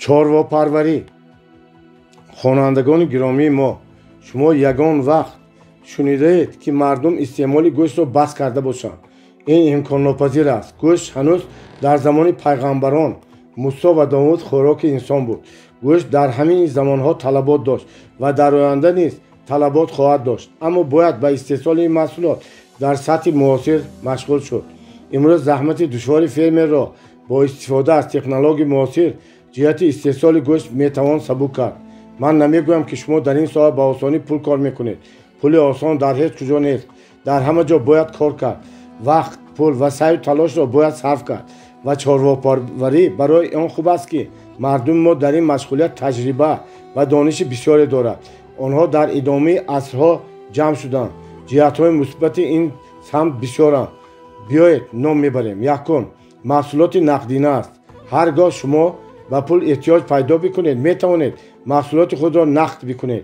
چارواپروری خوانندگان گرامی ما، شما یگان وقت شنیده اید که مردم استعمال گوشت را بس کرده باشند. این امکان ناپذیر است. گوشت هنوز در زمان پیغمبران موسی و داوود خوراک انسان بود. گوشت در همین زمانها طلبات داشت و در آینده نیز طلبات خواهد داشت، اما باید به استحصال این محصولات در سطح معاصر مشغول شد. امروز زحمت دشوار فرمر را با استفاده از تکنولوژی معاصر جهت استحصال گوشت میتوان سبک کرد. من نمیگویم که شما در این ساحه با آسانی پول کار میکنید. پول آسان در هیچ کجا نیست. در همه جا باید کار کرد. وقت، پول و سعی و تلاش را باید صرف کرد و چارواپروری برای آن خوب است که مردم ما در این مشغولیت تجربه و دانش بسیاری دارد. آنها در ادامه عصرها جمع شدند. جهت‌های مثبت این سمت بسیارند. بیایید نام میبریم. یکم، محصولات نقدینه است. هرگاه شما به پول احتیاج پیدا بکنید میتوانید محصولات خود را نقد بکنید.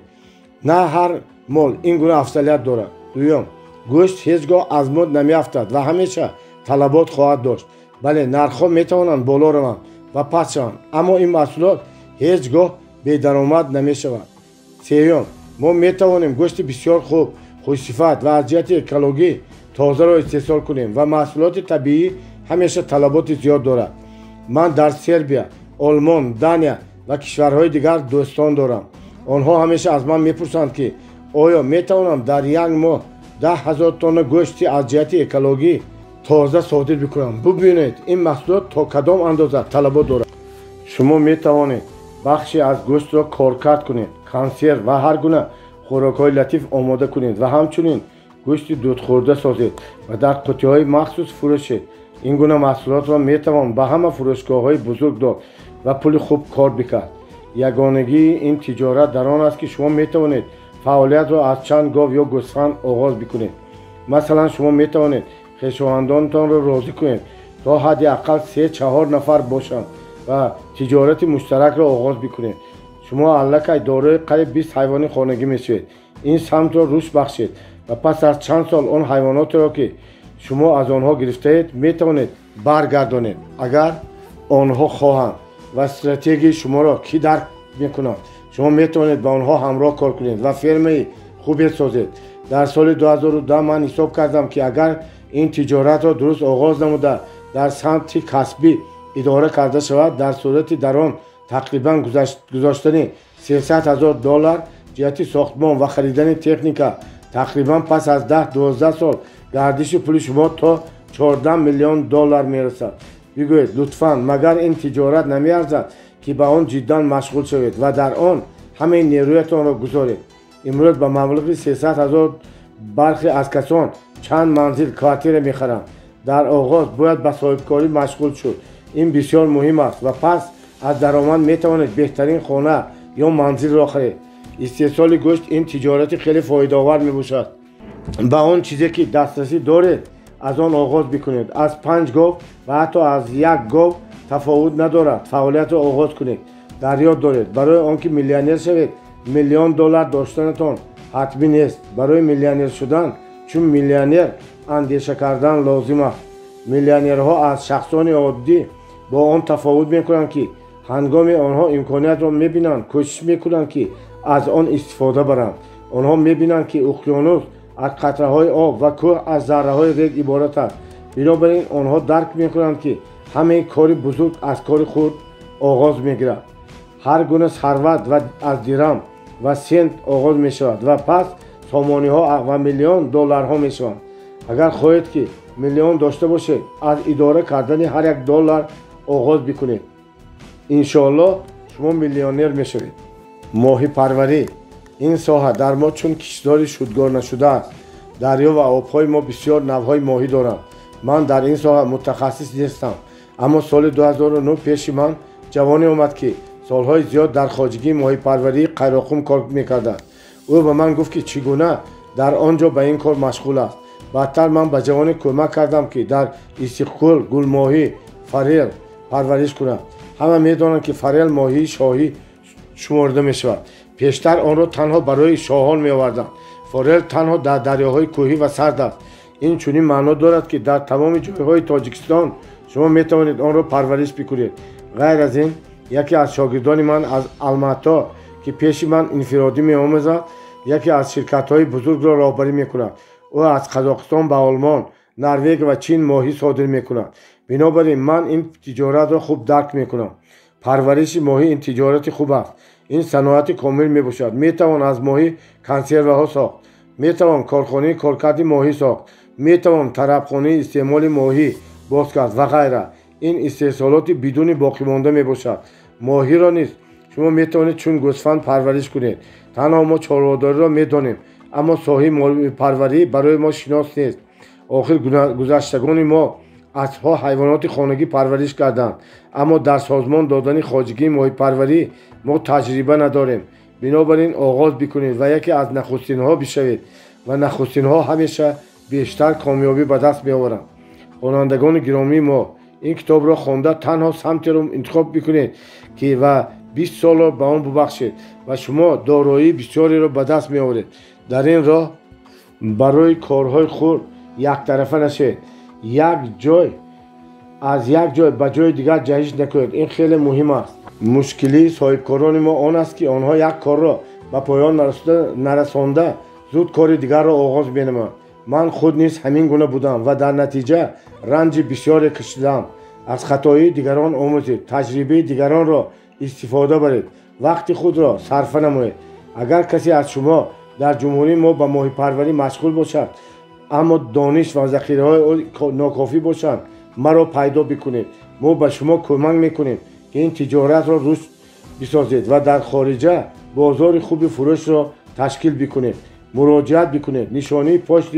نه هر مال این گونه افضلیت دارد. دوم، گوشت هیچگاه از مد نمیافتد و همیشه طلبات خواهد داشت. بله، نرخ‌ها میتوانند بالا روند و پس شوند، اما این محصولات هیچگاه بی‌درآمد نمیشوند. سوم، ما میتوانیم گوشت بسیار خوب، خوش‌صفت و از جهت اکولوژی تازه را استحصال کنیم و محصولات طبیعی همیشه طلبات زیاد دارد. من در سربیا، آلمان، دانیا و کشورهای دیگر دوستان دارم. آنها همیشه از من میپرسند که آیا میتوانم در یک ماه 10,000 تن گوشت از جهت اکولوژی تازه صادر بکنم. ببینید این محصولات تا کدام اندازه طلبات دارد. شما میتوانید بخشی از گوشت را کارکرد کنید، کنسرو و هر گونه خوراک‌های لطیف آماده کنید و همچنین گوشت دود خورده سازید و در قوطی‌های مخصوص فروشید. این گونه محصولات را میتوان به همه فروشگاه‌های بزرگ داد و پول خوب کار بکرد. یگانگی این تجارت در آن است که شما میتوانید فعالیت را از چند گاو یا گوسفند آغاز بکنید. مثلا شما میتوانید خویشاوندانتان را راضی کنید تا حداقل 3-4 نفر باشند و تجارت مشترک را آغاز بکنید. شما الکی دارای قریب 20 حیوان خانگی میشوید. این سمت را رشد بخشید و پس از چند سال آن حیوانات را که شما از آنها گرفته اید میتوانید برگردانید اگر آنها خواهند و استراتژی شما را کی درک میکنند. شما میتوانید با آنها همراه کار کنید و فرمی خوبی سازید. در سال 2010 من حساب کردم که اگر این تجارت را درست آغاز نموده در سمت کسبی اداره کرده شود، در صورتی در آن تقریبا گذاشتن $300,000 جهت ساختمان و خریدن تکنیکا تقریبا پس از 10-12 سال گردش پول شما تا $14 میلیون میرسد. بگویید لطفاً مگر این تجارت نمیارزد که به آن جدا مشغول شوید و در آن همه نیرویتان را گذارید. امروز به مبلغ 300,000 برخی از کسان چند منزل کوارتیر میخرند. در آغاز باید به صاحبکاری مشغول شد. این بسیار مهم است و پس از درآمد میتوانید بهترین خانه یا منزل را خرید. استحصال گوشت این تجارت خیلی فایده آور میباشد. به آن چیزی که دسترسی دارید از آن آغاز بکنید. از 5 گاو و حتی از 1 گاو تفاوت ندارد. فعالیت را آغاز کنید. در یاد دارید برای آنکه میلیونر شوید $1 میلیون داشتنتان حتمی نیست. برای میلیونر شدن چون میلیونر اندیشه کردن لازم است. میلیونرها از شخصان عادی با آن تفاوت میکنند که هنگام آنها امکانیت را میبینند کوشش میکنند که از آن استفاده برند. آنها میبینند که اقیانوس از قطره‌های آب و کوه از ذره‌های ریگ عبارت است. بنابراین آنها درک میکنند که همه کار بزرگ از کار خود آغاز میگیرد. هر گونه ثروت و از درم و سنت آغاز میشود و پس سامانی‌ها و $1 میلیون میشوند. اگر خواهید که میلیون داشته باشید از اداره کردن هر $1 آغاز بکنید. انشاءالله شما میلیونر میشوید. ماهی پروری این ساحه در ما چون کشتزاری شدگار نشده است. دریا و آبهای ما بسیار نوعهای ماهی دارند. من در این ساحه متخصص نیستم، اما سال 2009 پیش من جوانی آمد که سالهای زیاد در خواجگی ماهی پروری قیراقم کار میکرده. او به من گفت که چگونه در آنجا به این کار مشغول است. بعدتر من به جوانی کمک کردم که در استقلال گل ماهی فریل پرورش کند. همه میدانند که فریل ماهی شاهی شمرده می شود. پیشتر آن را تنها برای شاهان می آوردند. فریل تنها در دریاهای کوهی و سرد است. این چنین معنا دارد که در تمام جایهای تاجیکستان شما می توانید آن را پرورش بکنید. غیر از این یکی از شاگردان من از الماتا که پیش من انفرادی می آموزد، یکی از شرکت های بزرگ را راهبری می کند. او از قزاقستان به آلمان، نروژ و چین ماهی صادر می کند. بنابراین من این تجارت را خوب درک می کنم. پرورش ماهی این تجارت خوب است. این صنعت کامل می باشد. می توان از ماهی کنسرو ها ساخت. می توان کارخانه کارکرد ماهی ساخت. می توان طربخانه استعمال ماهی باز کرد و غیره. این استحصالات بدون باقی مانده می باشد. ماهی را نیز شما می توانید چون گوسفند پرورش کنید. تنها ما چاره‌داری را می دانیم، اما ساحه پروری برای ما شناس نیست. آخر گذشتگان ما اسب‌ها حیوانات خانگی پرورش کردند، اما در سازمان دادن خواجگی ماهی پروری ما تجربه نداریم. بنابراین آغاز بکنید و یکی از نخستین ها بشوید و نخستین ها همیشه بیشتر کامیابی به دست می آورند. خوانندگان گرامی ما، این کتاب را خوانده تنها سمتی را انتخاب بکنید که و 20 سال را به آن ببخشید و شما دارایی بسیاری را به دست می آورید. در این راه برای کارهای خود یک طرفه نشید. از یک جای به جای دیگر جهش نکنید. این خیلی مهم است. مشکلی صاحبکاران ما آن است که آنها یک کار را به پایان نرسانده زود کار دیگر را آغاز می‌نمایند. من خود نیز همین گونه بودم و در نتیجه رنج بسیاری کشیدم. از خطای دیگران آموزید. تجربه دیگران را استفاده برید. وقت خود را صرف نمایید. اگر کسی از شما در جمهوری ما به ماهی پروری مشغول باشد اما دانش و ذخیره‌های ناکافی باشند، مرا پیدا بکنید. ما به شما کمک میکنیم که این تجارت را رشد بسازید و در خارجه بازار خوب فروش را تشکیل بکنید. مراجعت بکنید. نشانه پشت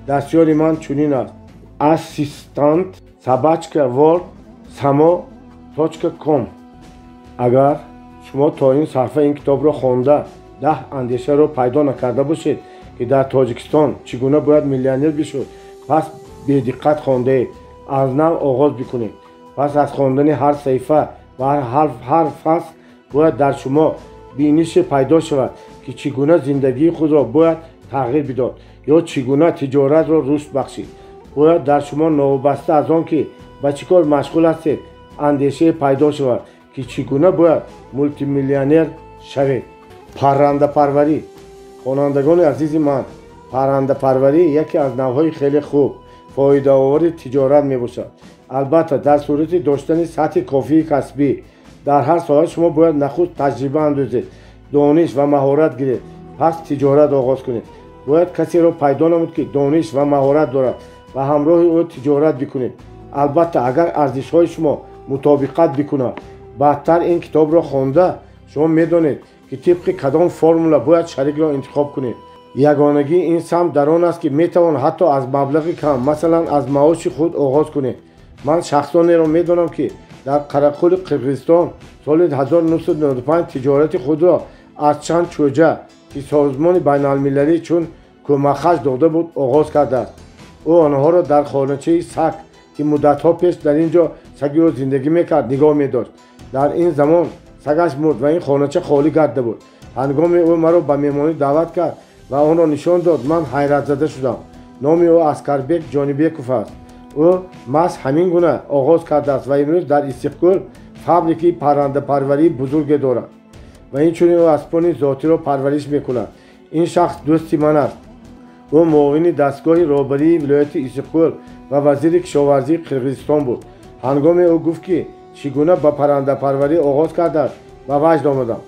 دستیار من چنین است: assistant@world.samo.com. اگر شما تا این صفحه این کتاب را خوانده 10 اندیشه را پیدا نکرده باشید که در تاجیکستان چگونه باید میلیونر بشود، پس به دقت خوانده از نو آغاز بکنید. پس از خواندن هر صفحه و هر فصل باید در شما بینش پیدا شود که چگونه زندگی خود را باید تغییر بداد یا چگونه تجارت را رشد بخشید. باید در شما نوبسته از آن که به چه کار مشغول هستید اندیشه پیدا شود که چگونه باید مولتی میلیونر شوید. پرنده پروری. خوانندگان عزیز من، پرنده پروری یکی از نوعهای خیلی خوب فایده آور تجارت می باشد. البته در صورت داشتن سطح کافی کسبی. در هر ساحه شما باید نخست تجربه اندازید، دانش و مهارت گیرید، پس تجارت آغاز کنید. باید کسی را پیدا نمود که دانش و مهارت دارد و همراه او تجارت بکنید. البته اگر ارزش های شما مطابقت بکند. بعدتر این کتاب را خوانده شما میدانید که طبق کدام فرمولا باید شریک را انتخاب کنید. یگانگی این سمت در آن است که میتوان حتی از مبلغ کم، مثلا از معاش خود آغاز کنید. من شخصا را میدانم که در قرقل قرقیزستان سال 1995 تجارت خود را از چند چوجه که سازمان بین المللی چون کمک‌خرج داده بود آغاز کرده است. او آنها را در خانه‌چه سگ که مدت‌ها پیش در اینجا سگی را زندگی میکرد نگاه میداشت. در این زمان سگش مرد و این خانه‌چه خالی کرده بود. هنگام او مرا به مهمانی دعوت کرد و آن را نشان داد. من حیرت زده شدم. نام او اسکربک جانبیکوف است. او محض همین گونه آغاز کرده است و امروز در استقلال فابریکی پرنده پروری بزرگ دارد و این چنین او اسبان ذاتی را پرورش میکند. این شخص دوستی من است. او معاون دستگاه رهبری ولایت استقلال و وزیر کشاورزی قرقیزستان بود. هنگام او گفت که چگونه به پرنده پروری آغاز کرده است و وجد آمدم.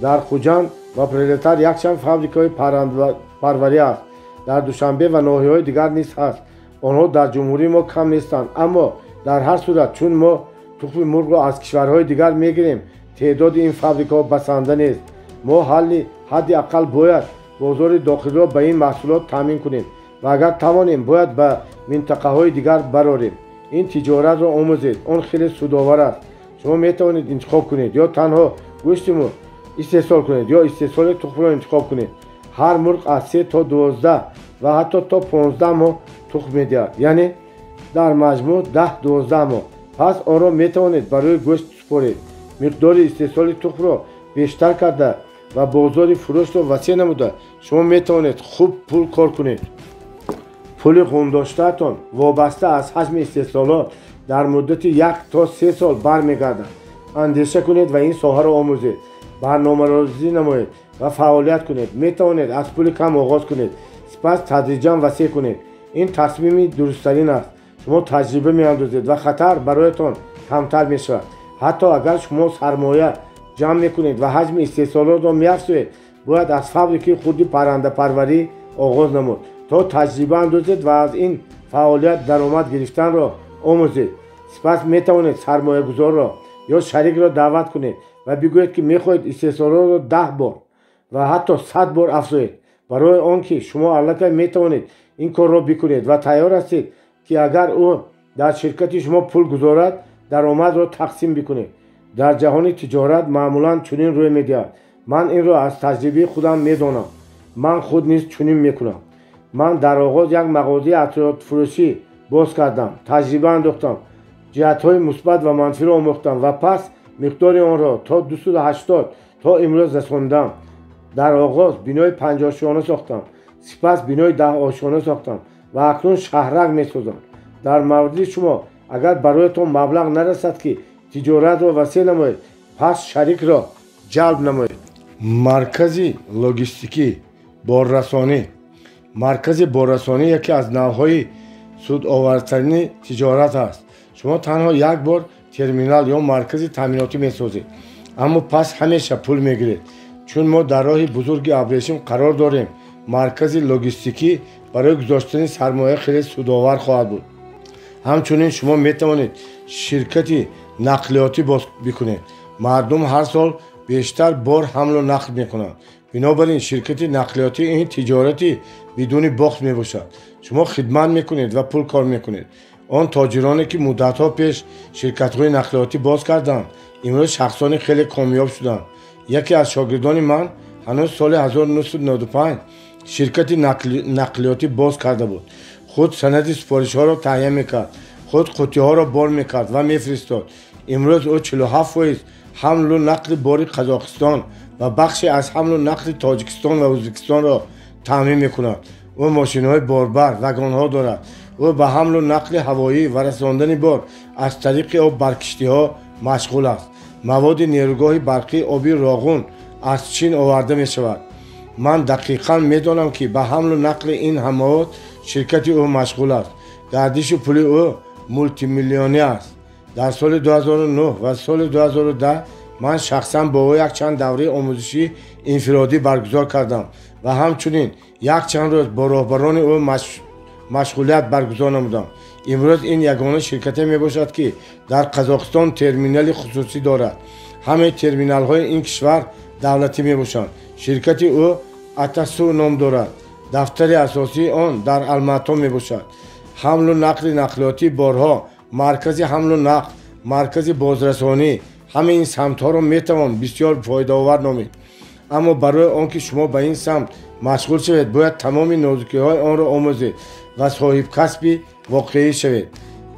در خوجند و پرلتر یکشنبه فابریکای پرنده پروری است. در دوشنبه و ناحیه‌های دیگر نیز هست. آنها در جمهوری ما کم نیستند، اما در هر صورت چون ما تخم مرغ را از کشورهای دیگر میگیریم تعداد این فابریکا بسنده نیست. ما حداقل باید بازار داخلی را به این محصولات تامین کنیم و اگر توانیم باید به منطقه های دیگر براریم. این تجارت را آموزید. آن خیلی سودآور است. شما می توانید انتخاب کنید یا تنها گوشت مرغ استحصال کنید یا استحصال تخم را انتخاب کنید. هر مرغ از 3 تا 12 و حتی تا 15 ماه تخم می‌دهد، یعنی در مجموع 10-12 ماه. پس آن را می توانید برای گوشت سپارید. مقدار استحصال تخم را بیشتر کرده و بازار فروش را وسیع نموده شما می توانید خوب پول کار کنید. پول خون‌داشته‌تان وابسته از حجم استحصالات در مدت 1 تا 3 سال برمیگردد. اندیشه کنید و این ساحه را آموزید، برنامه‌ریزی نمایید و فعالیت کنید. میتوانید از پول کم آغاز کنید، سپس تدریجاً وسیع کنید. این تصمیمی درست‌ترین است. شما تجربه می‌اندازید و خطر برایتان کمتر می‌شود. حتی اگر شما سرمایه جمع می‌کنید و حجم استحصالات را می‌افزایید، باید از فابریکه خودی پرنده پروری آغاز نمود تا تجربه اندازید و از این فعالیت درآمد گرفتن را آموزید. سپس می‌توانید سرمایه‌گذار را یا شریک را دعوت کنید و بگویید که می‌خواهید استحصالات را 10 بار و حتی 100 بار افزایید. برای آنکه شما الکی می‌توانید این کار را بکنید و تیار هستید که اگر او در شرکت شما پول گذارد درآمد را تقسیم بکنید. در جهان تجارت معمولاً چنین روی می‌دهد. من این را از تجربه خودم می‌دانم. من خود نیز چنین می‌کنم. من در آغاز یک مغازه اطلاعات فروشی باز کردم. تجربه انداختم. جهت‌های مثبت و منفی را آموختم و پس مقدار آن را تا 280 تا امروز رساندم. در آغاز بینای 50 آشیانه ساختم. سپس بینای 10 آشیانه ساختم و اکنون شهرک می‌سازم. در مورد شما اگر برایتان مبلغ نرسد که تجارت را وسیع نمایید، پس شریک را جلب نمایید. مرکزی لوجستیکی باررسانی. مرکز باررسانی یکی از نوع‌های سودآورترین تجارت است. شما تنها یک بار ترمینال یا مرکز تامیناتی می‌سازید، اما پس همیشه پول می‌گیرید. چون ما در راه بزرگ ابریشم قرار داریم، مرکز لوجستیکی برای گذاشتن سرمایه خیلی سودآور خواهد بود. همچنین شما می‌توانید شرکتی نقلیاتی باز بکنید. مردم هر سال بیشتر بار حمل و نقل می‌کنند. بنابراین شرکت نقلیاتی این تجارتی بدون باخت میباشد. شما خدمت میکنید و پول کار میکنید. آن تاجرانی که مدت‌ها پیش شرکت‌های نقلیاتی باز کردند، امروز شخصان خیلی کامیاب شدند. یکی از شاگردان من هنوز سال 1995 شرکت نقلیاتی باز کرده بود. خود سند سفارش‌ها را تهیه میکرد، خود قوطی‌ها را بار میکرد و میفرستاد. امروز او 47% حمل و نقل بار قزاقستان و بخشی از حمل و نقل تاجیکستان و ازبکستان را تامین میکند. او ماشین‌های باربر، وگن‌ها دارد. او به حمل و نقل هوایی و رساندن بار از طریق آب بر کشتی‌ها مشغول است. مواد نیروگاه برقی آبی راغون از چین آورده می شود. من دقیقاً می‌دانم که به حمل و نقل این مواد شرکت او مشغول است. گردش پول او مولتی میلیونی است. در سال 2009 و سال 2010 من شخصاً با او یک چند دوره آموزشی انفرادی برگزار کردم و همچنین یک چند روز با راهبران او مشغولیت برگزار نمودم. امروز این یگانه شرکت می باشد که در قزاقستان ترمینال خصوصی دارد. همه ترمینال های این کشور دولتی می باشند. شرکت او اتاسو نام دارد. دفتر اساسی آن در الماتا می باشد. حمل و نقل نقلیاتی بارها، مرکز حمل و نقل، مرکز بازرسانی، همه این سمت ها را می توان بسیار فایده آور نامید. اما برای آنکه شما به این سمت مشغول شوید، باید تمام نازکی های آن را آموزید و صاحب کسبی واقعی شوید.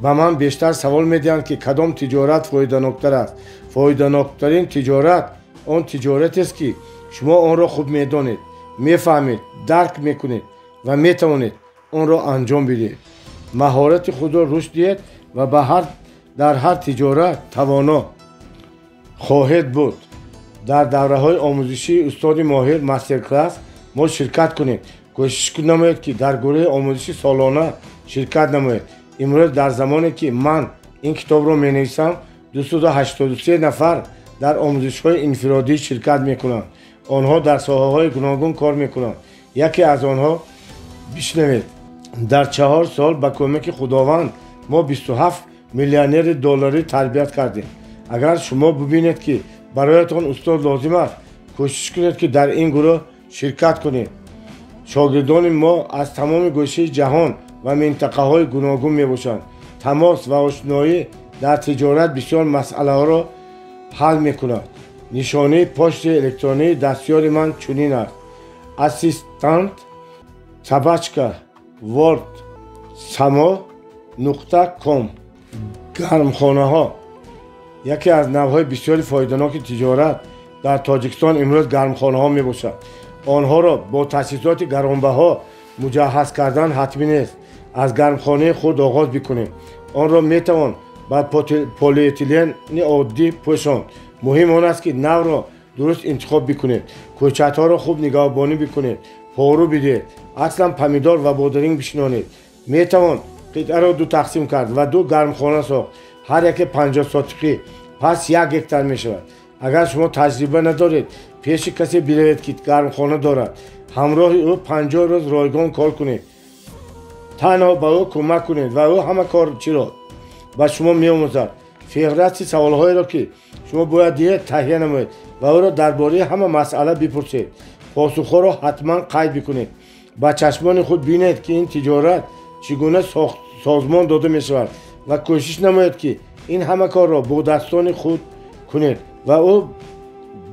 به من بیشتر سوال می‌دهند که کدام تجارت فایده‌ناکتر است. فایده‌ناکترین تجارت آن تجارت است که شما آن را خوب می‌دانید، می‌فهمید، درک می‌کنید و می‌توانید آن را انجام بدهید. مهارت خود را رشد دهید و در هر تجارت توانا خواهید بود. در دوره‌های آموزشی استاد ماهر مستر کلاس ما شرکت کنید. کوشش نمایید که در گروه آموزشی سالانه شرکت نمایید. امروز در زمانی که من این کتاب را می‌نویسم 283 نفر در آموزش‌های انفرادی شرکت می‌کنند. آنها در ساحه‌های گوناگون کار می‌کنند. یکی از آنها بشنوید. در 4 سال با کمک خداوند ما 27 میلیونر دلاری تربیت کردیم. اگر شما ببینید که برایتان استاد لازم است، کوشش کنید که در این گروه شرکت کنید. شاگردان ما از تمام گوشه جهان و منطقه‌های گوناگون میباشند. تماس و آشنایی در تجارت بسیار مسئله ها را حل میکند. نشانه پشت الکترونی دستیار من چنین است: اسیستانت سبچکا ورد سما نقطه کام. گرمخانه ها یکی از نوع‌های بسیار فایده‌ناک تجارت در تاجیکستان امروز گرمخانه ها میباشد. آنها را با تجهیزات گرانبها مجهز کردن حتمی نیست. از گرمخانه خود آغاز بکنیم. آن را میتوان با پلی‌اتیلن عادی پوشان. مهم آن است که نو را درست انتخاب بکنید. کوچه‌ها را خوب نگهبانی بکنید. پارو بدید. اصلا پمیدار و بادرنگ بشنانید. میتوان قطعه را دو تقسیم کرد و دو گرمخانه ساخت. هر یک 50 سانتی پس 1 هکتار می شود. اگر شما تجربه ندارید پیش کسی بروید که گرمخانه دارد. همراه او 50 روز رایگان کار کنید. تنها به او کمک کنید و او همه کار چرا به شما می آموزد. فهرست سوالهایی را که شما باید تهیه نمایید و او را درباره همه مسئله بپرسید. پاسخها را حتما قید بکنید. با چشمان خود بینید که این تجارت چگونه سازمان داده می شود و کوشش نمایید که این همه کار را با دستان خود کنید و او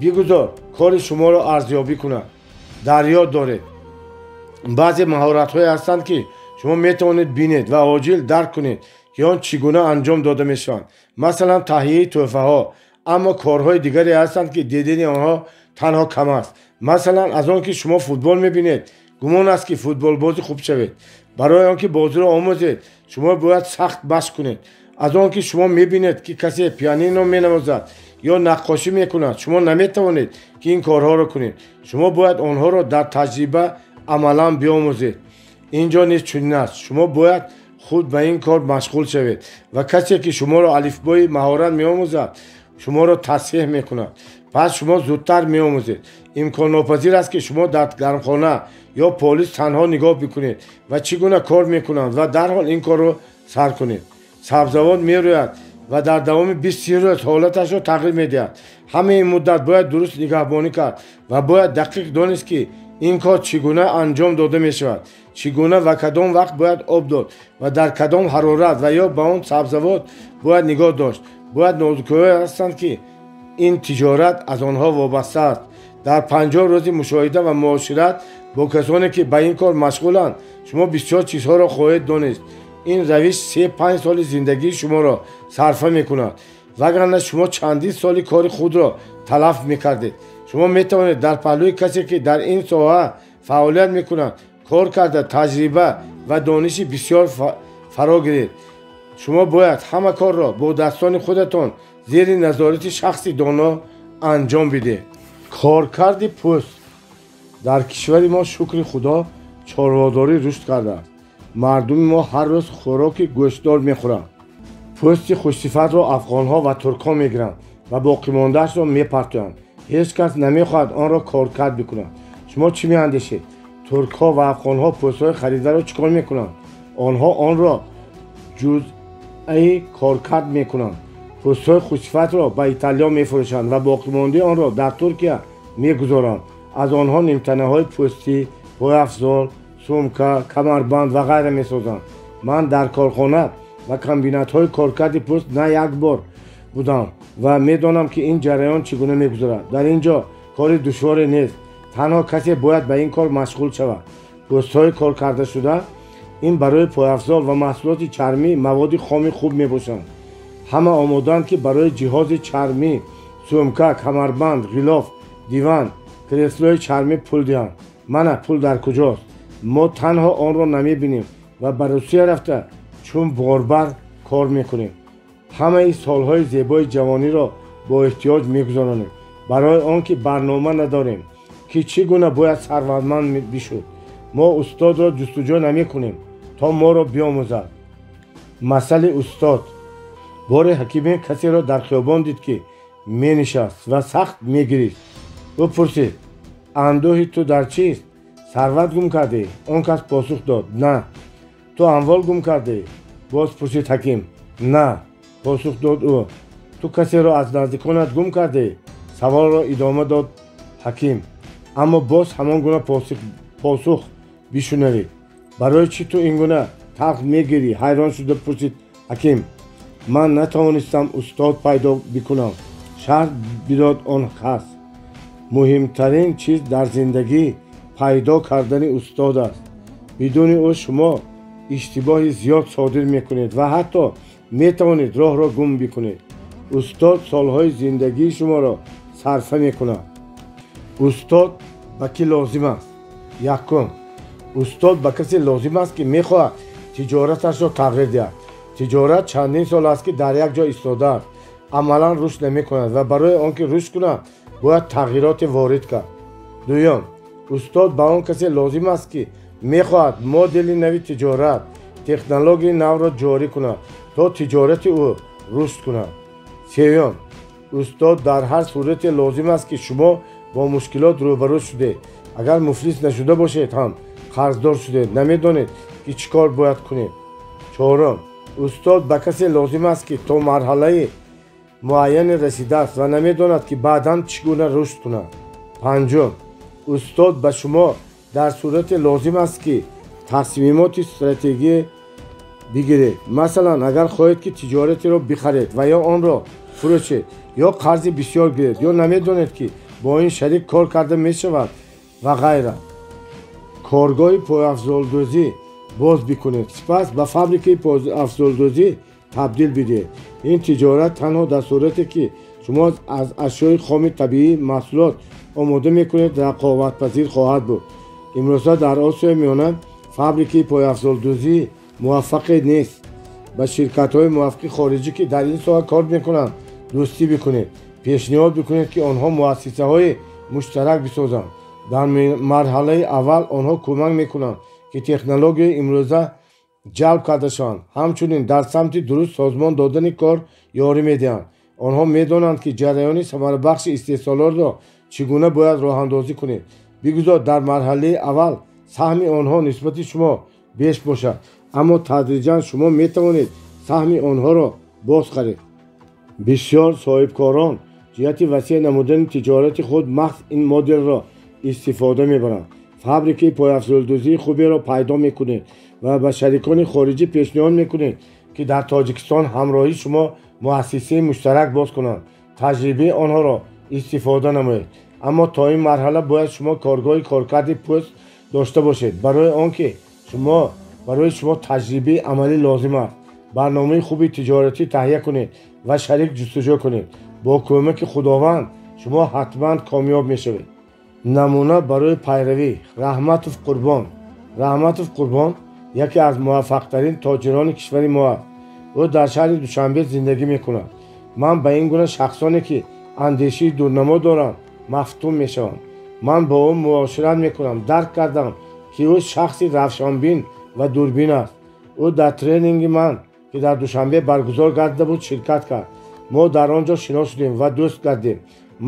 بگذار کار شما را ارزیابی کند. در یاد دارید بعضی مهارت های هستند که شما می توانید بینید و عاجل درک کنید که آن چگونه انجام داده می شوند. مثلا تهیه تحفه ها. اما کارهای دیگری هستند که دیدن آنها تنها کم است. مثلا از آن که شما فوتبال می بینید گمان است که فوتبال بازی خوب شوید. برای آنکه بازی را آموزید شما باید سخت مشق کنید. از آن که شما می بینید که کسی پیانینو می نوازد یا نقاشی می کند شما نمی توانید که این کارها را کنید. شما باید آنها را در تجربه عملا بیاموزید. اینجا نیز چنین است. شما باید خود به این کار مشغول شوید و کسی که شما را الفبای مهارت می آموزد شما را تصحیح می کند. پس شما زودتر می آموزید. امکان ناپذیر است که شما در گرمخانه یا پلیس تنها نگاه بکنید و چگونه کار می کنند و در حال این کار را سر کنید. سبزوار می روید و در دوام 20 روز حالتش را تغییر می دهد. همه این مدت باید درست نگهبانی کرد و باید دقیق دانست که این کار چگونه انجام داده می شود. چگونه و کدام وقت باید آب داد و در کدام حرارت و یا به آن سبزوات باید نگاه داشت. باید نازک‌هایی هستند که این تجارت از آنها وابسته است. در 50 روز مشاهده و معاشرت با کسانی که به این کار مشغولند شما بسیار چیزها را خواهید دانست. این روش 3-5 سال زندگی شما را صرفه می کند وگرنه شما چندین سال کار خود را تلف می کردید. شما می توانید در پهلوی کسی که در این ساحه فعالیت می کند کار کرده تجربه و دانش بسیار فرا گیرید. شما باید همه کار را با دستان خودتان زیر نظارت شخصی دانا انجام بدهید. کارکرد پوست در کشور ما شکر خدا چاره‌داری رشد کرده است. مردم ما هر روز خوراک گوشتدار میخورند. پوست خوش‌صفت را افغان‌ها و ترک‌ها میگیرند و باقی مانده‌اش را میپرتویند. هیچ کس نمیخواهد آن را کارکرد بکنند. شما چی میاندیشید؟ ترک‌ها و افغان‌ها پوست‌های خریده را چیکار میکنند؟ آنها آن را جزئی کارکرد میکنند. پوست‌های خوش‌صفت را به ایتالیا میفروشند و باقی مانده آن را در ترکیه میگذارند. از آنها نمتنه‌های پوستی، پایافزار، سومکا، کمربند و غیره میسازند. من در کارخانه و کمبینات‌های کارکرد پوست نه یک بار بودم و میدانم که این جریان چگونه میگذرد. در اینجا کار دشواری نیست. تنها کسی باید به این کار مشغول شود. پوست‌های کار کرده شده این برای پایافزار و محصولات چرمی مواد خام خوب میباشند. همه آماده‌اند که برای جهاز چرمی، سومکا، کمربند، غلاف، دیوان، کرسلوی چرمی پول دهند. من پول در کجاست؟ ما تنها آن را نمیبینیم و به روسیه رفته چون باربر کار میکنیم. همه این سالهای زیبای جوانی را با احتیاج میگذرانیم برای آنکه برنامه نداریم که چگونه باید ثروتمند بشود. ما استاد را جستجو نمیکنیم تا ما را بیاموزد. مسئله استاد. بار حکیمی کسی را در خیابان دید که می نشست و سخت می گریست. او پرسید اندوه تو در چیست؟ ثروت گم کرده؟ آن کس پاسخ داد نه. تو اموال گم کرده؟ باز پرسید حکیم. نه. پاسخ داد او. تو کسی را از نزدیکانت گم کرده؟ سوال را ادامه داد حکیم. اما باز همان گونه پاسخ بشنوید. برای چی تو این گونه تلخ میگیری؟ حیران شده پرسید حکیم. من نتوانستم استاد پیدا بکنم. شرط بداد آن کس. مهمترین چیز در زندگی پیدا کردن استاد است. بدون او شما اشتباه زیاد صادر میکنید و حتی میتوانید راه را گم بکنید. استاد سالهای زندگی شما را صرفه میکند. استاد به کی لازم است؟ یکم، استاد به کسی لازم است که میخواهد تجارتش را تغییر دهد. тиҷорат чандин сол аст ки дар як ҷо истодааст, амалан рушд намекунад ва барои он ки рушд кунад бояд тағйироте ворид кард. дуюм, устод ба он касе лозим аст ки мехоҳад модели нави тиҷорат, технологияи навро ҷорӣ кунад то тиҷорати ӯ рушд кунад. сеюм, устод дар ҳар сурате лозим аст ки шумо бо мушкилот рӯбарӯ шудед. агар муфлис нашуда бошед ҳам қарздор шудед, намедонед ки чӣ кор бояд кунед. чорум, устод ба касе лозим аст ки то марҳалаи муайяне расидааст ва намедонад ки баъдан чӣ гуна рушд кунад. панҷум, устод ба шумо дар сурате лозим аст ки тасмимоти стратегия бигиред. масалан, агар хоҳед ки тиҷоратеро бихаред ва ё онро фурӯшед, ё қарзи бисёр гиред, ё намедонед ки бо ин шарик кор карда мешавад ва ғайра. коргоҳи пойафзолдӯзӣ боз бикунед, сипас ба фабрикаи пойафзолдӯзӣ табдил бидиҳед. ин тиҷорат танҳо дар сурате ки шумо аз ашёи хоми табиӣ маҳсулот омода мекунед рақобатпазир хоҳад буд. имрӯза дар Осиёи Миёна фабрикаи пойафзолдӯзӣ муваффақе нест. ба ширкатҳои муваффақи хориҷӣ ки дар ин соҳа кор мекунанд дӯстӣ бикунед. пешниҳод бикунед ки онҳо муассисаҳои муштарак бисозанд. дар марҳалаи аввал онҳо кӯмак мекунанд ки технологияи имрӯза ҷалб карда шаванд. ҳамчунин дар самти дуруст созмон додани кор ёрӣ медиҳанд. онҳо медонанд ки ҷараёни самарабахши истеҳсолотро чӣ гуна бояд роҳандозӣ кунед. бигузор дар марҳалаи аввал саҳми онҳо нисбати шумо беш бошад, аммо тадриҷан шумо метавонед саҳми онҳоро боз харед. бисёр соҳибкорон ҷиҳати васеъ намудани тиҷорати худ маҳз ин моделро истифода мебаранд. фабрикаи пойафзолдӯзии хуберо пайдо мекунед ва ба шарикони хориҷӣ пешниҳод мекунед ки дар Тоҷикистон ҳамроҳи шумо муассисаи муштарак боз кунанд. таҷрибаи онҳоро истифода намоед. аммо то ин марҳала бояд шумо коргоҳи коркарди пӯст дошта бошед. барои шумо таҷрибаи амалӣ лозим аст. барномаи хуби тиҷоратӣ таҳия кунед ва шарик ҷустуҷӯ кунед. бо кӯмаки худованд шумо ҳатман комёб мешавед. намуна барои пайравӣ. Раҳматов Қурбон. раҳматов Қурбон яке аз муваффақтарин тоҷирони кишвари мо аст. ӯ дар шаҳри Душанбе зиндагӣ мекунад. ман ба ин гуна шахсоне ки андешии дурнамо доранд мафтун мешавам. ман бо ӯ муошират мекунам. дарк кардам ки ӯ шахси равшанбин ва дурбин аст. ӯ дар тренинги ман ки дар Душанбе баргузор гардида буд ширкат кард. мо дар он ҷо шинос шудем ва дӯст гардидем.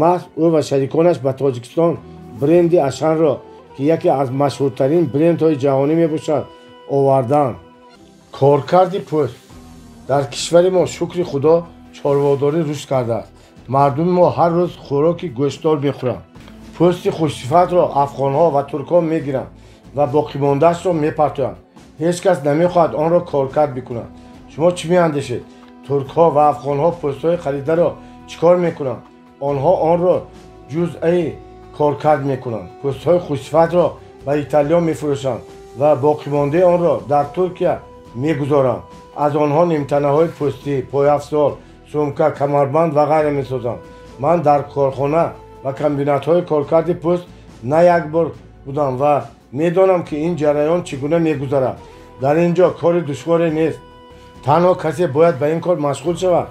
маҳз ӯ ва шариконаш ба Тоҷикистон бренди Ашанро ки яке аз машҳуртарин брендҳои ҷаҳонӣ мебошад оварданд. коркарди пӯст. дар кишвари мо шукри худо чорводорӣ рушд кардааст. мардуми мо ҳар рӯз хӯроки гӯштдор мехӯранд. пӯсти хушсифатро афғонҳо ва туркҳо мегиранд ва боқимондаашро мепартоянд. ҳеҷ кас намехоҳад онро коркард бикунад. шумо чӣ меандешед? туркҳо ва афғонҳо пӯстҳои харидаро чӣ кор мекунанд? онҳо онро ҷузъаи коркард мекунанд. пӯстҳои хушсифатро ба италиё мефурӯшанд ва боқимондаи онро дар Туркия мегузоранд. аз онҳо нимтанаҳои пӯстӣ, пойафзол, сумка, камарбанд ва ғайра месозанд. ман дар корхона ва комбинатҳои коркарди пӯст на як бор будам ва медонам ки ин ҷараён чӣ гуна мегузарад. дар ин ҷо кори душворе нест. танҳо касе бояд ба ин кор машғул шавад.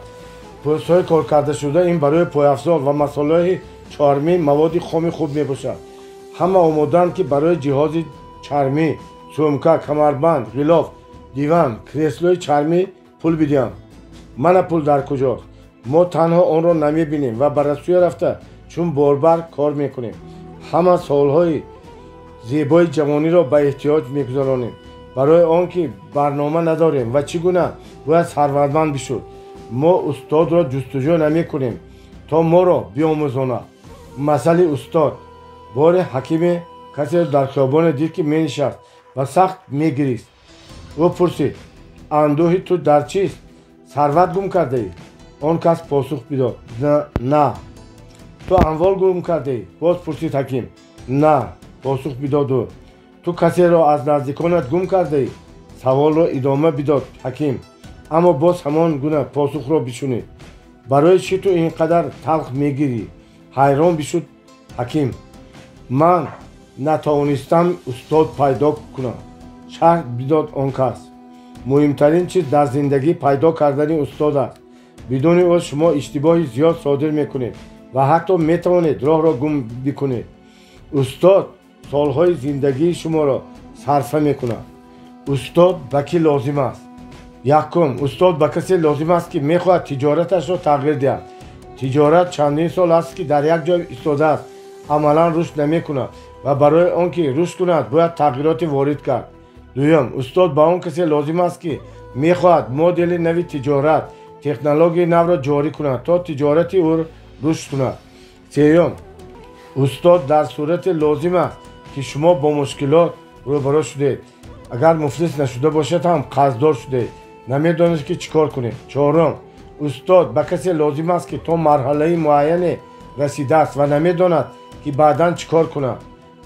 пӯстҳои коркардашуда ин барои пойафзол ва масолаҳои чармӣ маводи хоми хуб мебошад. ҳама омодаанд ки барои ҷиҳози чармӣ, сумка, камарбанд, ғилоф, диван, креслои чармӣ пул бидиҳанд. мана пул дар куҷост? мо танҳо онро намебинем ва ба Россия рафта чун борбар кор мекунем. ҳама солҳои зебои ҷавониро ба эҳтиёҷ мегузаронем, барои он ки барнома надорем ва чӣ гуна бояд сарватманд бишуд. мо устодро ҷустуҷӯ намекунем то моро биомӯзонад. масали устод. бори ҳакиме касеро дар хиёбоне дид ки менишаст ва сахт мегирист. ӯ пурсид: андӯҳи ту дар чист? сарват гум кардаӣ? он кас посух бидод: на. ту амвол гум кардаӣ? боз пурсид ҳаким. на, посух бидод ӯ. ту касеро аз наздиконат гум кардаӣ? саволро идома бидод ҳаким, аммо боз ҳамон гуна посухро бишунид. барои чӣ ту ин қадар талх мегирӣ? ҳайрон бишуд ҳаким. ман натавонистам устод пайдо кунам, шарҳ бидод он кас. муҳимтарин чиз дар зиндагӣ пайдо кардани устод аст. бидуни ӯ шумо иштибоҳи зиёд содир мекунед ва ҳатто метавонед роҳро гум бикунед. устод солҳои зиндагии шуморо сарфа мекунад. устод ба кӣ лозим аст? якум, устод ба касе лозим аст ки мехоҳад тиҷораташро тағйир диҳад. тиҷорат чандин сол аст ки дар як ҷой истодааст, амалан рушд намекунад ва барои он ки рушд кунад бояд тағйироте ворид кард. дуюм, устод ба он касе лозим аст ки мехоҳад модели нави тиҷорат, технологияи навро ҷорӣ кунад то тиҷорати ӯ рушд кунад. сеюм, устод дар сурате лозим аст ки шумо бо мушкилот рӯбаро шудед. агар муфлис нашуда бошад ҳам қарздор шудед, намедонед ки чӣ кор кунед. чорум, устод ба касе лозим аст ки то марҳалаи муайяне расидааст ва намедонад ки баъдан чӣ кор кунад.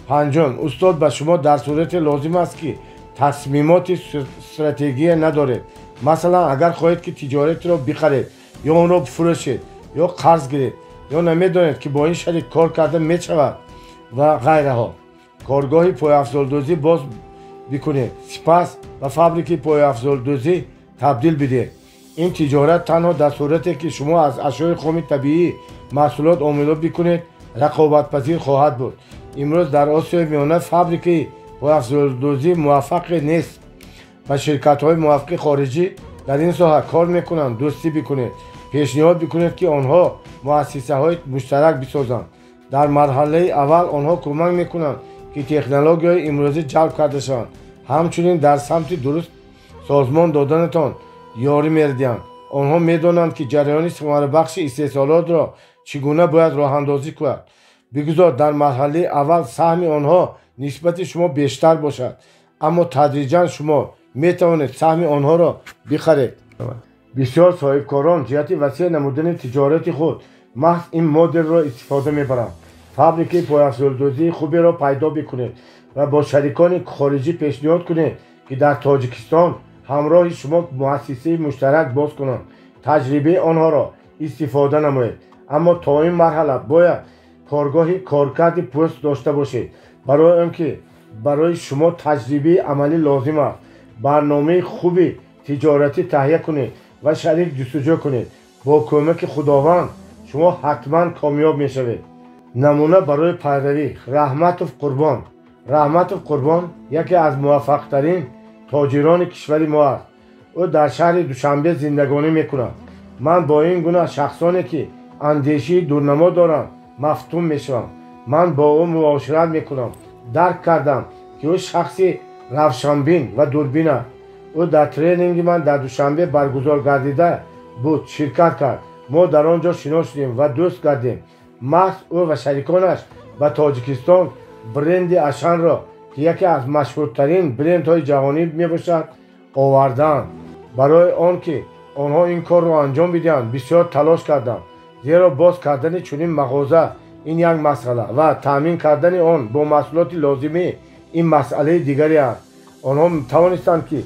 панҷум, устод ба шумо дар сурате лозим аст ки тасмимоти стратегия надоред. масалан, агар хоҳед ки тиҷоратиро бихаред ё онро бифурӯшед ё қарз гиред ё намедонед ки бо ин шарик кор карда мешавад ва ғайраҳо. коргоҳи пойафзолдӯзӣ боз бикунед, сипас ба фабрикаи пойафзолдӯзӣ табдил бидиҳед. ин тиҷорат танҳо дар сурате ки шумо аз ашёи хоми табиӣ маҳсулот омилоб бикунед рақобатпазир хоҳад буд. имрӯз дар осиёи миёна фабрикаи пойафзолдӯзӣ муваффақ нест. ба ширкатҳои муваффақи хориҷӣ дар ин соҳа кор мекунанд дӯстӣ бикунед. пешниҳод бикунед ки онҳо муассисаҳои муштарак бисозанд. дар марҳалаи аввал онҳо кӯмак мекунанд ки технологияҳои имрӯзӣ ҷалб карда шаванд. ҳамчунин дар самти дуруст созмон доданатон ёрӣ мердиҳанд. онҳо медонанд ки ҷараёни самарабахши истеҳсолотро чӣ гуна бояд роҳандозӣ кунад. бигузор дар марҳалаи аввал саҳми онҳо нисбати шумо бештар бошад, аммо тадриҷан шумо метавонед саҳми онҳоро бихаред. бисёр соҳибкорон ҷиҳати васеъ намудани тиҷорати худ маҳз ин моделро истифода мебаранд. фабрикаи пойафзолдӯзии хуберо пайдо бикунед ва бо шарикони хориҷӣ пешниҳод кунед ки дар тоҷикистон ҳамроҳи шумо муассисаи муштарак боз кунанд. таҷрибаи онҳоро истифода намоед. аммо то ин марҳала бояд коргоҳи коркарди пӯст дошта бошед. барои он ки барои шумо таҷрибаи амалӣ лозим аст. барномаи хуби тиҷоратӣ таҳия кунед ва шарик ҷустуҷӯ кунед. бо кӯмаки худованд шумо ҳатман комёб мешавед. намуна барои пайравӣ. раҳматов Қурбон. раҳматов Қурбон яке аз муваффақтарин тоҷирони кишвари мо аст. ӯ дар шаҳри Душанбе зиндагонӣ мекунад. ман бо ин гуна шахсоне ки андешии дурнамо доранд мафтун мешавам. ман бо ӯ муошират мекунам. дарк кардам ки ӯ шахси равшанбин ва дурбин аст. ӯ дар тренинги ман дар Душанбе баргузор гардида буд ширкат кард. мо дар он ҷо шинос шудем ва дӯст гардем. маҳз ӯ ва шариконаш ба Тоҷикистон бренди Ашанро ки яке аз машҳуртарин брендҳои ҷаҳонӣ мебошад оварданд. барои он ки онҳо ин корро анҷом бидиҳанд бисёр талош кардам, зеро боз кардани чунин мағоза ин як масъала ва таъмин кардани он бо маҳсулоти лозимӣ ин масъалаи дигаре аст. онҳо тавонистанд ки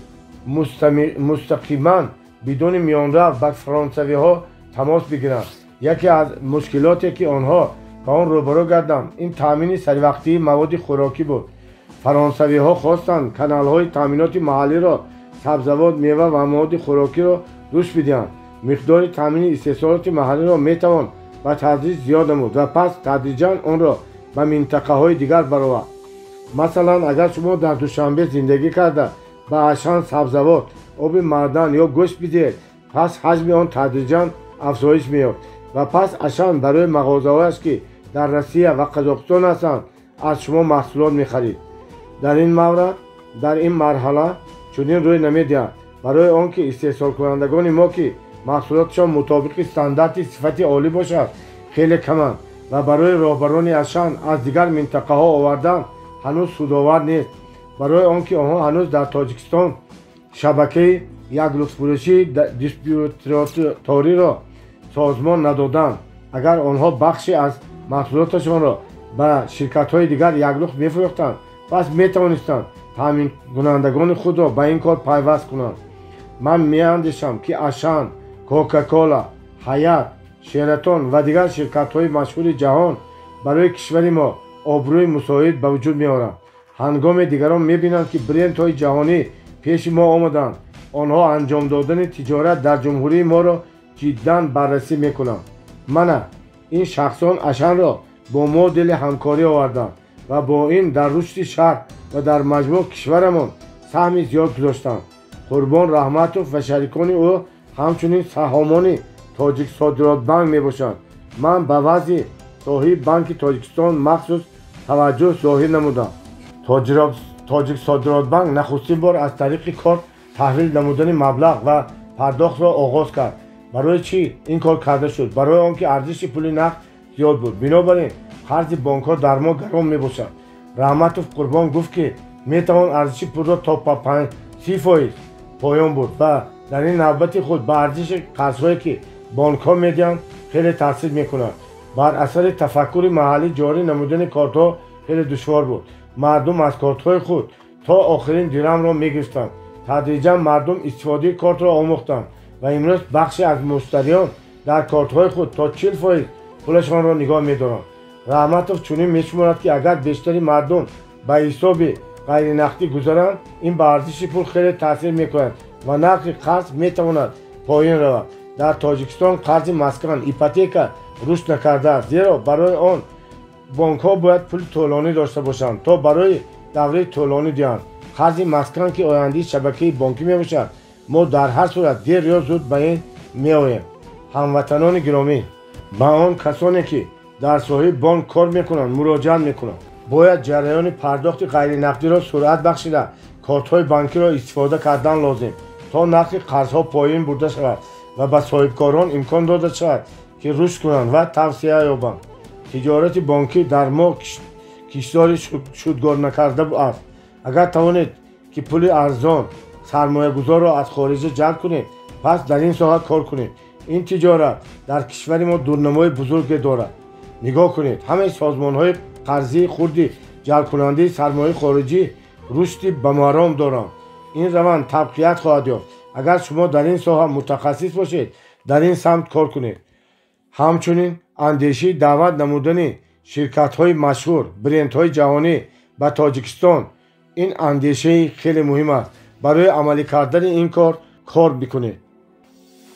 мустақиман бидуни миёнрав ба фаронсавиҳо тамос бигиранд. яке аз мушкилоте ки онҳо ба он рӯбарӯ гарданд ин таъмини саривақтии маводи хӯрокӣ буд. фаронсавиҳо хостанд каналҳои таъминоти маҳаллиро сабзавот, мева ва маводи хӯрокиро рушд бидиҳанд. миқдори таъмини истеҳсолоти маҳаллиро метавон ба тадриҷ зиёд намуд ва пас тадриҷан онро ба минтақаҳои дигар баровард. масалан, агар шумо дар Душанбе зиндагӣ карда ба Ашан сабзавот, оби маъдан ё гӯшт бидиҳед, пас ҳаҷми он тадриҷан афзоиш меёбад ва пас Ашан барои мағозаҳояш ки дар Россия ва Қозоқистон ҳастанд аз шумо маҳсулот мехарид. дар ин маврад, дар ин марҳала чунин рӯй намедиҳад. барои он ки истеҳсолкунандагони мо ки маҳсулотшон мутобиқи стандарти сифати олӣ бошад хеле каманд ва барои роҳбарони Ашан аз дигар минтақаҳо овардан ҳанӯз судовар нест. барои он ки онҳо ҳанӯз дар Тоҷикистон шабакаи яклуқфурӯшии дистрибуториро созмон надоданд. агар онҳо бахше аз маҳсулоташонро ба ширкатҳои дигар яклуқ мефурӯхтанд, пас метавонистанд таъминкунандагони худро ба ин кор пайваст кунанд. ман меандешам ки Ашан, Кока-Кола, Ҳаят, Шератон ва дигар ширкатҳои машҳури ҷаҳон барои кишвари мо обрӯи мусоид ба вуҷуд меоранд. ҳангоме дигарон мебинанд ки брендҳои ҷаҳонӣ пеши мо омаданд, آنها انجام دادن تجارت در جمهوری ما را جدا بررسی میکنند. من این شخصان اشن را با ما دل همکاری آوردند و با این در رشد شهر و در مجموع کشورمان سهمی زیاد گذاشتند. قربان رحمتوف و شریکان او همچنین سهامان تاجیک صادرات بانک میباشند. من به وضع صاحب بانک تاجیکستان مخصوص توجه ظاهر نمودم. تاجیک صادرات بانک نخستین بار از طریق کارت تحویل نمودن مبلغ و پرداخت را آغاز کرد. برای چی این کار کرده شد؟ برای آنکه ارزش پول نقد زیاد بود. بنابراین قرض بانک ها در ما گران میباشد. رحمتوف قربان گفت که میتوان ارزش پول را تا 30% پایان برد و در این نوبت خود به ارزش قرضهایی که بانک ها میدهند خیلی تاثیر میکنند. بر اثر تفکر محلی جاری نمودن کارت ها خیلی دشوار بود. مردم از کارت های خود تا آخرین درم را میگرفتند. تدریجا مردم استفاده کارت را آموختند و امروز بخشی از مشتریان در کارت های خود تا 40% پولشان را نگاه می‌دارند. رحمتوف چنین می‌شمارد که اگر بیشتری مردم به حساب غیر نقدی گذارند این به ارزش پول خیلی تاثیر می‌کند و نرخ قرض می‌تواند پایین رود. در تاجیکستان قرض مسکن ایپوتека رشد نکرده است، زیرا برای آن بانک ها باید پول طولانی داشته باشند تا برای دوره طولانی دهند. قرض مسکن که آینده شبکه بانکی میباشد. ما در هر صورت دیر یا زود به این میآییم. هموطنان گرامی، به آن کسانی که در ساحه بانک کار میکنند مراجعه میکنند باید جریان پرداخت غیر نقدی را سرعت بخشیده کارت های بانکی را استفاده کردن لازم تا نرخ قرض ها پایین برده شود و به صاحبکاران امکان داده شود که رشد کنند و توسعه یابند. تجارت بانکی در ما کشدار شدگار نکرده است. اگر توانید که پول ارزان سرمایه گذار را از خارج جلب کنید پس در این ساحه کار کنید. این تجارت در کشور ما دورنمای بزرگ دارد. نگاه کنید همه سازمان های قرضی خردی جلب کننده سرمایه خارجی رشدی بمرام دارند. این روند تقویت خواهد یافت اگر شما در این ساحه متخصص باشید، در این سمت کار کنید. همچنین اندیشه دعوت نمودن شرکت های مشهور برند های جهانی به تاجیکستان این اندیشه خیلی مهم است. برای عملی کردن این کار بکنید.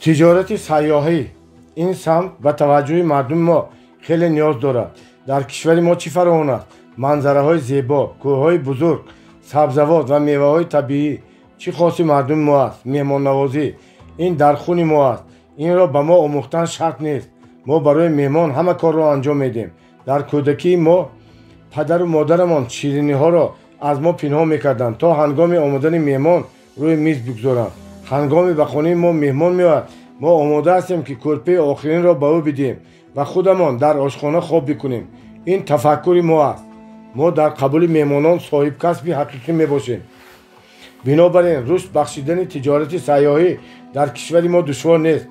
تجارت سیاحی این سمت و توجه مردم ما خیلی نیاز دارد. در کشور ما چی فراوان است؟ منظره های زیبا، کوه های بزرگ، سبزوات و میوه های طبیعی. چی خاصی مردم ما است؟ مهمان نوازی این در خون ما است. این را به ما آموختن شرط نیست. ما برای مهمان همه کار را انجام میدیم. در کودکی ما پدر و مادرمان شیرینی ها را از ما پنهان میکردند تا هنگام آمدن مهمان روی میز بگذارند. هنگامی به خانه ما مهمان میآید ما آماده هستیم که کلپه آخرین را به او بدیم و خودمان در آشخانه خواب بکنیم. این تفکر ما است. ما در قبول مهمانان صاحب کسب حقیقی میباشیم. بنابراین رشد بخشیدن تجارت سیاحی در کشور ما دشوار نیست.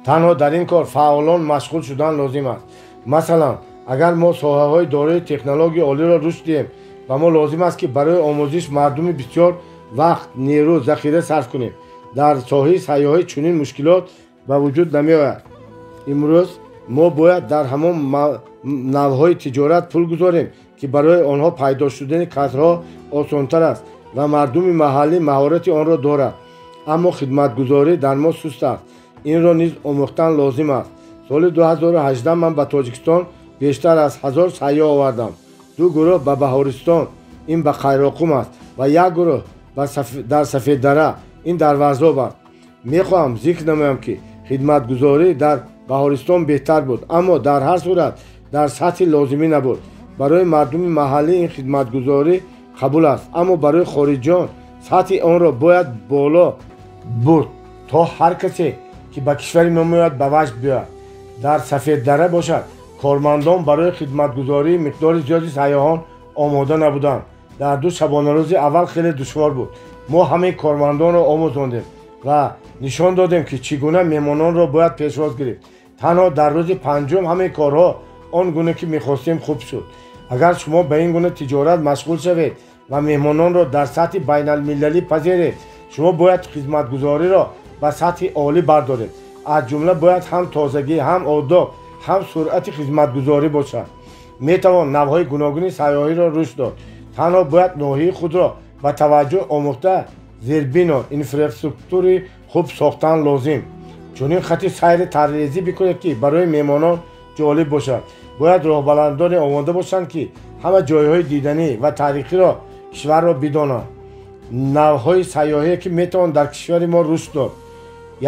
تنها در این کار فعالان مشغول شدن لازم است. مثلا اگر ما ساحه های دارای تکنولوژی عالی را رشد دهیم و ما لازم است که برای آموزش مردم بسیار وقت، نیرو، ذخیره صرف کنیم. در ساحه سیاحی چنین مشکلات به وجود نمی آید. امروز ما باید در همان نوعهای تجارت پول گذاریم که برای آنها پیدا شدن کسرها آسانتر است و مردم محلی مهارت آن را دارد. اما خدمتگزاری در ما سست است. این را نیز آموختن لازم است. سال 2018 من به تاجیکستان بیشتر از 1000 سیاح آوردم. 2 گروه به بهارستان این به خیراقوم است و 1 گروه در سفید دره این در ورزاب است. میخواهم ذکر نمایم که خدمتگزاری در بهارستان بهتر بود، اما در هر صورت در سطح لازمی نبود. برای مردم محلی این خدمتگزاری قبول است، اما برای خارجیان سطح آن را باید بالا برد تا هر کسی که به کشور ما میآید به وجد بیاید. در سفید دره باشد کارمندان برای خدمتگزاری مقدار زیادی سیاحان آماده نبودند. در 2 شبانه روز اول خیلی دشوار بود. ما همه کارمندان را آموزاندیم و نشان دادیم که چگونه مهمانان را باید پیشواز گرفت. تنها در روز 5 همه کارها آن گونه که میخواستیم خوب شد. اگر شما به این گونه تجارت مشغول شوید و مهمانان را در سطح بین المللی پذیرید، شما باید خدمتگزاری را به سطح عالی بردارید. از جمله باید هم تازگی، هم آداب، هم سرعت خدمتگزاری باشد. میتوان نوعهای گوناگون سیاحی را رشد داد. تنها باید ناحیه خود را با توجه آموخته зербин ва инфраструктураи хуб сохтан лозим. чунин хати сайри тарҳрезӣ бикунед ки барои меҳмонон ҷолиб бошад. бояд роҳбарандоне омода бошанд ки ҳама ҷойҳои диданӣ ва таърихиро кишварро бидонанд. навъҳои сайёҳие ки метавон дар кишвари мо рушд дод.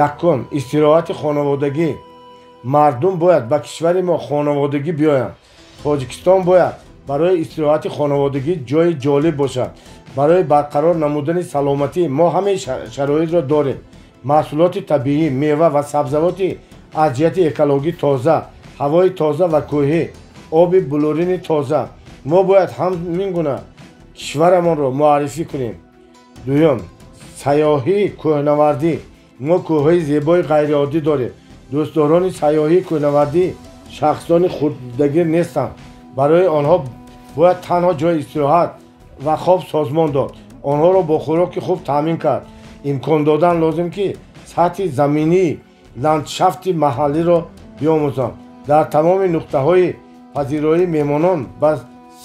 якум истироҳати хонаводагӣ. мардум бояд ба кишвари мо хонаводагӣ биёянд. тоҷикистон бояд барои истироҳати хонаводагӣ ҷойи ҷолиб бошад. барои барқарор намудани саломатӣ мо ҳамаи шароитро дорем. маҳсулоти табиӣ, мева ва сабзавоти аз ҷиҳати экологӣ тоза, ҳавои тоза ва кӯҳӣ, оби блурини тоза. мо бояд ҳамин гуна кишварамонро муаррифӣ кунем. дуюм сайёҳии кӯҳнавардӣ. мо кӯҳҳои зебои ғайриоддӣ дорем. дӯстдорони сайёҳии кӯҳнавардӣ шахсони хурдагир нестанд. барои онҳо бояд танҳо ҷои истироҳат ва хоб созмон дод. онҳоро бо хӯроки хуб таъмин кард. имкон додан лозим ки сатҳи заминии ландшафти маҳаллиро биомӯзанд. дар тамоми нуқтаҳои пазироии меҳмонон ба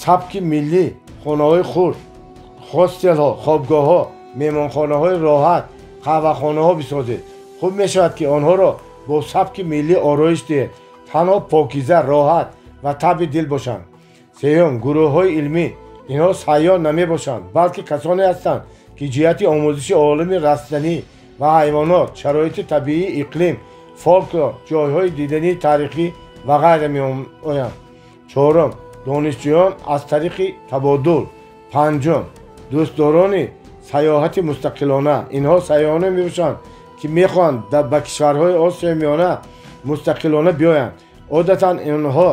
сабки миллӣ хонаҳои хурд, хостелҳо, хобгоҳҳо, меҳмонхонаҳои роҳат, қаҳвахонаҳо бисозед. хуб мешавад ки онҳоро бо сабки миллӣ ороиш диҳед. танҳо покиза, роҳат ва табъи дил бошанд. сеюм гурӯҳҳои илмӣ. инҳо сайёҳ намебошанд, балки касоне ҳастанд ки ҷиҳати омӯзиши олами растанӣ ва ҳайвонот, шароити табиӣ, иқлим, фолклор, ҷойҳои дидании таърихӣ ва ғайра меоянд. чорум донишҷӯён аз тариқи табодул. панҷум дӯстдорони сайёҳати мустақилона. инҳо сайёҳоне мебошанд ки мехоҳанд ба кишварҳои осиёи миёна мустақилона биёянд. одатан онҳо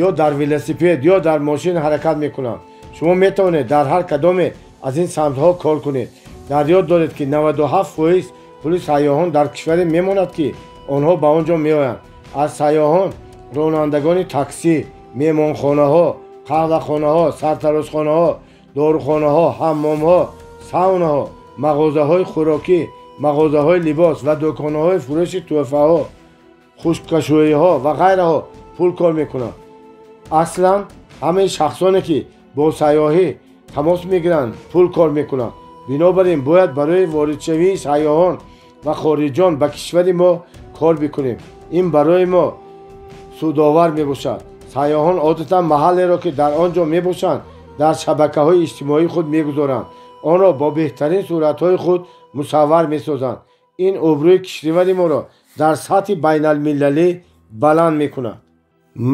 ё дар велосипед ё дар мошин ҳаракат мекунанд. шумо метавонед дар ҳар кадоме аз ин самтҳо кор кунед. дар ёд доред ки 97% пули сайёҳон дар кишваре мемонад ки онҳо ба он ҷо меоянд. аз сайёҳон ронандагони таксӣ, меҳмонхонаҳо, қаҳвахонаҳо, сартарозхонаҳо, дорухонаҳо, ҳаммомҳо, саунаҳо, мағозаҳои хӯрокӣ, мағозаҳои либос ва дӯконҳои фурӯши тӯҳфаҳо, хушкашӯиҳо ва ғайраҳо пул кор мекунанд. аслан ҳамаи шахсоне ки бо сайёҳӣ тамос мегиранд пул кор мекунанд. бинобар ин бояд барои воридшавии сайёҳон ва хориҷон ба кишвари мо кор бикунем. ин барои мо судовар мебошад. сайёҳон одатан маҳаллеро ки дар он ҷо мебошанд дар шабакаҳои иҷтимоии худ мегузоранд. онро бо беҳтарин суратҳои худ мусаввар месозанд. ин обрӯи кишвари моро дар сатҳи байналмилалӣ баланд мекунад.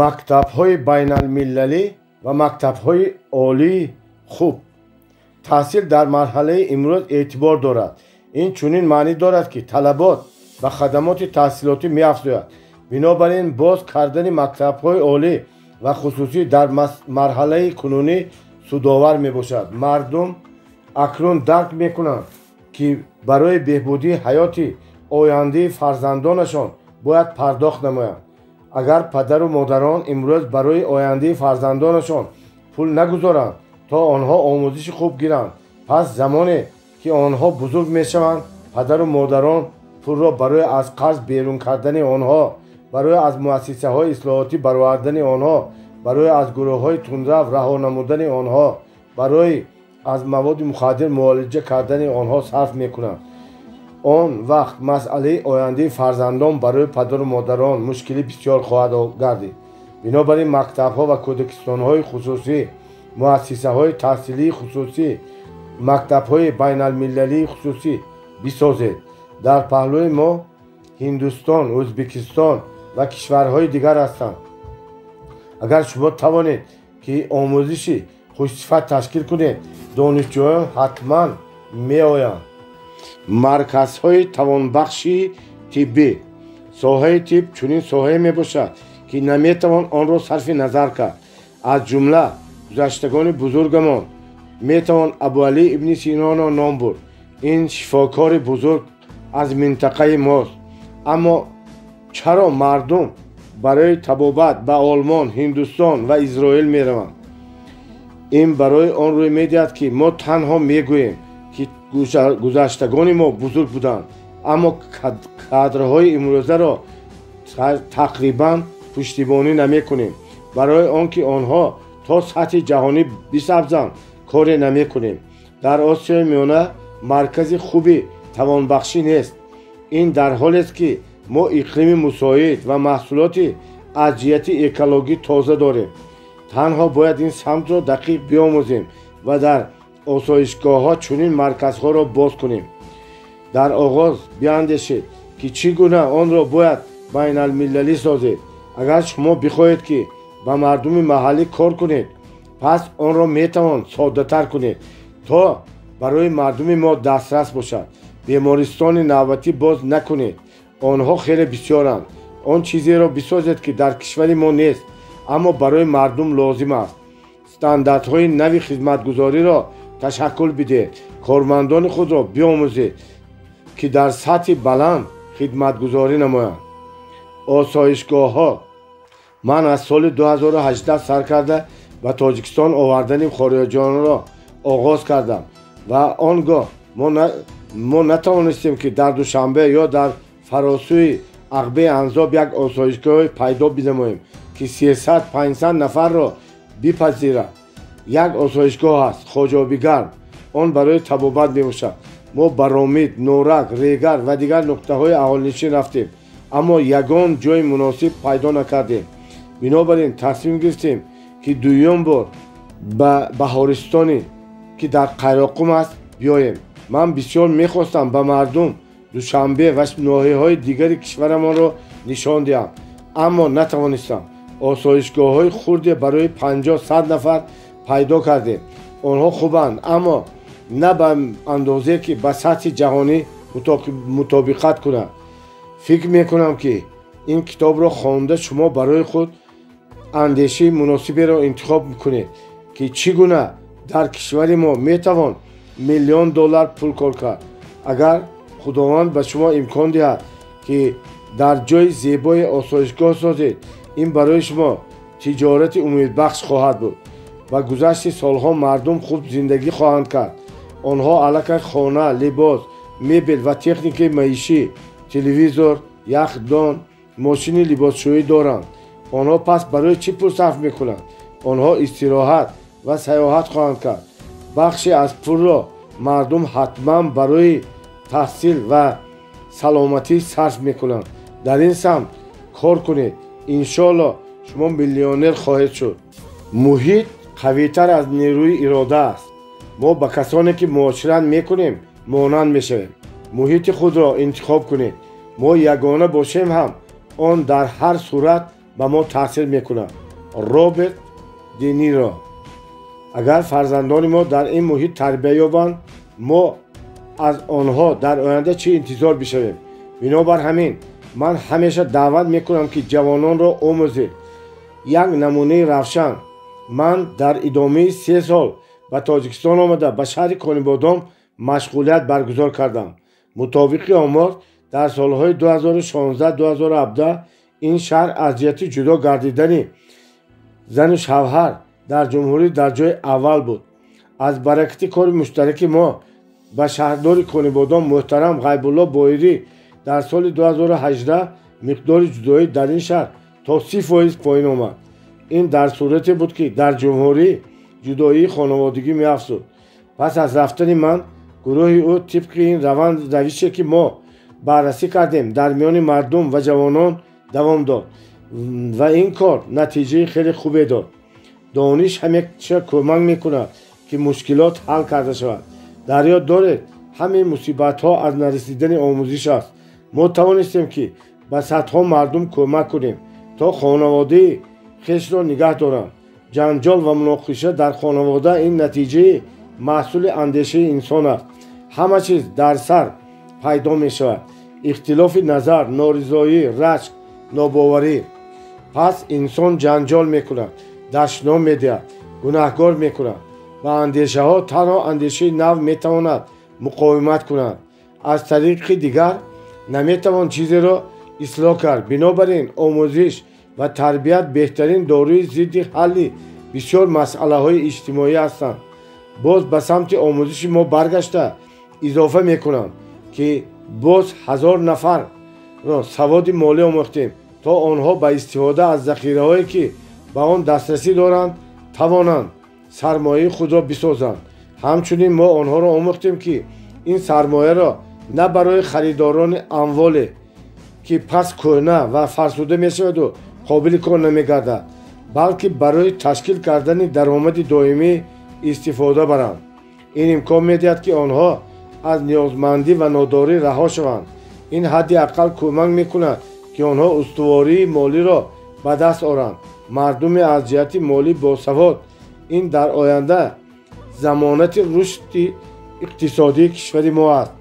мактабҳои байналмилалӣ ва мактабҳои олии хуб. таҳсил дар марҳалаи имрӯз эътибор дорад. ин чунин маънӣ дорад ки талабот ба хадамоти таҳсилотӣ меафзояд. бинобар ин боз кардани мактабҳои олӣ ва хусусӣ дар марҳалаи кунунӣ судовар мебошад. мардум акнун дарк мекунанд ки барои беҳбудии ҳаёти ояндаи фарзандонашон бояд пардохт намоянд. агар падару модарон имрӯз барои ояндаи фарзандонашон пул нагузоранд то онҳо омӯзиши хуб гиранд, пас замоне ки онҳо бузург мешаванд, падару модарон пулро барои аз қарз берун кардани онҳо, барои аз муассисаҳои ислоҳотӣ баровардани онҳо, барои аз гурӯҳҳои тундрав раҳо намудани онҳо, барои аз маводи мухаддир муолиҷа кардани онҳо сарф мекунанд. он вақт масъалаи ояндаи фарзандон барои падару модарон мушкилӣ бисёр хоҳад гардид. бинобар ин мактабҳо ва кӯдакистонҳои хусусӣ, муассисаҳои таҳсилии хусусӣ, мактабҳои байналмилалии хусусӣ бисозед. дар паҳлӯи мо ҳиндустон, ӯзбекистон ва кишварҳои дигар ҳастанд. агар шумо тавонед ки омӯзиши хушсифат ташкил кунед, донишҷӯён ҳатман меоянд. марказҳои тавонбахшии тиббӣ. соҳаи тиб чунин соҳае мебошад ки наметавон онро сарфи назар кард. аз ҷумла гузаштагони бузургамон метавон абуалӣ ибни синоро ном бурд. ин шифокори бузург аз минтақаи мост. аммо чаро мардум барои табобат ба олмон, ҳиндустон ва изроил мераванд? ин барои он рӯй медиҳад ки мо танҳо мегӯем ки гузаштагони мо бузург буданд, аммо кадрҳои имрӯзаро тақрибан пуштибонӣ намекунем. барои он ки онҳо то сатҳи ҷаҳонӣ бисабзанд, коре намекунем. дар осиёи миёна маркази хуби тавонбахшӣ нест. ин дар ҳолест ки мо иқлими мусоид ва маҳсулоти аз ҷиҳати экологӣ тоза дорем. танҳо бояд ин самтро дақиқ биомӯзем ва дар осоишгоҳҳо чунин марказҳоро боз кунем. дар оғоз биандешед ки чӣ гуна онро бояд байналмилалӣ созед. агар шумо бихоҳед ки ба мардуми маҳаллӣ кор кунед, пас онро метавон соддатар кунед, то барои мардуми мо дастрас бошад. бемористони навбатӣ боз накунед. онҳо хеле бисёранд. он чизеро бисозед ки дар кишвари мо нест, аммо барои мардум лозим аст. стандартҳои нави хизматгузориро ташаккул бидеҳед. кормандони худро биомӯзед ки дар сатҳи баланд хидматгузорӣ намоянд. осоишгоҳҳо. ман аз соли 2018 сар карда ба Тоҷикистон овардани хориҷонро оғоз кардам ва он гоҳ мо натавонистем ки дар Душанбе ё дар фаросӯи Ағбе Анзоб як осоишгоҳи пайдо binamоем ки 300-500 нафарро бипазирад. як осоишгоҳ аст, хоҷобигарм. он барои табобат мебошад. мо ба Ромид, Норак, Регар ва дигар нуқтаҳои аҳолинишин рафтем, аммо ягон ҷои муносиб пайдо накардем. бинобар ин тасмим гирифтем ки дуюм бор ба Баҳористоне ки дар Қайроқум аст биёем. ман бисёр мехостам ба мардум Душанбе ва ноҳияҳои дигари кишварамонро нишон диҳам, аммо натавонистам. осоишгоҳҳои хурде барои 50-100 нафар пайдо кардем. онҳо хубанд, аммо на ба андозе ки ба сатҳи ҷаҳонӣ мутобиқат кунад. фикр мекунам ки ин китобро хонда шумо барои худ андешаи муносиберо интихоб кунед ки чӣ гуна дар кишвари мо метавон $1,000,000 пул кор кард. агар худованд ба шумо имкон диҳад ки дар ҷои зебои осоишгоҳ созед, ин барои шумо тиҷорати умедбахш хоҳад буд. ба гузашти солҳо мардум хуб зиндагӣ хоҳанд кард. онҳо аллакай хона, либос, мебел ва техникаи маишӣ, телевизор, яхдон, мошини либосшӯӣ доранд. онҳо пас барои чӣ пул сарф мекунанд? онҳо истироҳат ва сайёҳат хоҳанд кард. бахше аз пулро мардум ҳатман барои таҳсил ва саломатӣ сарф мекунанд. дар ин самт кор кунед. иншоалло шумо миллионер хоҳед шуд. муҳит қавитар аз нерӯи ирода аст. мо ба касоне ки муошират мекунем монанд мешавем. муҳити худро интихоб кунед. мо ягона бошем ҳам он дар ҳар сурат ба мо таъсир мекунад. роберт де ниро. агар фарзандони мо дар ин муҳит тарбия ёбанд, мо аз онҳо дар оянда чӣ интизор бишавем? бинобар ҳамин ман ҳамеша даъват мекунам ки ҷавононро омӯзед. як намунаи равшан. ман дар идомаи 3 сол ба Тоҷикистон омада ба шаҳри Конибодом машғулият баргузор кардам. мутобиқи омор дар солҳои 2016-2017 ин шаҳр аз ҷиҳати ҷудо гардидани зану шавҳар дар ҷумҳурӣ дар ҷои аввал буд. аз баракати кори муштараки мо ба шаҳрдори Конибодом муҳтарам Ғайбулло Боирӣ дар соли 2018 миқдори ҷудоӣ дар ин шаҳр то 30% поин омад. ин дар сурате буд ки дар ҷумҳурӣ ҷудоии хонаводагӣ меафзуд. пас аз рафтани ман гурӯҳи ӯ тибқи ин равише ки мо баррасӣ кардем дар миёни мардум ва ҷавонон давом дод ва ин кор натиҷаи хеле хубе дод. дониш ҳамеша кӯмак мекунад ки мушкилот ҳал карда шавад. дар ёд доред, ҳамаи мусибатҳо аз нарасидани омӯзиш аст. мо тавонистем ки ба садҳо мардум кӯмак кунем то хонаводаи хешро нигаҳ доранд. ҷанҷол ва муноқиша дар хонавода ин натиҷаи маҳсули андешаи инсон аст. ҳама чиз дар сар пайдо мешавад. ихтилофи назар, норизоӣ, рашк, нобоварӣ. пас инсон ҷанҷол мекунад, дашном медиҳад, гунаҳкор мекунад. ба андешаҳо танҳо андешаи нав метавонад муқовимат кунад. аз тариқи дигар наметавон чизеро ислоҳ кард. бинобар ин омӯзиш ва тарбият беҳтарин дорӯи зидди ҳалли бисёр масъалаҳои иҷтимоӣ ҳастанд. боз ба самти омӯзиши мо баргашта изофа мекунам ки боз 1000 нафарро саводи молӣ омӯхтем то онҳо ба истифода аз захираҳое ки ба он дастрасӣ доранд тавонанд сармояи худро бисозанд. ҳамчунин мо онҳоро омӯхтем ки این سرمایه را نه برای خریداران امواله که پس کهنه و فرسوده می شود و قابل کار نمی گردد، بلکه برای تشکیل کردن درآمد دائمی استفاده برند. این امکان می دهد که آنها از نیازمندی و ناداری رها شوند. این حداقل کمک می کند که آنها استواری مالی را به دست آورند. مردم از جهت مالی باسواد این در آینده ضمانت رشد اقتصادی کشور ما است.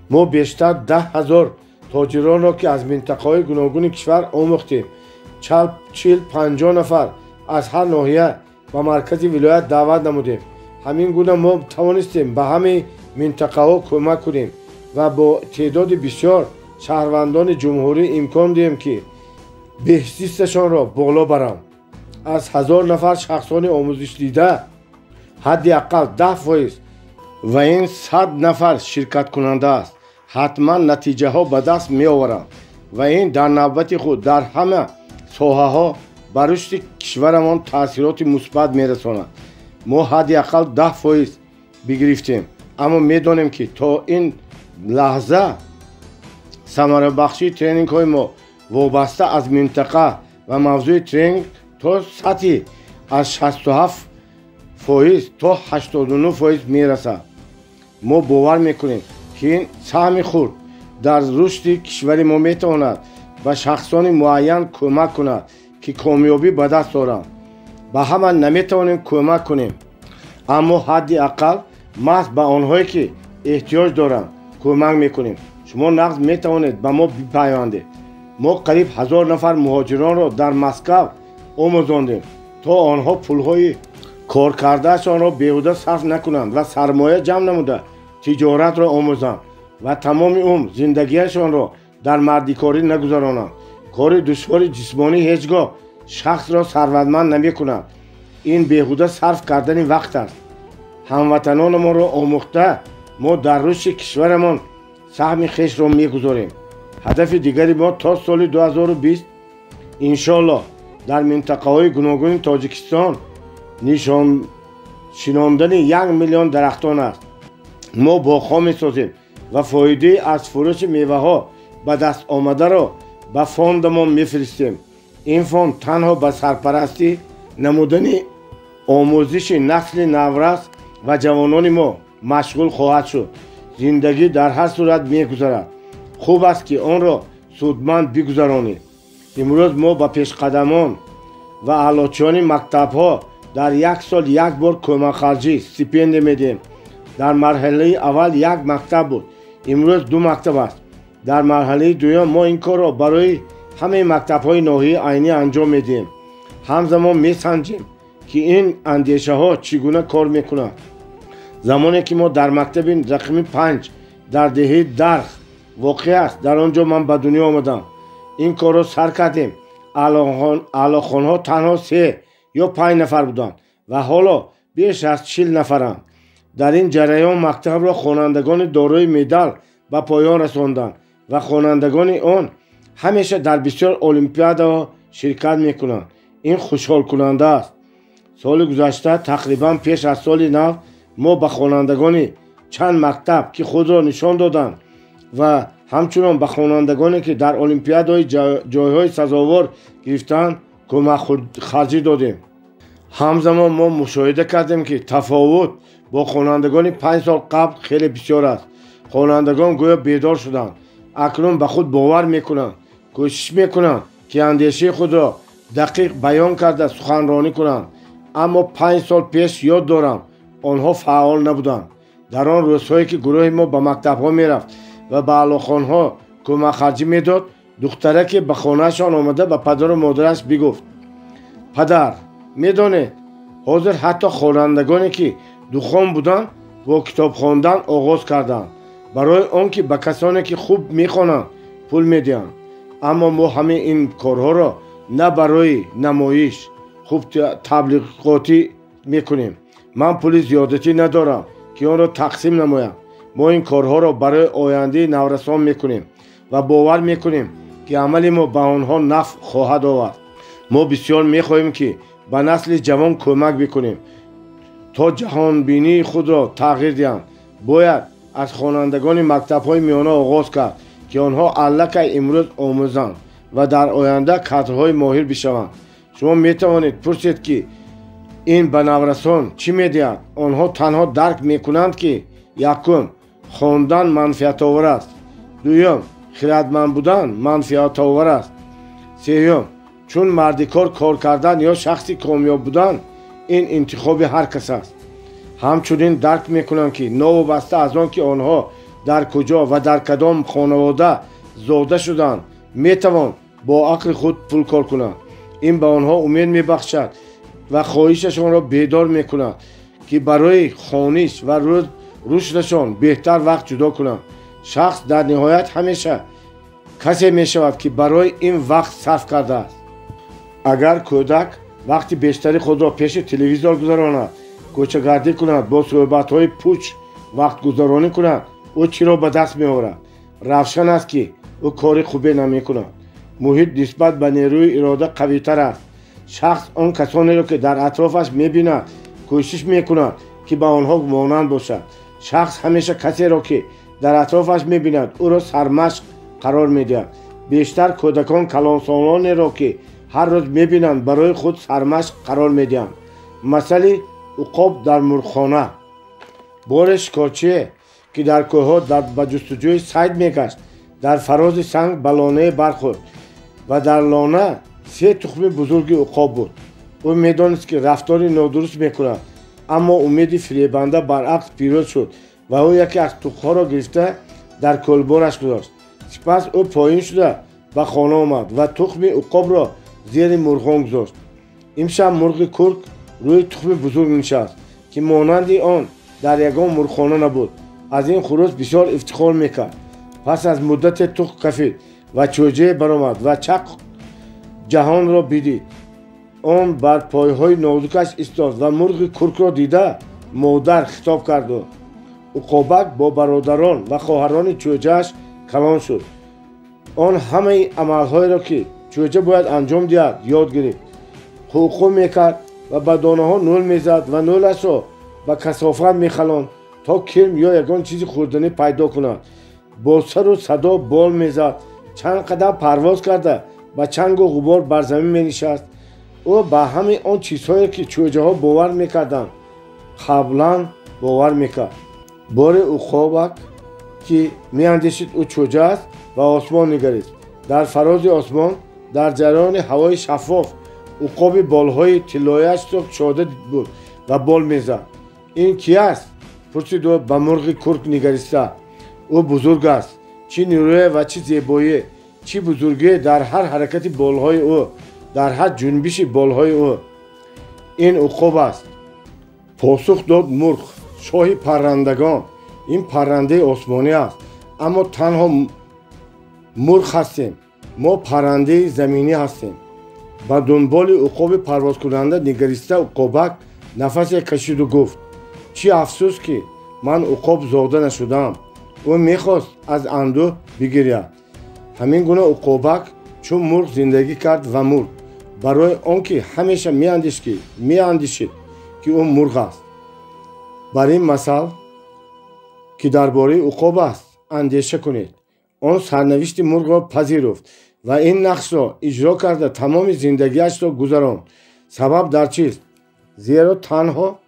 ما بیشتر 10,000 تاجران را که از منطقه‌های گوناگون کشور آموختیم. 40-50 نفر از هر ناحیه و مرکز ولایت دعوت نمودیم. همین گونه ما توانستیم به همه منطقه ها کمک کنیم و با تعداد بسیار شهروندان جمهوری امکان دهیم که بهزیستشان را بالا برند. از 1000 نفر شخصان آموزش دیده حداقل 10% و این 100 نفر شرکت کننده است. حتما نتیجه ها به دست می آورند و این در نوبت خود در همه ساحه ها بر رشد کشورمان تاثیرات مثبت می رساند. ما حداقل 10% بگرفتیم، اما می دانیم که تا این لحظه ثمره بخشی ترینینگ های ما وابسته از منطقه و موضوع ترینینگ تا سطحی از 67% تا 89% می رسد. ما باور میکنیم که این سهم خود در رشد کشور ما می تواند به شخصان معین کمک کند که کامیابی به دست آورند. به همه نمی توانیم کمک کنیم، اما حداقل محض به آنهایی که احتیاج دارند کمک میکنیم. شما نقد می توانید به ما بپیوندید. ما قریب 1000 نفر مهاجران را در مسکو آموزاندیم تا آنها پولهای کار کردهشان را بیهوده صرف نکنند و سرمایه جمع نموده تجارت را آموزند و تمام عمر زندگیشان را در مردیکاری نگذرانند. کار دشوار جسمانی هیچگاه شخص را ثروتمند نمی کند. این بیهوده صرف کردن وقت است. هموطنان ما را آموخته ما در رشد کشورمان سهم خویش را میگذاریم. هدف دیگری ما تا سال 2020 انشالله در منطقه های گوناگون تاجیکستان نشان شناندن 1 میلیون درختان است. ما باغ‌ها می‌سازیم و فایده از فروش میوه ها به دست آمده را به فاند ما میفرستیم. این فاند تنها به سرپرستی نمودن آموزش نسل نورس و جوانان ما مشغول خواهد شد. زندگی در هر صورت میگذرد. خوب است که آن را سودمند بگذرانید. امروز ما به پیشقدمان و اعلاچیان مکتب ها در 1 سال 1 بار کمک خرجی استیپند میدیم. در مرحله اول 1 مکتب بود، امروز 2 مکتب است. در مرحله دوم ما این کار را برای همه مکتب های ناحیه عینی انجام میدیم. همزمان میسنجیم که این اندیشه ها چگونه کار میکنند. زمانی که ما در مکتب رقم 5 در دهه درخ واقع است، در آنجا من به دنیا آمدم. این کار را سر کردیم. اعلاخوان ها تنها 3 یا 5 نفر بودند و حالا بیش از 40 نفرند. در این جریان مکتب را خوانندگان دارای مدال به پایان رساندند و خوانندگان آن همیشه در بسیار المپیادها شرکت میکنند. این خوشحال کننده است. سال گذشته تقریبا پیش از سال نو ما به خوانندگان چند مکتب که خود را نشان دادند و همچنان به خوانندگانی که در المپیادهای جایهای سزاوار گرفتند کمک خرجی دادیم. همزمان ما مشاهده کردیم که تفاوت با خوانندگان 5 سال قبل خیلی بسیار است. خوانندگان گویا بیدار شدند. اکنون به خود باور میکنند، کوشش میکنند که اندیشه خود را دقیق بیان کرده سخنرانی کنند. اما 5 سال پیش یاد دارم آنها فعال نبودند. در آن روزهایی که گروه ما به مکتب ها میرفت و به اعلاخوان ها کمک خرجی میداد، دختره که به خانهشان آمده به پدر و مادرش بگفت: پدر، میدانید حاضر حتی خوانندگانی که دخان بودند با کتاب خواندن آغاز کردند برای آنکه به کسانی که خوب میخوانند پول میدهند. اما ما همه این کارها را نه برای نمایش خوب تبلیغاتی میکنیم. من پول زیادتی ندارم که آن را تقسیم نمایم. ما این کارها را برای آینده نورسان میکنیم و باور میکنیم که عمل ما به آنها نفع خواهد آورد. ما بسیار میخواهیم که به نسل جوان کمک بکنیم تا جهان بینی خود را تغییر دهند. باید از خوانندگان مکتب‌های میانه آغاز کرد که آنها allakay امروز آموزند و در آینده کادرهای ماهر بشوند. شما میتوانید پرسید که این به نورسان چی میدهد؟ آنها تنها درک میکنند که یکم خواندن منفعت آور است، دوم خردمند بودن منفعت آور است، سوم چون مردی کار کردن یا شخصی کامیاب بودن این انتخاب هر کس است. همچنین درک میکنند که نوابسته از آن که آنها در کجا و در کدام خانواده زاده شدند میتوان با عقل خود پول کار کنند. این به آنها امید میبخشد و خواهششان را بیدار میکند که برای خوانش و رشدشان بهتر وقت جدا کنند. شخص در نهایت همیشه کسی میشود که برای این وقت صرف کرده است. اگر کودک وقتی بیشتری خود را پیش تلویزیون گذراند، کوچه‌گردی کند، با صحبت‌های پوچ وقت گذرانی کند، او چی را به دست می‌آورد؟ روشن است که او کار خوبی نمی‌کند. محیط نسبت به نیروی اراده قوی‌تر است. شخص آن کسانی را که در اطرافش می‌بیند کوشش می‌کند که به آنها مانند باشد. شخص همیشه کسی را که در اطرافش می‌بیند او را سرمشق قرار می‌دهد. بیشتر کودکان کلانسالانی را که هر روز می‌بینند برای خود سرمشق قرار می‌دهند. مثلا عقاب در مرغخانه. بار شکارچی که در کوه‌ها به جستجوی صید می‌گشت در فراز سنگ به لانه برخورد و در لانه 3 تخم بزرگ عقاب بود. او می‌دانست که رفتار نادرست می‌کند، اما امید فریبنده برعکس پیروز شد و او یکی از تخم‌ها را گرفته در کلبارش گذاشت. سپس او پایین شده به خانه آمد و تخم عقاب را زیر مرغان گذاشت. امشب مرغ کرک روی تخم بزرگ نشست که مانند آن در یگان مرغخانه نبود. از این خروس بسیار افتخار میکرد. پس از مدت تخم کفید و چوجه برآمد و چق جهان را بدید. آن بر پایهای نازکش ایستاد و مرغ کرک را دیده مادر خطاب کرد و عقابک با برادران و خواهران چوجهش کلان شد. آن همه عملهای را که چوجه باید انجام دهد یاد گرفت. خوخو میکرد و به دانه ها نول میزد و نولش را به کثافت میخلاند تا کرم یا یگان چیزی خوردنی پیدا کند. با سر و صدا بال میزد، چند قدم پرواز کرده و چنگ و غبار بر زمین مینشست. او به همه آن چیزهایی که چوجه ها باور میکردند قبلا باور میکرد. بار عقابک که میاندیشید او چوجه است و آسمان نگریست. در فراز آسمان در جریان هوای شفاف عقاب بالهای طلایش را شاده بود و بال میزد. این کی است؟ پرسید و به مرغ کرک نگریسته. او بزرگ است. چی نیروی و چی زیبایی، چی بزرگی در هر حرکت بالهای او، در هر جنبش بالهای او. این عقاب است. پاسخ داد مرغ: شاه پرندگان، این پرنده آسمانی است، اما تنها مرغ هستیم. ما پرنده زمینی هستیم. با دنبال عقاب پرواز کننده نگریسته عقابک نفس کشید و گفت: چی افسوس که من عقاب زاده نشدم. او میخواست از اندوه بگرید. همین گونه عقابک چون مرغ زندگی کرد و مرد، برای آنکه همیشه میاندیشید که او مرغ است. بر این مثال که درباره عقاب است اندیشه کنید. آن سرنوشت مرغ را پذیرفت و این نقش را اجرا کرده تمام زندگیش را گذراند. سبب در چیست؟ زیرا تنها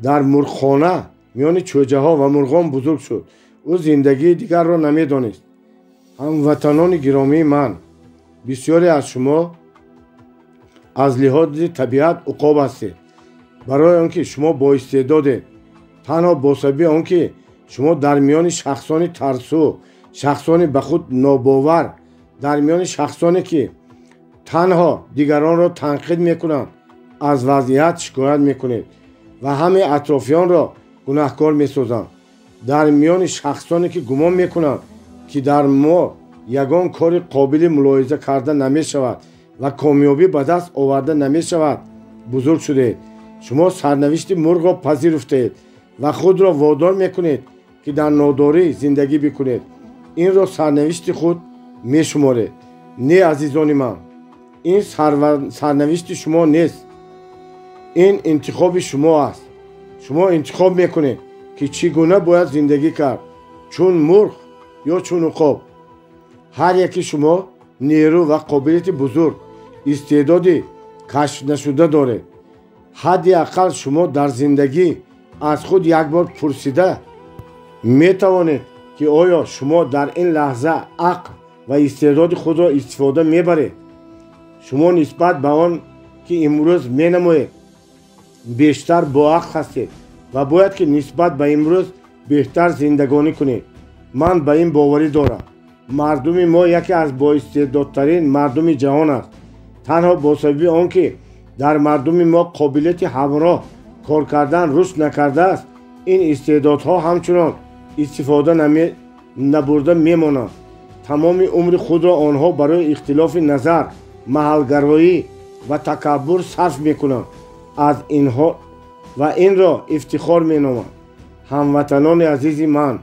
در مرغخانه میان چوجه ها و مرغان بزرگ شد. او زندگی دیگر را نمیدانست. هموطنان گرامی من، بسیاری از شما از لحاظ طبیعت عقاب هستید. برای آنکه شما با استعدادید، تنها با سبب آنکه شما در میان شخصان ترسو، شخصان به خود ناباور، در میان شخصانی که تنها دیگران را تنقید میکنند از وضعیت شکایت میکنید و همه اطرافیان را گناهکار میسازند. در میان شخصانی که گمان میکنند که در ما یگان کار قابل ملاحظه کرده نمی شود و کامیابی به دست آورده نمی شود بزرگ شده. شما سرنوشت مرغ را پذیرفتید و خود را وادار میکنید که در ناداری زندگی بکنید. این را سرنوشت خود می شمارید. نه عزیزان من، این سرنوشت شما نیست. این انتخاب شما است. شما انتخاب میکنید که که چگونه باید زندگی کرد، چون مرغ یا چون عقاب. هر یکی شما نیرو و قابلیت بزرگ، استعدادی کشف نشده داره. حداقل شما در زندگی از خود یک بار پرسیده می توانید که آیا شما در این لحظه عقل و استعداد خود را استفاده می برید؟ شما نسبت به آن که امروز می نمایید بیشتر با عقل هستید و باید که نسبت به امروز بهتر زندگانی کنید. من به این باوری دارم. مردم ما یکی از با استعدادترین مردم جهان است. تنها با سبب آنکه در مردم ما قابلیت همراه کار کردن رشد نکرده است، این استعدادها همچنان استفاده نبرده میمانند. تمام عمر خود را آنها برای اختلاف نظر، محلگرایی و تکبر صرف میکنند. از اینها و این را افتخار مینامند. هموطنان عزیز من،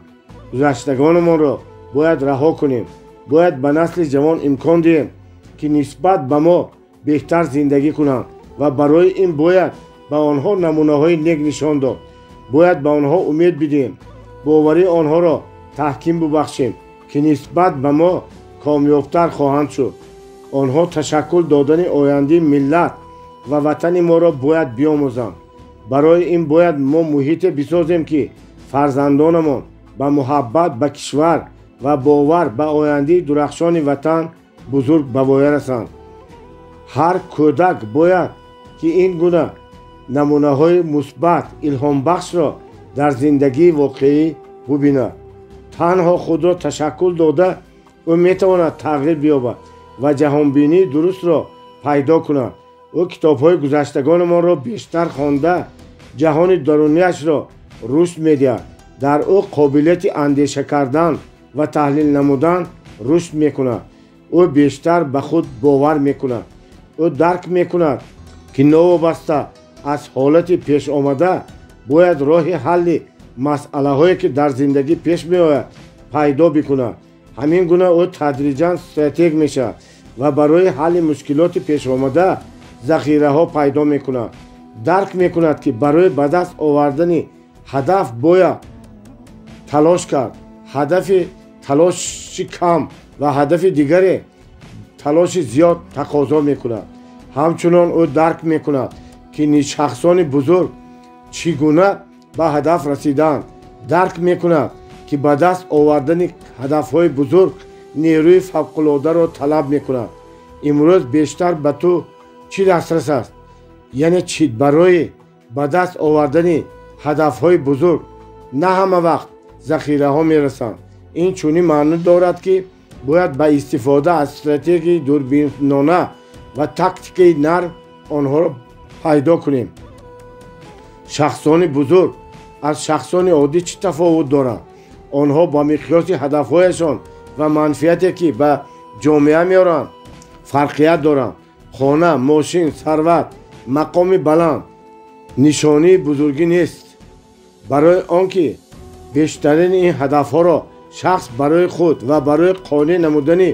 گذشتگانمان را باید رها کنیم. باید به نسل جوان امکان دهیم که نسبت به ما بهتر زندگی کنند و برای این باید به آنها نمونه های نیک نشان داد. باید به آنها امید بدهیم، باوری آنها را تحکیم ببخشیم که نسبت به ما کامیابتر خواهند شد. آنها تشکل دادن آینده ملت و وطن ما را باید بیاموزند. برای این باید ما محیط بسازیم که فرزندانمان به محبت به کشور و باور به آینده درخشان وطن بزرگ به وای رسند. هر کودک باید که این گونه نمونه های مثبت الهام بخش را در زندگی واقعی ببیند. تنها خود را تشکل داده او میتواند تغییر بیابد و جهانبینی درست را پیدا کند. او کتاب های گذشتگان ما را بیشتر خوانده جهان درونیش را رشد میدهد. در او قابلیت اندیشه کردن و تحلیل نمودن رشد میکند. او بیشتر به خود باور میکند. او درک میکند که نوابسته از حالت پیش آمده باید راه حل مسئله هایی که در زندگی پیش می آید پیدا بکند. همین گونه او تدریجاً استراتژ میشه و برای حل مشکلات پیش آمده ذخیره ها پیدا میکند. درک میکند که برای به دست آوردن هدف باید تلاش کرد. هدف تلاش کم و هدف دیگری تلاش زیاد تقاضا میکند. همچنان او درک میکند که شخصان بزرگ چگونه به هدف رسیدند. درک میکند که به دست آوردن هدفهای بزرگ نیروی فوق‌العاده را طلب میکند. امروز بیشتر به تو چی دسترس است؟ یعنی چی برای به دست آوردن هدفهای بزرگ نه همه وقت ذخیره ها میرسند. این چونی معنی دارد که باید به استفاده از استراتژی دوربینانه و تاکتیک نرم آنها را پیدا کنیم. شخصان بزرگ از شخصان عادی چه تفاوت دارند؟ آنها با مقیاس هدفهایشان و منفعتی که به جامعه میارند فرقیت دارند. خانه، ماشین، ثروت، مقام بلند نشانی بزرگی نیست. برای آنکه بیشترین این هدفها را شخص برای خود و برای قانع نمودن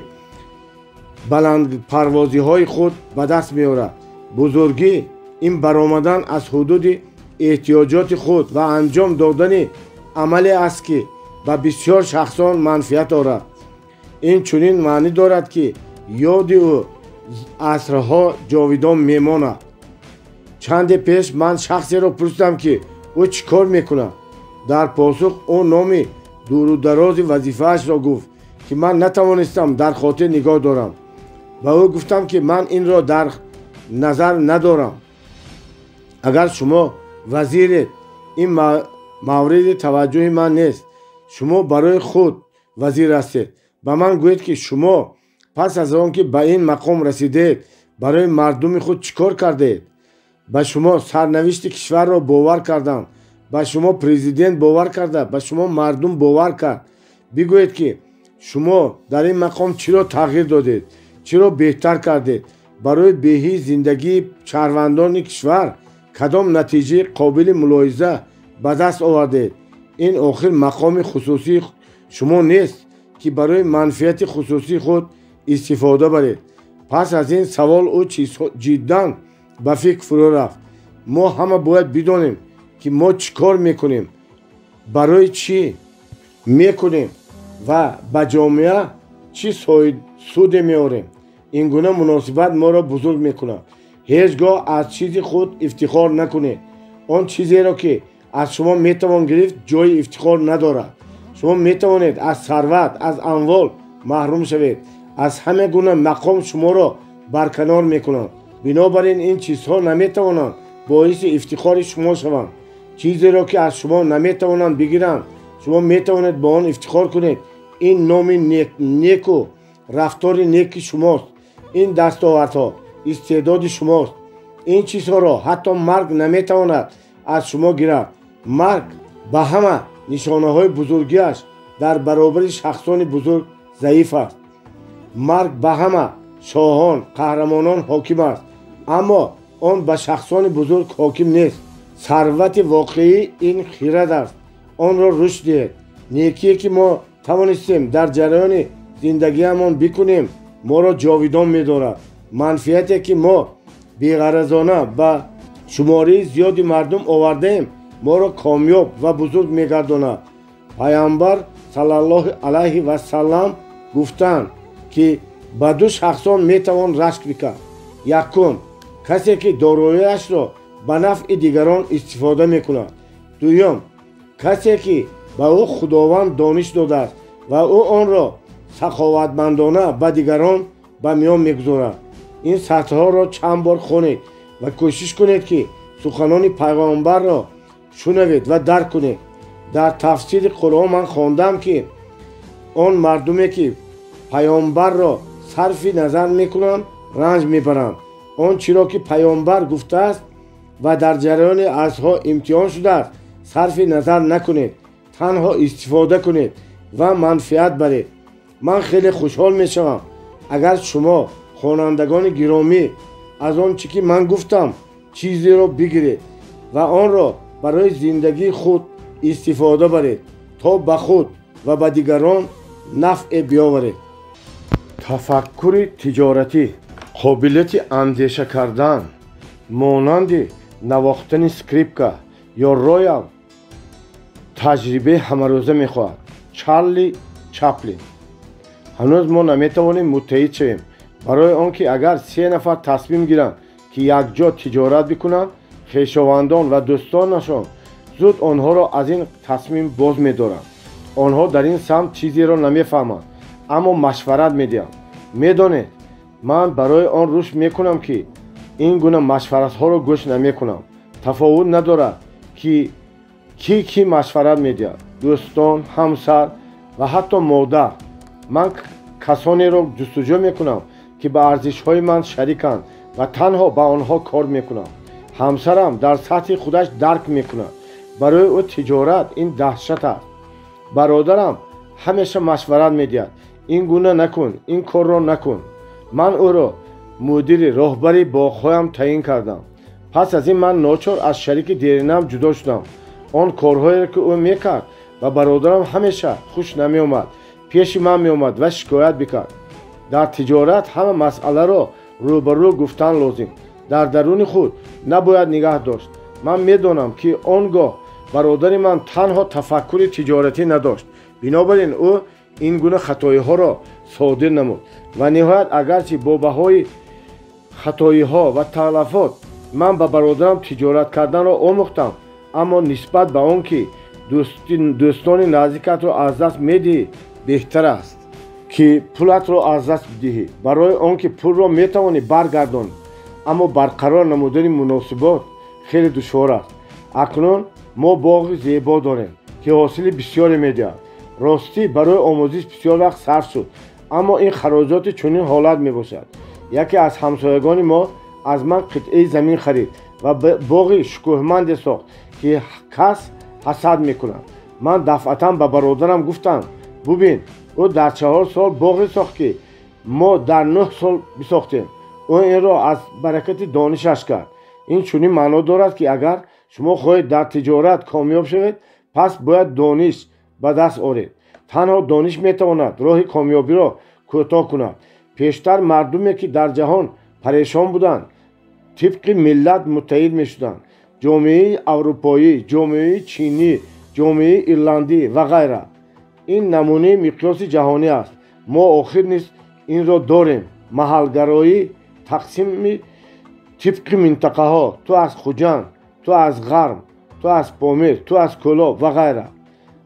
بلند پروازی های خود به دست میارد. بزرگی این برآمدن از حدود احتیاجات خود و انجام دادن عملی است که به بسیار شخصان منفعت دارد. این چنین معنی دارد که یاد او عصرها جاویدان میماند. چند پیش من شخصی را پرسیدم که او چی کار میکنه. در پاسخ او نام دور و دراز وظیفه‌اش را گفت که من نتوانستم در خاطر نگاه دارم. با او گفتم که من این را در نظر ندارم. اگر شما وزیرید این مورد توجه من نیست. شما برای خود وزیر هستید. به من گویید که شما پس از آن که به این مقام رسیدید برای مردم خود چیکار کردید؟ به شما سرنوشت کشور را باور کردند. به شما پرزیدنت باور کرده. به شما مردم باور کرد. بگویید که شما در این مقام چرا تغییر دادید؟ چرا بهتر کردید؟ برای بهبود زندگی شهروندان کشور کدام نتیجه قابل ملاحظه به دست آوردید؟ این آخر مقام خصوصی شما نیست که برای منفعت خصوصی خود استفاده برید. پس از این سوال او جدا به فکر فرو رفت. ما همه باید بدانیم که ما چیکار میکنیم. барои чӣ мекунем ва ба ҷомеа чӣ суде меорем. Ин гуна муносибат моро бузург мекунад. ҳеҷ гоҳ аз чизи худ ифтихор накунед. он чизеро ки аз шумо метавон гирифт ҷои ифтихор надорад. шумо метавонед аз сарват, аз амвол маҳрум шавед. аз ҳама гуна мақом шуморо барканор мекунанд. бинобар ин ин чизҳо наметавонанд боиси ифтихори шумо шаванд. чизеро ки аз шумо наметавонанд бигиранд, шумо метавонед ба он ифтихор кунед. ин номи неку рафтори неки шумост. ин дастовардҳо истеъдоди шумост. ин чизҳоро ҳатто марг наметавонад аз шумо гирад. марг ба ҳама нишонаҳои бузургиаш дар баробари шахсони бузург заиф аст. марг ба ҳама шоҳон, қаҳрамонон ҳоким аст, аммо он ба шахсони бузург ҳоким нест. сарвати воқеӣ ин хирад аст. онро рушд диҳед. некие ки мо тавонистем дар ҷараёни зиндагиамон бикунем моро ҷовидон медорад. манфиате ки мо беғаразона ба шумории зиёди мардум овардаем моро комёб ва бузург мегардонад. пайғамбар саллаллоҳу алайҳи васаллам гуфтанд ки ба ду шахсон метавон рашк бикард. якум, касе ки дорояашро ба нафъи дигарон истифода мекунад. дуюм, касе ки ба ӯ худованд дониш додааст ва ӯ онро саховатмандона ба дигарон ба миён мегузорад. ин сатҳҳоро чанд бор хонед ва кӯшиш кунед ки суханони пайғамбарро шунавед ва дарк кунед. дар тафсири қуръон ман хондам ки он мардуме ки пайғамбарро сарфи назар мекунанд ранҷ мебаранд. он чиро ки пайғамбар гуфтааст ва дар ҷараёни азҳо имтиҳон шудааст сарфи назар накунед, танҳо истифода кунед ва манфиат баред. ман хеле хушҳол мешавам агар шумо хонандагони гиромӣ аз он чӣ ки ман гуфтам чизеро бигиред ва онро барои зиндагии худ истифода баред то ба худ ва ба дигарон нафъе биёваред. тафаккури тиҷоратӣ, қобилияти андеша кардан монанди навохтани скрипка ё роял таҷрибаи ҳамарӯза мехоҳад. чарли чаплин. ҳанӯз мо наметавонем муттаҳид шавем барои он ки агар 3 нафар тасмим гиранд ки якҷо тиҷорат бикунанд, хешовандон ва дӯстонашон зуд онҳоро аз ин тасмим боз медоранд. онҳо дар ин самт чизеро намефаҳманд, аммо машварат медиҳанд. медонед, ман барои он рушд мекунам ки ин гуна машваратҳоро гӯш намекунам. тафовут надорад ки кӣ машварат медиҳад, дӯстон, ҳамсар ва ҳатто модар. ман касонеро ҷустуҷӯ мекунам ки ба арзишҳои ман шариканд ва танҳо ба онҳо кор мекунам. ҳамсарам дар сатҳи худаш дарк мекунад. барои ӯ тиҷорат ин даҳшат аст. бародарам ҳамеша машварат медиҳад, ин гуна накун, ин корро накун. ман ӯро мудири роҳбари боғҳоям таъин кардам. пас аз ин ман ночор аз шарики деринам ҷудо шудам. он корҳоеро ки ӯ мекард ба бародарам ҳамеша хуш намеомад. пеши ман меомад ва шикоят бикард. дар тиҷорат ҳама масъаларо рӯбарӯ гуфтан лозим. дар даруни худ набояд нигаҳ дошт. ман медонам ки он гоҳ бародари ман танҳо тафаккури тиҷоратӣ надошт. бинобар ин ӯ ин гуна хатоиҳоро содир намуд ва ниҳоят агарчи бо баҳои хатоиҳо ва талафот ман ба бародарам тиҷорат карданро омӯхтам, аммо нисбат ба он ки дӯстони наздикатро аз даст медиҳӣ беҳтар аст ки пулатро аз даст диҳӣ. барои он ки пулро метавонӣ баргардонӣ, аммо барқарор намудани муносибот хеле душвор аст. акнун мо боғи зебо дорем ки ҳосили бисёре медиҳад. ростӣ барои омӯзиш бисёр вақт сарф шуд, аммо ин хароҷоти чунин ҳолат мебошад. яке аз ҳамсоягони мо аз ман қитъаи замин харид ва боғи шукӯҳманде сохт ки кас ҳасад мекунад. ман дафъатан ба бародарам гуфтам, бубин, ӯ дар 4 сол боғе сохт ки мо дар 9 сол бисохтем. ӯ инро аз баракати донишаш кард. ин чунин маъно дорад ки агар шумо хоҳед дар тиҷорат комёб шавед, пас бояд дониш ба даст оред. танҳо дониш метавонад роҳи комёбиро кӯтоҳ кунад. пештар мардуме ки дар ҷаҳон парешон буданд, тибқи миллат муттаҳид мешуданд. ҷомеаи аврупоӣ, ҷомеаи чинӣ, جامعه ایرلندی و غیره. این نمونه مقیاس جهانی است. ما آخر نیز این را داریم. محلگرایی تقسیم طبق منطقه ها، تو از خوجند، تو از غرم، تو از پامیر، تو از کلاب و غیره.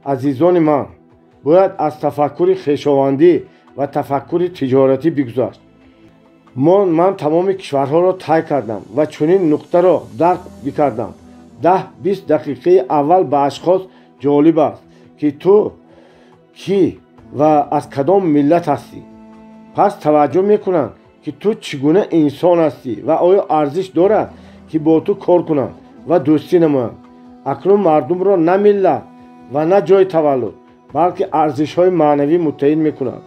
عزیزان من، باید از تفکر خویشاوندی و تفکر تجارتی بگذشت. من تمام کشورها را طی کردم و چنین نقطه را درک بکردم. 10-20 دقیقه اول به اشخاص جالب است که تو کی و از کدام ملت هستی. پس توجه میکنند که تو چگونه انسان هستی و آیا ارزش دارد که با تو کار کنند و دوستی نمایند. اکنون مردم را نه ملت و نه جای تولد بلکه ارزش های معنوی متعیین میکنند.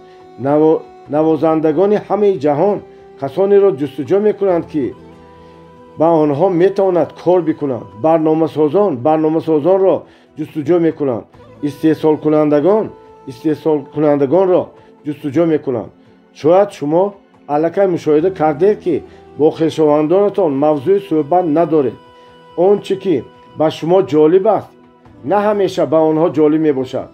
نوازندگان همه جهان کسانی را جستجو میکنند که با آنها میتواند کار بکنند. برنامه سازان را جستجو میکنند. استحصال کنندگان را جستجو میکنند. شاید شما الکی مشاهده کردید که با خویشاوندانتان موضوع صحبت ندارید. آنچه که به شما جالب است نه همیشه به آنها جالب میباشد.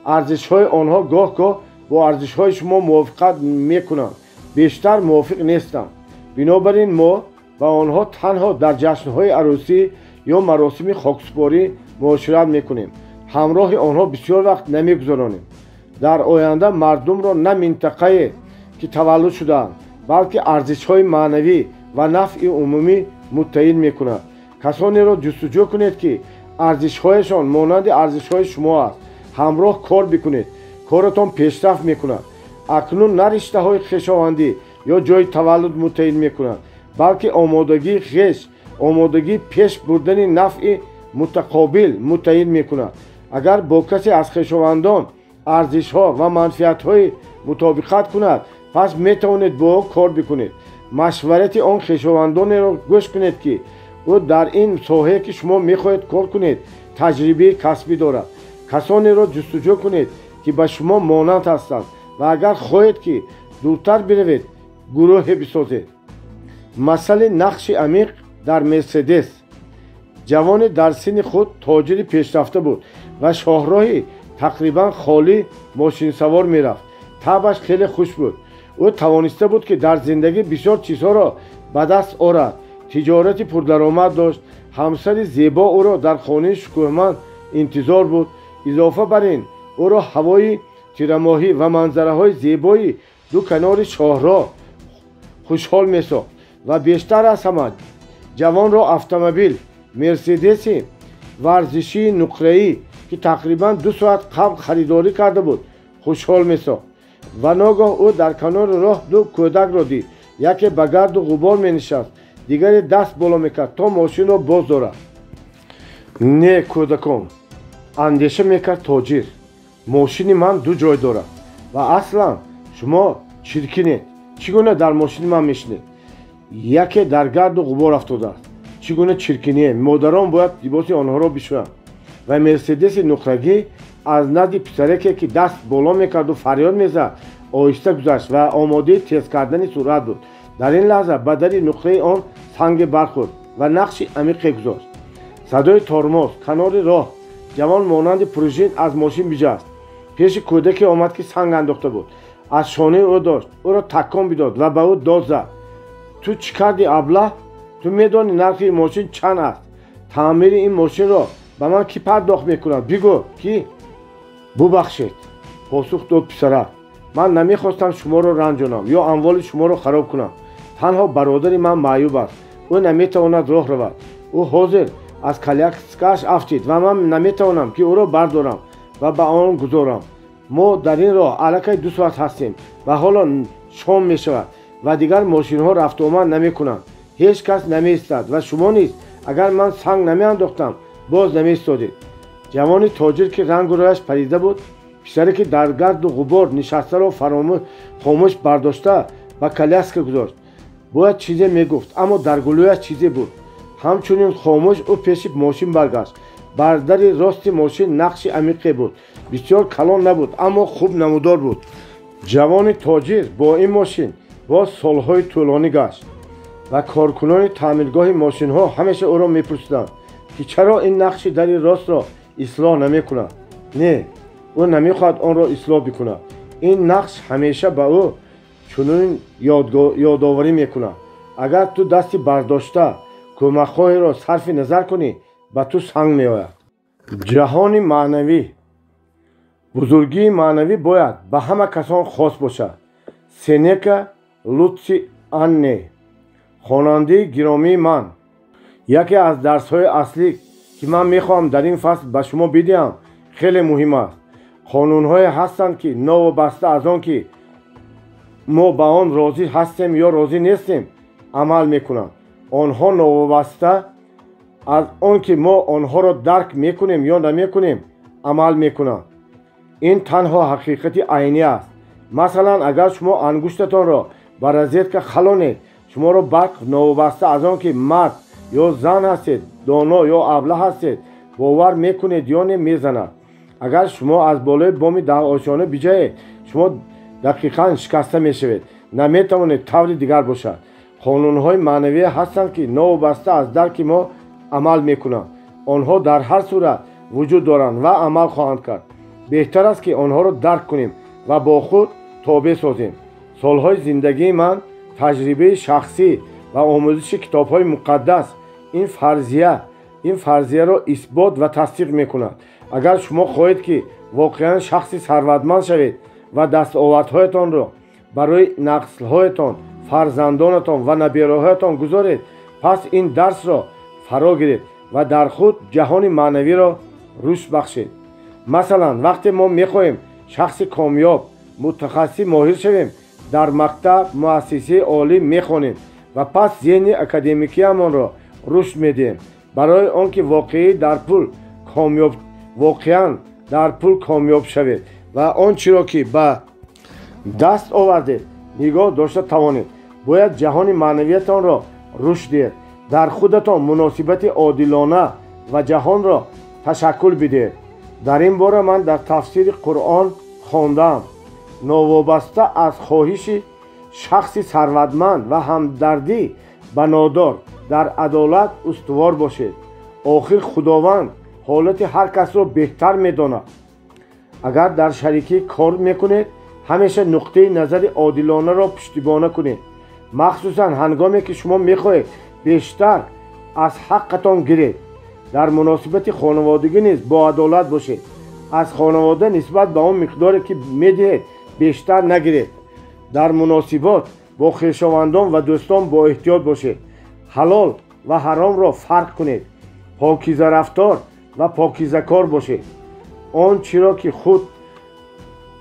ارزش های آنها گاه با ارزش های شما موافقت میکنند، بیشتر موافق نیستند. بنابراین ما با آنها تنها در جشن های عروسی یا مراسم خاکسپاری معاشرت میکنیم. همراه آنها بسیار وقت نمیگذرانیم. در آینده مردم را نه منطقه که تولد شدند بلکه ارزش های معنوی و نفع عمومی متعیین میکند. کسانی را جستجو کنید که ارزش هایشان مانند ارزش های شما است. همراه کار بکنید. کارتان پیشرفت میکند. اکنون نه رشته های خویشاوندی یا جای تولد متعیین میکند بلکه آمادگی پیش بردن نفع متقابل متعیین میکند. اگر با کسی از خویشاوندان ارزش ها و منفعت های مطابقت کند پس میتوانید با کار بکنید. مشورت آن خویشاوندان را گوش کنید که او در این ساحه که شما میخواهید کار کنید تجربه کسبی دارد. کسانی را جستجو کنید که به شما مانند هستند و اگر خواهید که دورتر بروید گروه بسازید. مثل نقش عمیق در مرسدس. جوان در سن خود تاجر پیشرفته بود و شاهراهی تقریبا خالی ماشین سوار میرفت. طبعش خیلی خوش بود. او توانسته بود که در زندگی بسیار چیزها را به دست آورد. تجارت پردرآمد داشت. همسر زیبا او را در خانه شکوهمند انتظار بود. اضافه بر این او را هوای تیره‌ماهی و منظره های زیبایی دو کنار شاهراه خوشحال می‌ساخت و بیشتر از همه جوان را اتومبیل مرسدس ورزشی نقره‌ای که تقریبا 2 ساعت قبل خریداری کرده بود خوشحال می‌ساخت. و ناگاه او در کنار راه دو کودک را دید. یکی به گرد و غبار می‌نشست، دیگری دست بالا می‌کرد تا ماشین را باز دارد. نه کودکان، اندیشه می‌کرد تاجر، ماشین من 2 جای دارد و اصلا شما چرکینید. چگونه در ماشین من میشینید؟ یکی در گرد و غبار افتاده است. چگونه چرکینیه؟ مادران باید لباس آنها را بشویند. و مرسدس نقرگی از نزد پسرکی که دست بالا میکرد و فریاد میزد آهسته گذشت و آماده تیز کردن سرعت بود. در این لحظه به در نقره آن سنگ برخورد و نقش عمیقی گذاشت. صدای ترمز کنار راه. جوان مانند پروژین از ماشین بجست. پیش کودکی آمد که سنگ انداخته بود. از شانه او داشت او را تکان بداد و به او داد زد. تو چی کردی ابله؟ تو میدانی نرخ این ماشین چند است؟ تعمیر این ماشین را به من کی پرداخت میکند؟ بگو کی؟ ببخشید، پاسخ داد پسرک. من نمیخواستم شما را رنجانم یا اموال شما را خراب کنم. تنها برادر من معیوب است. او نمیتواند راه رود. او حاضر از کلیکسکش افتید و من نمیتوانم که او را بردارم و به آن گذارم. ما در این راه الکی 2 ساعت هستیم و حالا شام می شود و دیگر ماشین ها رفت آمد نمی کنند. هیچ کس نمی ایستد و شما نیز اگر من سنگ نمی انداختم باز نمی ایستادید. جوان تاجر که رنگ و رایش پریده بود، پسری که در گرد و غبار نشسته را خاموش برداشته و کلیسک گذاشت. باید چیزی می گفت اما در گلویش چیزی بود. همچنین خاموش او پیش ماشین برگشت. بر در راست ماشین نقش عمیقی بود. بسیار کلان نبود اما خوب نمودار بود. جوان تاجر با این ماشین با سالهای طولانی گشت و کارکنان تعمیرگاه ماشین ها همیشه او را میپرسیدند که چرا این نقش در راست را اصلاح نمیکند. نه، او نمیخواد آن را اصلاح بکند. این نقش همیشه به او چنین یادآوری میکند. اگر تو دستی برداشته کمک‌های را صرف نظر کنی به تو سنگ میآید. جهان معنوی، بزرگی معنوی باید به همه کسان خاص باشد. سنکا لوتسیانی، خواننده گرامی من، یکی از درس‌های اصلی که من میخواهم در این فصل به شما بدهم خیلی مهم است. قانون‌های هستند که نوابسته از آن که ما به آن راضی هستیم یا راضی نیستیم عمل میکنند. آنها نوابسته از آن که ما آنها را درک میکنیم یا نمیکنیم عمل میکنند. این تنها حقیقت عینی است. مثلا اگر شما انگشتتان را بر روزیتک خلانید، شما را برق نوابسته از آن که مرد یا زن هستید، دانا یا ابله هستید باور میکنید یا نمیزند. اگر شما از بالای بام در آشیانه بجایید، شما دقیقاً شکسته میشوید. نمیتوانید طور دیگر باشد. قانون‌های معنوی هستند که نوابسته از درک ما عمل میکنند. آنها در هر صورت وجود دارند و عمل خواهند کرد. بهتر است که آنها را درک کنیم و با خود تابع سازیم. سالهای زندگی من، تجربه شخصی و آموزش کتاب‌های مقدس این فرضیه را اثبات و تصدیق میکند. اگر شما خواهید که واقعا شخصی ثروتمند شوید و دستاوردهایتان را برای نسل‌هایتان، فرزندانتان و نبیرهایتان گذارید، پس این درس را فرا گیرید و در خود جهان معنوی را رشد بخشید. مثلا وقتی ما میخواهیم شخص کامیاب، متخصص ماهر شویم، در مکتب مؤسسه عالی میخوانیم و پس ذهن اکادمیکیمان را رشد میدیم برای آنکه واقعا در پول کامیاب شوید و آنچه را که به دست آوردید نگاه داشته توانید. باید جهان معنویتان را رشد دهید. در خودتان مناسبت عادلانه و جهان را تشکل بدهید. در این باره من در تفسیر قرآن خواندم: نوابسته از خواهش شخصی ثروتمند و همدردی به نادار در عدالت استوار باشید. آخر خداوند حالت هر کس را بهتر می‌داند. اگر در شریکی کار میکنید، همیشه نقطه نظر عادلانه را پشتیبانی کنید. مخصوصا هنگامی که شما میخواهید بیشتر از حقتان گیرید. در مناسبت خانوادگی نیز با عدالت باشید. از خانواده نسبت به آن مقداری که میدهید بیشتر نگیرید. در مناسبات با خویشاوندان و دوستان با احتیاط باشید. حلال و حرام را فرق کنید. پاکیزه رفتار و پاکیزه کار باشید. آن چرا که خود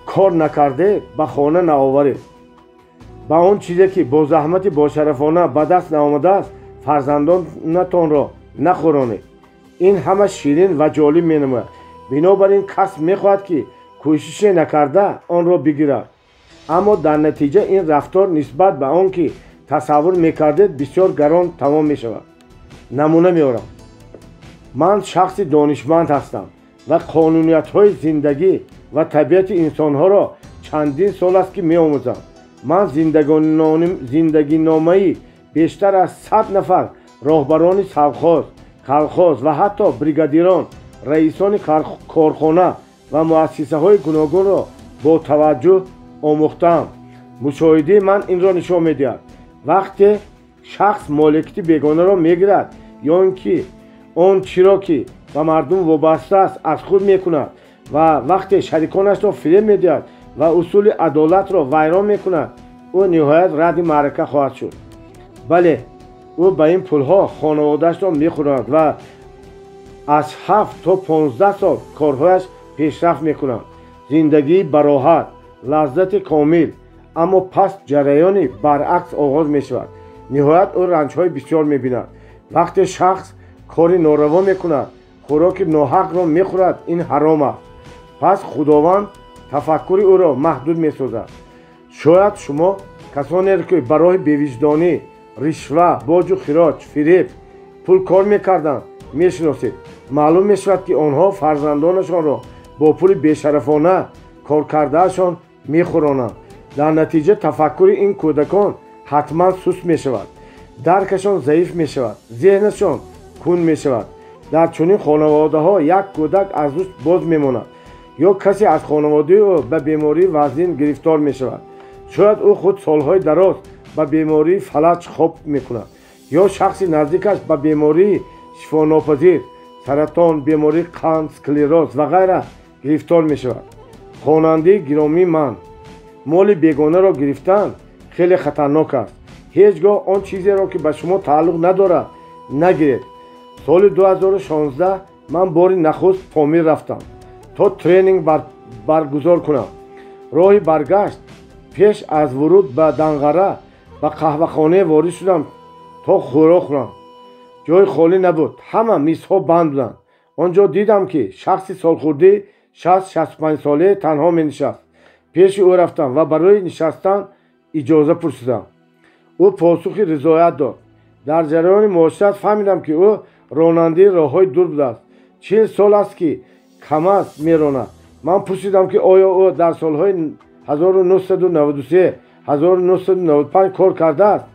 کار نکرده به خانه نآورید. با آن چیزی که با زحمت با شرفانه به دست نآمده است فرزندانتان را نخورانید. این همه شیرین و جالب می‌نماید. بنابراین کس می‌خواهد که کوشش نکرده آن را بگیرد، اما در نتیجه این رفتار نسبت به آن که تصور می‌کردید بسیار گران تمام می‌شود. نمونه می‌آورم. من شخص دانشمند هستم و قانونیت‌های زندگی و طبیعت انسان‌ها را چندین سال است که می‌آموزم. من زندگی نامه‌ای بیشتر از 100 نفر راهبران سرخاز، کلخاز و حتی بریگادیران، رئیسان کارخانه و مؤسسه‌های گوناگون را با توجه آموختم. مشاهده من این را نشان می‌دهد وقتی شخص مالکیت بیگانه را می‌گیرد یا اینکه آن چیزی که به مردم وابسته است از خود می‌کند و وقتی شریکانش را فریب می‌دهد و اصول عدالت را ویران می‌کند، او نهایت رد معرکه خواهد شد. بله، او به این پولها خانواده‌اش را می‌خوراند و از 7 تا 15 سال کارهایش پیشرفت می‌کند. زندگی براحت، لذت کامل، اما پس جریانی برعکس آغاز می‌شود. نهایت او رنج‌های بسیار می‌بیند. وقتی شخص کاری ناروا می‌کند، خوراک ناحق را می‌خورد، این حرام است. پس خداوند تفکر او را محدود می‌سازد. شاید شما کسانی را که برای بی‌وجدانی، رشوه، باج و خراج، فریب، پول کار می‌کردند می‌شناسید. معلوم می‌شود که آنها فرزندانشان را با پول بی‌شرفانه کار کردهشان می‌خورانند. در نتیجه تفکر این کودکان حتما سست می‌شود. درکشان ضعیف می‌شود. ذهنشان کند می‌شود. дар чунин хонаводаҳо як кӯдак аз рӯз боз мемонад ё касе аз хонаводаи ӯ ба бемории вазнин гирифтор мешавад. шояд ӯ худ солҳои дароз ба бемории фалаҷ хоб мекунад ё шахси наздикаш ба бемории шифонопазир, саратон, бемории қанд, склероз ва ғайра гирифтор мешавад. хонандаи гиромии ман, моли бегонаро гирифтан хеле хатарнок аст. ҳеҷ гоҳ он чизеро ки ба шумо тааллуқ надорад нагиред. соли 2016 ман бори нахуст помир рафтам то тренинг баргузор кунам. роҳи баргашт пеш аз вуруд ба Данғара ба қаҳвахона ворид шудам то хӯрок хӯрам. ҷои холӣ набуд, ҳама мизҳо банд буданд. он ҷо дидам ки шахси солхӯрди 60-65 солаи танҳо менишаст. пеши ӯ рафтам ва барои нишастан иҷоза пурсидам. ӯ посухи ризоят дод. дар ҷараёни муошират фаҳмидам ки ӯ ронандаи роҳҳои дур будааст. 40 сол аст ки камаз меронад. ман пурсидам ки оё ӯ дар солҳои 1993-1995 кор кардааст.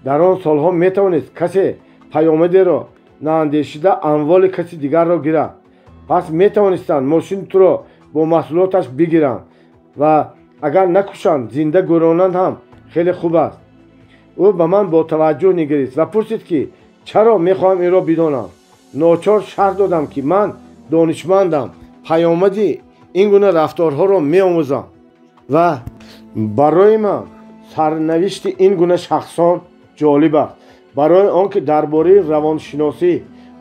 дар он солҳо метавонист касе паёмадеро наандешида амволи каси дигарро гирад. пас метавонистанд мошини туро бо маҳсулоташ бигиранд ва агар накушанд зинда гӯронанд ҳам хеле хуб аст. ӯ ба ман бо таваҷҷӯҳ нигарист ва пурсид ки чаро мехоҳам инро бидонам. ночор шарҳ додам ки ман донишмандам, паёмади ин гуна рафторҳоро меомӯзам ва барои ман сарнавишти ин гуна шахсон ҷолиб аст. барои он ки дар бораи равоншиносӣ,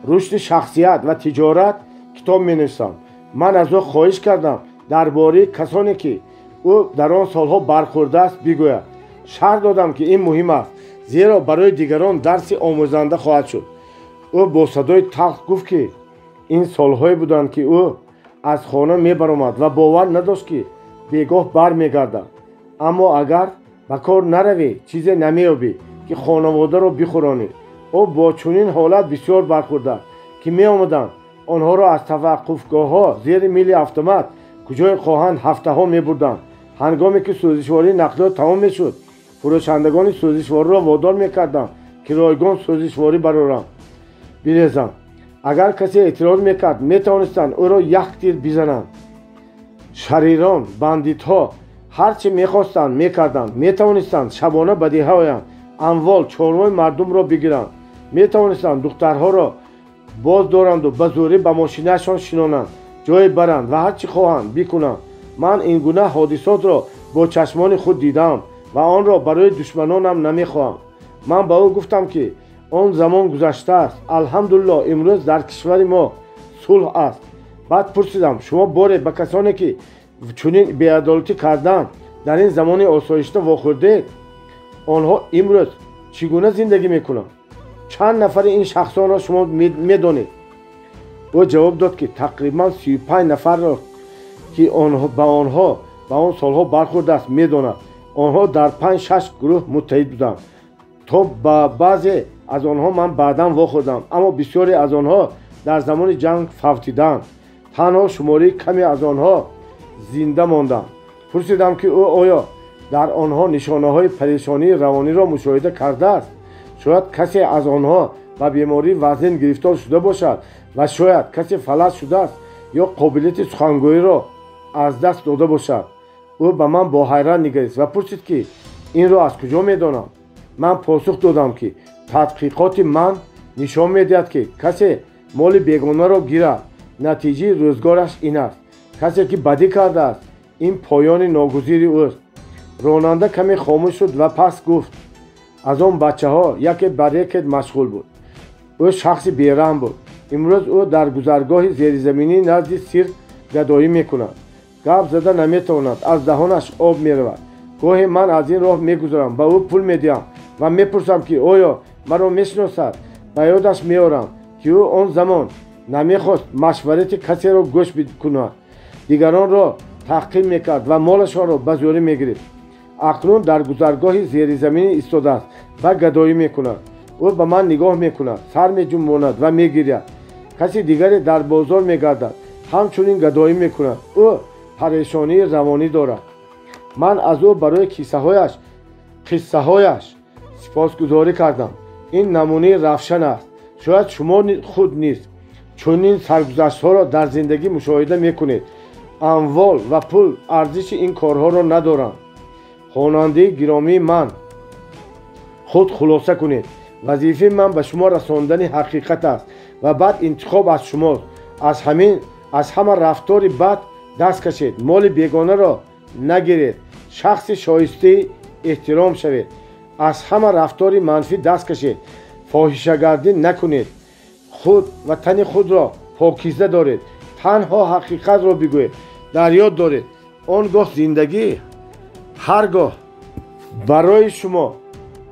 рушди шахсият ва тиҷорат китоб менависам. ман аз ӯ хоҳиш кардам дар бораи касоне ки ӯ дар он солҳо бархӯрдааст бигӯяд. шарҳ додам ки ин муҳим аст, зеро барои дигарон дарси омӯзанда хоҳад шуд. ӯ бо садои талх гуфт ки ин солҳое буданд ки ӯ аз хона мебаромад ва бовар надошт ки бегоҳ бармегардад. аммо агар ба кор наравӣ, чизе намеёбӣ ки хонаводаро бихӯронӣ. ӯ бо чунин ҳолат бисёр бархӯрдааст ки меомаданд онҳоро аз таваққуфгоҳҳо зери мили автомат куҷое хоҳанд ҳафтаҳо мебурданд. ҳангоме ки сӯзишвории нақлиёт тамом мешуд, фурӯшандагони сӯзишвориро водор мекардам ки ройгон сӯзишворӣ бароранд бирезанд. агар касе эътироз мекард, метавонистанд ӯро як тир бизананд. шарирон, бандитҳо ҳар чӣ мехостанд мекарданд. метавонистанд шабона ба деҳа оянд, амвол чорвои мардумро бигиранд. метавонистанд духтарҳоро боз доранду ба зӯрӣ ба мошинаашон шинонанд, ҷое баранд ва ҳар чӣ хоҳанд бикунанд. ман ин гуна ҳодисотро бо чашмони худ дидам ва онро барои душманонам намехоҳам. ман ба ӯ гуфтам ки он замон гузаштааст. алҳамдулиллоҳ имрӯз дар кишвари мо сулҳ аст. баъд пурсидам, шумо боре ба касоне ки чунин беадолатӣ карданд дар ин замони осоишта вохӯрдед? онҳо имрӯз чӣ гуна зиндагӣ мекунанд? чанд нафари ин шахсонро шумо медонед? ӯ ҷавоб дод ки тақрибан 35 нафарро ки ба он солҳо бархӯрдааст медонад. онҳо дар 5-6 гурӯҳ муттаҳид буданд. то ба баъзе аз онҳо ман баъдан вохӯрдам, аммо бисёре аз онҳо дар замони ҷанг фавтиданд. танҳо шумории каме аз онҳо зинда монданд. пурсидам ки ӯ оё дар онҳо нишонаҳои парешонии равониро мушоҳида кардааст? шояд касе аз онҳо ба бемории вазнин гирифтор шуда бошад ва шояд касе фалаҷ шудааст ё қобилияти сухангӯиро аз даст дода бошад. ӯ ба ман бо ҳайрат нигарист ва пурсид ки инро аз куҷо медонам. ман посух додам ки тадқиқоти ман нишон медиҳад ки касе моли бегонаро гирад, натиҷаи рӯзгораш ин аст. касе ки бадӣ кардааст, ин поёни ногузири ӯст. ронанда каме хомӯш шуд ва пас гуфт. аз он бачаҳо яке бар яке машғул буд. ӯ шахси бераҳм буд. имрӯз ӯ дар гузаргоҳи зеризаминӣ назди сирк гадоӣ мекунад. гап зада наметавонад, аз даҳонаш об меравад. гоҳе ман аз ин роҳ мегузарам, ба ӯ пул медиҳам ва мепурсам ки оё маро мешиносад. ба ёдаш меорам ки ӯ он замон намехост машварати касеро гӯш кунад. дигаронро таҳқир мекард ва молашонро ба зӯрӣ мегирифт. акнун дар гузаргоҳи зеризаминӣ истодааст ва гадоӣ мекунад. ӯ ба ман нигоҳ мекунад, сар меҷунбонад ва мегиряд. каси дигаре дар бозор мегардад, ҳамчунин гадоӣ мекунад. ӯ парешонии равонӣ дорад. ман аз ӯ барои қиссаҳояш сипосгузорӣ кардам. ин намунаи равшан аст. шояд шумо худ низ чунин саргузаштҳоро дар зиндагӣ мушоҳида мекунед. амвол ва пул арзиши ин корҳоро надоранд. хонандаи гиромии ман, худ хулоса кунед. вазифаи ман ба шумо расондани ҳақиқат аст ва баъд интихоб аз шумост. аз ҳама рафтори бад даст кашед. моли бегонаро нагиред. шахси шоистаи эҳтиром шавед. аз ҳама рафтори манфӣ даст кашед. фоҳишагардӣ накунед. худ ва тани худро покиза доред. танҳо ҳақиқатро бигӯед. дар ёд доред, он гоҳ зиндагӣ ҳар гоҳ барои шумо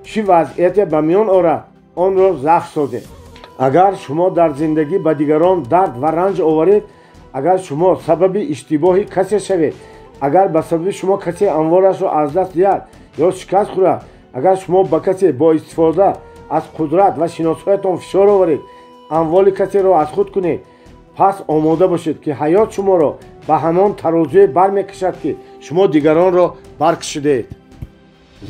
чӣ вазъияте ба миён орад, онро зафт созед. агар шумо дар зиндагӣ ба дигарон дард ва ранҷ оваред, агар шумо сабаби иштибоҳи касе шавед, агар ба сабаби шумо касе амворашро аз даст диҳад ё шикаст хӯрад, агар шумо ба касе бо истифода аз қудрат ва шиносиятон фишор оваред, амволи касеро аз худ кунед, пас омода бошед ки ҳаёт шуморо ба ҳамон тарозуе бармекашад ки шумо дигаронро баркашидед.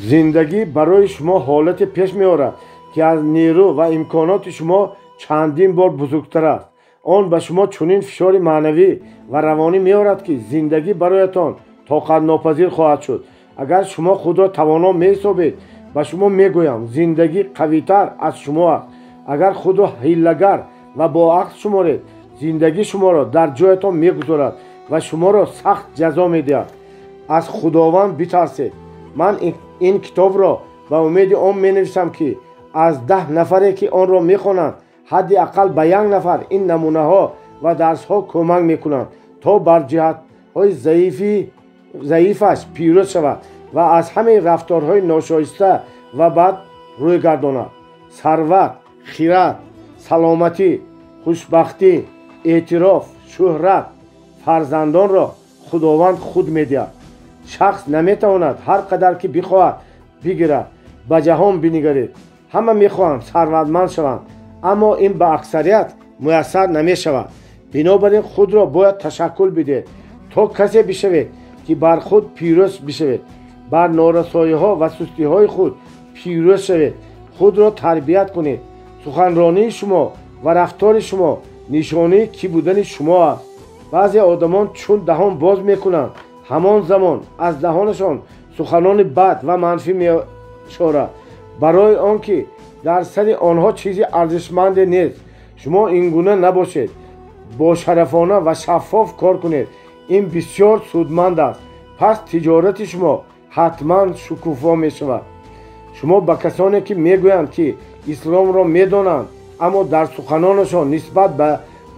зиндагӣ барои шумо ҳолате пеш меорад ки аз нерӯ ва имконоти шумо чандин бор бузургтар аст. он ба шумо чунин фишори маънавӣ ва равонӣ меорад ки зиндагӣ бароятон тоқатнопазир хоҳад шуд. агар шумо худро тавоно меҳисобед, ба шумо мегӯям, зиндагӣ қавитар аз шумо аст. агар худро ҳилагар ва боақл шуморед, зиндагӣ шуморо дар ҷоятон мегузорад ва шуморо сахт ҷазо медиҳад. аз худованд битарсед. ман ин китобро ба умеди он менависам ки аз 10 нафаре ки онро мехонанд, ҳадди ақал ба 1 нафар ин намунаҳо ва дарсҳо кӯмак мекунанд, то бар ҷиҳатҳои заифаш пирӯз шавад ва аз ҳамаи рафторҳои ношоиста ва бад рӯй гардонад. сарват, хират, саломатӣ, хушбахтӣ, эътироф, шӯҳрат, фарзандонро худованд худ медиҳад. шахс наметавонад ҳар қадар ки бихоҳад бигирад. ба ҷаҳон бинигаред. ҳама мехоҳанд сарватманд шаванд, аммо ин ба аксарият муяссар намешавад. бинобар ин худро бояд ташаккул бидиҳед, то касе бишавед ки бар худ пирӯз бишавед. бар норасоиҳо ва сустиҳои худ пирӯз шавед. худро тарбият кунед. суханронии шумо ва рафтори шумо нишонии кӣ будани шумо аст. баъзе одамон чун даҳон боз мекунанд, ҳамон замон аз даҳонашон суханони бад ва манфӣ мешорад, барои он ки дар сари онҳо чизи арзишманде нест. шумо ин гуна набошед. бошарафона ва шаффоф кор кунед. ин бисёр судманд аст. пас тиҷорати шумо ҳатман шукуфо мешавад. шумо ба касоне ки мегӯянд ки исломро медонанд, аммо дар суханонашон нисбат ба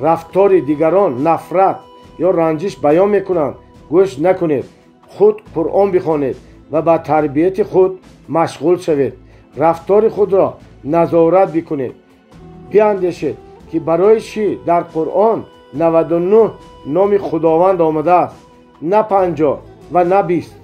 рафтори дигарон нафрат ё ранҷиш баён мекунанд, гӯш накунед. худ қуръон бихонед ва ба тарбияти худ машғул шавед. рафтори худро назорат бикунед. биандешед ки барои чӣ дар қуръон 99 номи худованд омадааст, на 50 ва на 20.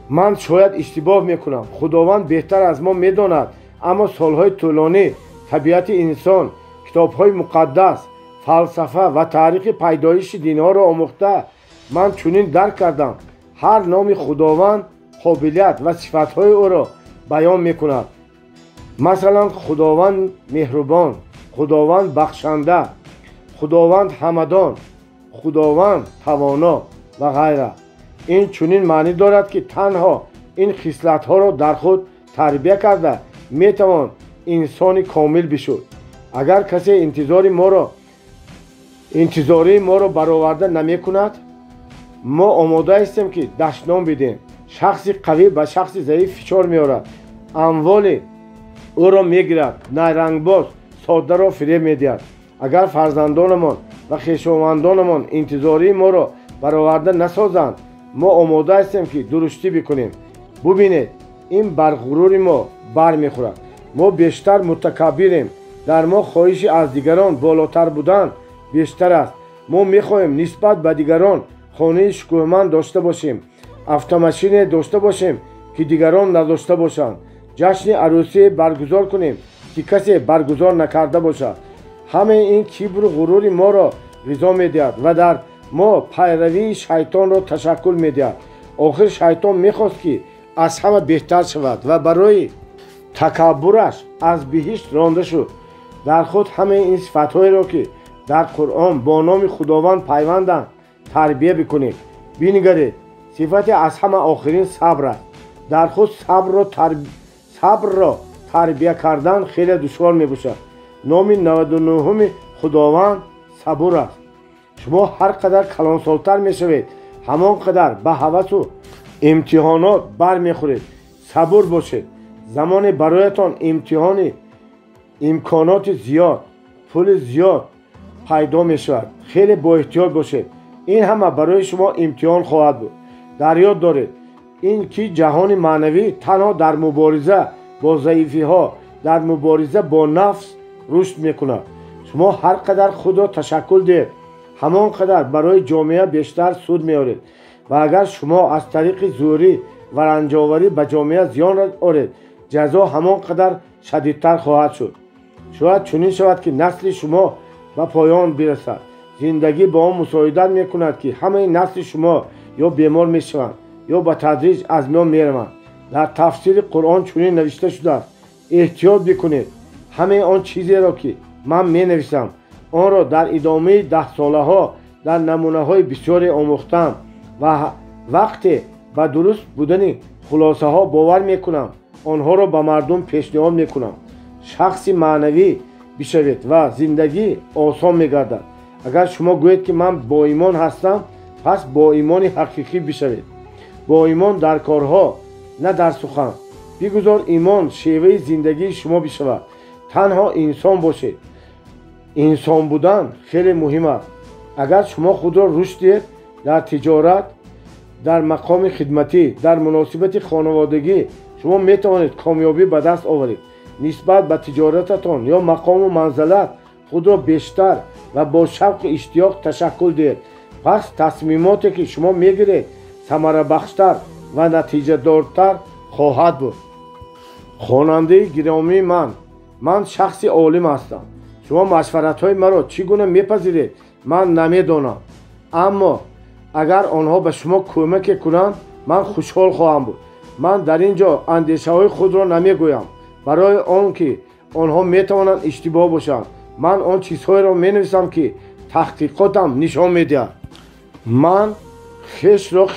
ман шояд иштибоҳ мекунам. худованд беҳтар аз мо медонад, аммо солҳои тӯлонӣ табиати инсон, китобҳои муқаддас, фалсафа ва таърихи пайдоиши динҳоро омӯхта, ман чунин дарк кардам. ҳар номи худованд қобилият ва сифатҳои ӯро баён мекунад. масалан, худованд меҳрубон, худованд бахшанда, худованд ҳамадон, худованд тавоно ва ғайра. ин чунин маънӣ дорад ки танҳо ин хислатҳоро дар худ тарбия карда метавон инсони комил бишуд. агар касе интизории моро бароварда намекунад, мо омода ҳастем ки даштном бидем. шахси қавӣ ба шахси заиф фишор меорад, амволи ӯро мегирад, найрангбоз соддаро фиреб медиҳад. агар фарзандонамон ва хешовандонамон интизории моро бароварда насозанд, мо омода ҳастем ки дуруштӣ бикунем. бубинед, ин бар ғурури мо бармехӯрад. мо бештар мутакаббирем. дар мо хоҳиши аз дигарон болотар будан бештар аст. мо мехоҳем нисбат ба дигарон хонаи шукӯҳманд дошта бошем, автомошине дошта бошем ки дигарон надошта бошанд, ҷашни арӯсие баргузор кунем ки касе баргузор накарда бошад. ҳамаи ин кибру ғурури моро ғизо медиҳад ва дар мо пайравии шайтонро ташаккул медиҳад. охир шайтон мехост ки аз ҳама беҳтар шавад ва барои такаббураш аз биҳишт ронда шуд. дар худ ҳамаи ин сифатҳоеро ки در قرآن با نام خداوند پیوندند تربیه بکنید. بنگرید صفت از همه آخرین صبر است. در خود صبر را تربیه کردن خیلی دشوار می باشد. نام 99 خداوند صبور است. شما هر قدر کلانسالتر می شوید همان قدر به هوس و امتحانات بر می خورید. صبور باشید. زمان برایتان امتحان امکانات زیاد پول زیاد پیدا می شود. خیلی با احتیاط باشید. این همه برای شما امتحان خواهد بود. در یاد دارید این که جهان معنوی تنها در مبارزه با ضعیفی ها در مبارزه با نفس رشد می کند. شما هر قدر خود را تشکل دهید همان قدر برای جامعه بیشتر سود می آورید و اگر شما از طریق زوری و رنجاوری به جامعه زیان را آورید جزا همان قدر شدیدتر خواهد شد. شاید چنین شود که نسل شما به پایان برسد. زندگی با آن مساعدت می کند که همه نسل شما یا بیمار می شوند یا به تدریج از میان می روند. در تفسیر قرآن چنین نوشته شده است احتیاط بکنید. همه آن چیزی را که من می نویسم آن را در ادامه 10 ساله ها در نمونه های بسیاری آموختم و وقتی به درست بودن خلاصه ها باور می کنم آنها را به مردم پیشنهاد می کنم. شخص معنوی بشوید و زندگی آسان می گردد. اگر شما گویید که من با ایمان هستم پس با ایمان حقیقی بشوید. با ایمان در کارها نه در سخن. بگذار ایمان شیوه زندگی شما بشود. تنها انسان باشید. انسان بودن خیلی مهم است. اگر شما خود را رشد دهید در تجارت در مقام خدمتی در مناسبت خانوادگی شما می توانید کامیابی به دست آورید. نسبت به تجارتتان یا مقام و منزلت خود را بیشتر و با شوق و اشتیاق تشکل دهید. پس تصمیماتی که شما میگیرید ثمره بخشتر و نتیجه دارتر خواهد بود. خواننده گرامی من شخص عالم هستم. شما مشورت های مرا چگونه میپذیرید من نمیدانم، اما اگر آنها به شما کمک کنند من خوشحال خواهم بود. من در اینجا اندیشه های خود را نمیگویم برای آنکه آنها میتوانند اشتباه باشند. من آن چیزهای را می نویسم که تحقیقاتم نشان میدهد. من خویش را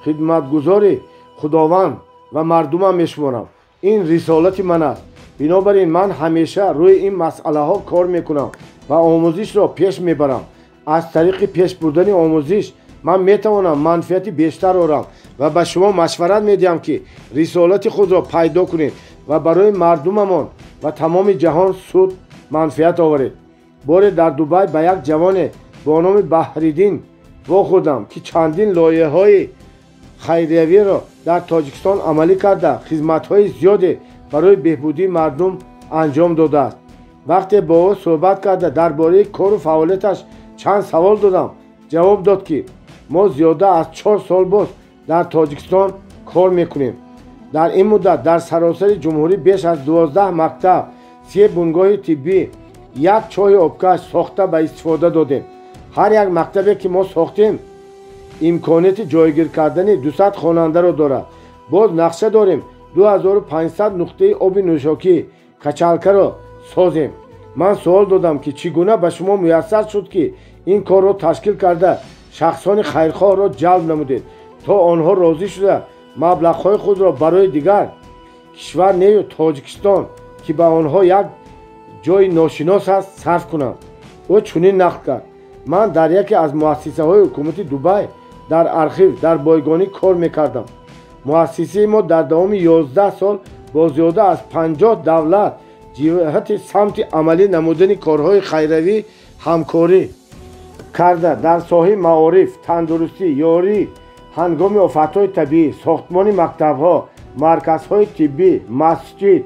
خدمتگزار خداوند و مردمم میشمارم. این رسالت من است. بنابراین من همیشه روی این مسئله ها کار میکنم و آموزش را پیش میبرم. از طریق پیش بردن آموزش من میتوانم منفعت بیشتر آورم و به شما مشورت میدهم که رسالت خود را پیدا کنید و برای مردممان و تمام جهان سود منفعت آورید. باری در دوبای به یک جوان با نام بحریدین واخوردم که چندین لایحه های خیریوی را در تاجیکستان عملی کرده خدمت های زیادی برای بهبودی مردم انجام داده است. وقتی با او صحبت کرده درباره کار و فعالیتش چند سوال دادم جواب داد که ما زیاده از 4 سال باز در تاجیکستان کار میکنیم. در این مدت در سراسر جمهوری بیش از 12 مکتب 3 بنگاه طبی 1 چاه آبکش ساخته به استفاده دادیم. هر یک مکتبی که ما ساختیم امکانات جایگیر کردن 200 خواننده را دارد. باز نقشه داریم 2500 نقطه آب نوشاکی کچلکه را سازیم. من سوال دادم که چگونه به شما میسر شد که این کار را تشکیل کرده شخصان خیرخواه را جلب نمودید تا آنها راضی شده مبلغ‌های خود را برای دیگر کشور نیو تاجیکستان که به آنها یک جای ناشناس است صرف کنند. او چنین نقل کرد: من در یکی از مؤسسه های حکومتی دوبای در ارخیو در بایگانی کار میکردم. مؤسسه ما در دوام 11 سال با زیاده از 50 دولت جهت سمت عملی نمودن کارهای خیریوی همکاری کرده. در ساحه معارف، تندرستی، یاری هنگام آفت‌های طبیعی، ساختمان مکتب‌ها، مرکزهای طبی، مسجد،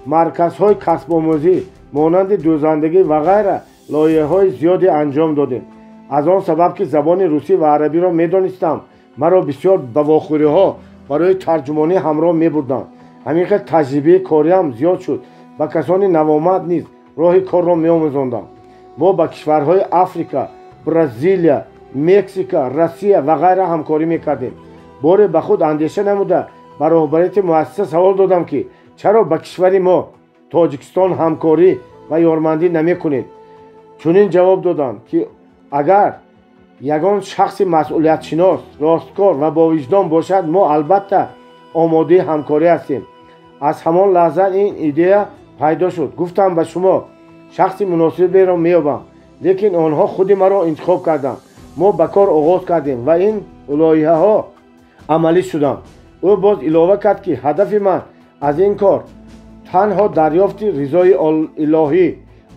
مرکزهای کسب آموزی مانند دوزندگی و غیره لایحه‌های زیادی انجام دادیم. از آن سبب که زبان روسی و عربی را می‌دانستم مرا بسیار به واخوری‌ها برای ترجمانی همراه می‌بردند. همین خیلی تجربه کاری هم زیاد شد و کسانی نوآمد نیز راه کار را می‌آموزاندم. ما با کشورهای آفریقا، برزیلیا، مکزیکا، روسیه و غیره همکاری میکردیم. باری به خود اندیشه نموده به رهبریت مؤسسه سوال دادم که چرا با کشور ما تاجیکستان همکاری و یارمندی نمی کنید، чунин ҷавоб додам ки агар ягон шахси масъулиятшинос росткор ва бовиҷдон бошад мо албатта омодаи ҳамкорӣ ҳастем. аз ҳамон лаҳза ин идея пайдо шуд. гуфтам ба шумо шахси муносиберо меёбам, лекин онҳо худи маро интихоб карданд. мо ба кор оғоз кардем ва ин лоиҳаҳо амалӣ шуданд. ӯ боз илова кард ки ҳадафи ман аз ин кор танҳо дарёфти ризои илоҳӣ,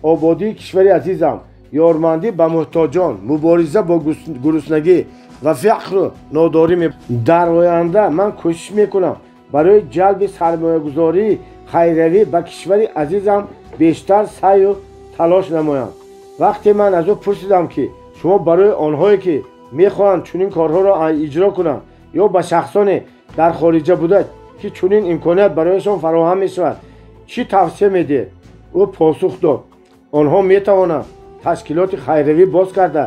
ободии кишвари азизам, ёрмандӣ ба муҳтоҷон, мубориза бо гуруснагӣ ва фақру нодорӣ мебошад. дар оянда ман кӯшиш мекунам барои ҷалби сармоягузории хайравӣ ба кишвари азизам бештар сайю талош намоям. вақте ман аз ӯ пурсидам ки шумо барои онҳое ки мехоҳанд чунин корҳоро иҷро кунанд ё ба шахсоне дар хориҷа буда ки чунин имконият барояшон фароҳам мешавад чӣ тавсия медиҳед? ӯ посух дод: онҳо метавонанд ташкилоти хайравӣ боз карда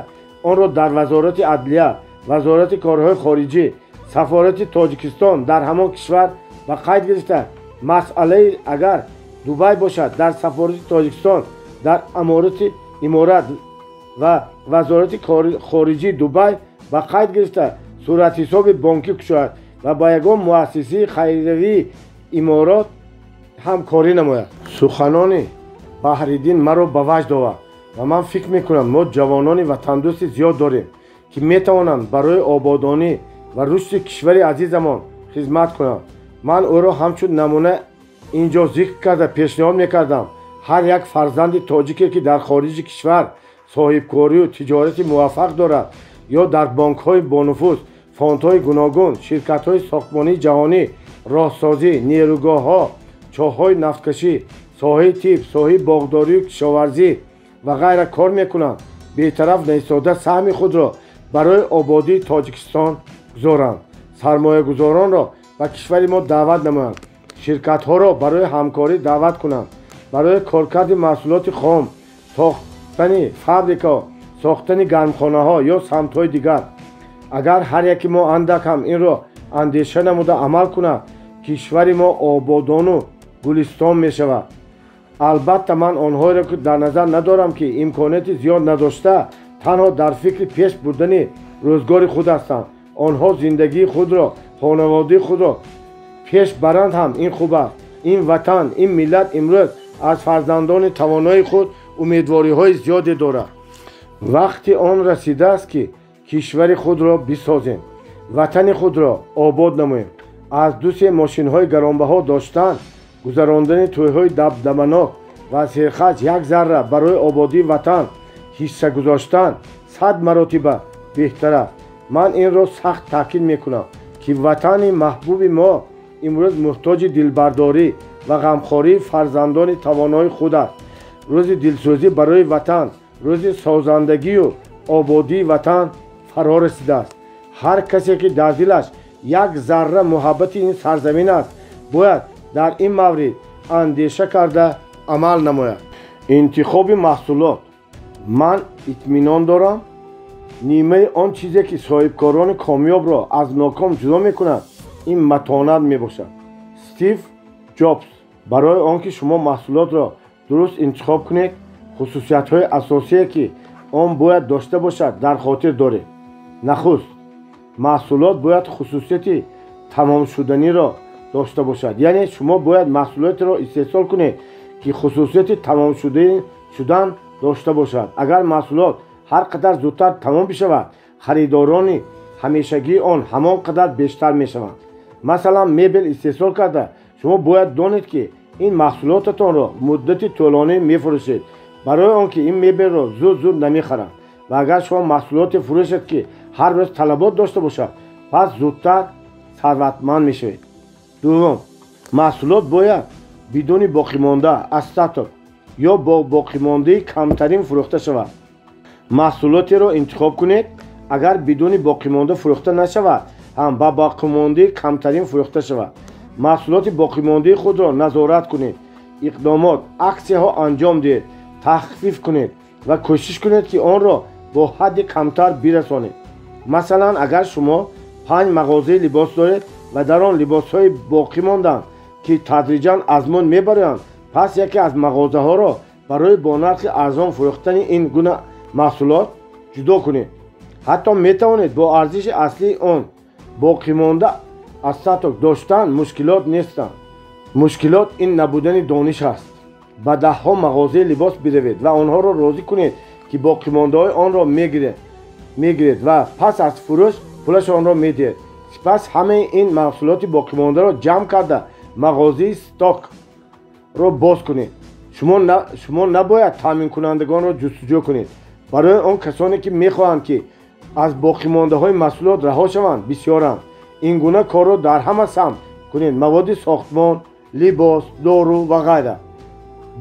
онро дар вазорати адлия, вазорати корҳои хориҷӣ, сафорати Тоҷикистон дар ҳамон кишвар ба қайд гирифта масъалаи агар Дубай бошад дар сафорати Тоҷикистон, дар иморат ва вазорати хориҷии Дубай ба қайд гирифта суратҳисоби бонкӣ кушояд ва ба ягон муассисаи хайравии иморот ҳамкорӣ намояд. суханони Баҳриддин маро ба ваҷд овард ва ман фикр мекунам мо ҷавонони ватандӯсти зиёд дорем ки метавонанд барои ободонӣ ва рушди кишвари азизамон хизмат кунанд. ман ӯро ҳамчун намуна инҷо зикр карда пешниҳод мекардам ҳар як фарзанди тоҷике ки дар хориҷи кишвар соҳибкорию тиҷорати муваффақ дорад ё дар бонкҳои бонуфуз, фондҳои гуногун, ширкатҳои сохтмонии ҷаҳонӣ, роҳсозӣ, нерӯгоҳҳо, чоҳҳои нафткашӣ, соҳаи тиб, соҳаи боғдорию кишоварзӣ ва ғайра кор мекунанд, бетараф наистода саҳми худро барои ободии Тоҷикистон гузоранд. сармоягузоронро ба кишвари мо даъват намоянд, ширкатҳоро барои ҳамкорӣ даъват кунанд, барои коркарди маҳсулоти хом, сохтани фабрика, сохтани гармхонаҳо ё самтҳои дигар. агар ҳар яки мо андак ҳам инро андеша намуда амал кунад, кишвари мо ободону гулистон мешавад. албатта ман онҳоеро дар назар надорам ки имконияти зиёд надошта танҳо дар фикри пеш бурдани рӯзгори худ ҳастанд. онҳо зиндагии худро, хонаводаи худро пеш баранд ҳам ин хуб аст. ин ватан, ин миллат имрӯз аз фарзандони тавонои худ умедвориҳои зиёде дорад. вақти он расидааст ки кишвари худро бисозем, ватани худро обод намоем. аз дусе мошинҳои гаронбаҳо доштан, гузарондани тӯйҳои дабдабанок ва серхаҷ як зарра барои ободии ватан ҳисса гузоштан 100 маротиба беҳтар аст. ман инро сахт таъкид мекунам ки ватани маҳбуби мо имрӯз муҳтоҷи дилбардорӣ ва ғамхории фарзандони тавонои худ аст. рӯзи дилсӯзӣ барои ватан, рӯзи созандагию ободии ватан фаро расидааст. ҳар касе ки дар дилаш як зарра муҳаббати ин сарзамин аст бояд дар ин маврид андеша карда амал намояд. интихоби маҳсулот. ман итминон дорам нимаи он чизе ки соҳибкорони комёбро аз ноком ҷудо мекунад ин матонат мебошад. стив ҷобс. барои он ки шумо маҳсулотро дуруст интихоб кунед, хусусиятҳои асосие ки он бояд дошта бошад дар хотир доред. нахуст, маҳсулот бояд хусусияти тамомшуданиро дошта бошад. яъне шумо бояд маҳсулотеро истеҳсол кунед ки хусусияти тамомшудан дошта бошад. агар маҳсулот ҳар қадар зудтар тамом бишавад, харидорони ҳамешагии он ҳамон қадар бештар мешаванд. масалан, мебел истеҳсол карда шумо бояд донед ки ин маҳсулотатонро муддати тӯлонӣ мефурӯшед, барои он ки ин мебелро зуд намехаранд. ва агар шумо маҳсулоте фурӯшед ки ҳар рӯз талабот дошта бошад, пас зудтар сарватманд мешавед. дуввум, маҳсулот бояд бидуни боқимонда астатор ё бо боқимондаи камтарин фурӯхта шавад. маҳсулотеро интихоб кунед, агар бидуни боқимонда фурӯхта нашавад ҳам ба боқимондаи камтарин фурӯхта шавад. маҳсулоти боқимондаи худро назорат кунед, иқдомот, аксияҳо анҷом диҳед, тахфиф кунед ва кӯшиш кунед ки онро бо ҳадди камтар бирасонед. масалан, агар шумо 5 мағозаи либос доред ва дар он либосҳои боқӣ монданд ки тадриҷан аз мон мебароянд, пас яке аз мағозаҳоро برای با نرخ ارزان فروختن این گونه محصولات جدا کنید. حتی میتوانید با ارزش اصلی آن باقی مانده از سطح داشتن مشکلات نیستند. مشکلات این نبودن دانش است. به ده ها مغازه لباس بروید و آنها را راضی کنید که باقی مانده های آن را میگیرید و پس از فروش پولش آن را میدهید. سپس همه این محصولات باقی مانده را جمع کرده مغازه استاک را باز کنید. شما نباید تامین کنندگان را جستجو کنید. برای آن کسانی که میخواهند که از باقی مانده های محصولات رها شوند بسیارند. این گونه کار را در همه سمت کنید. مواد ساختمان، لباس، دارو و غیره.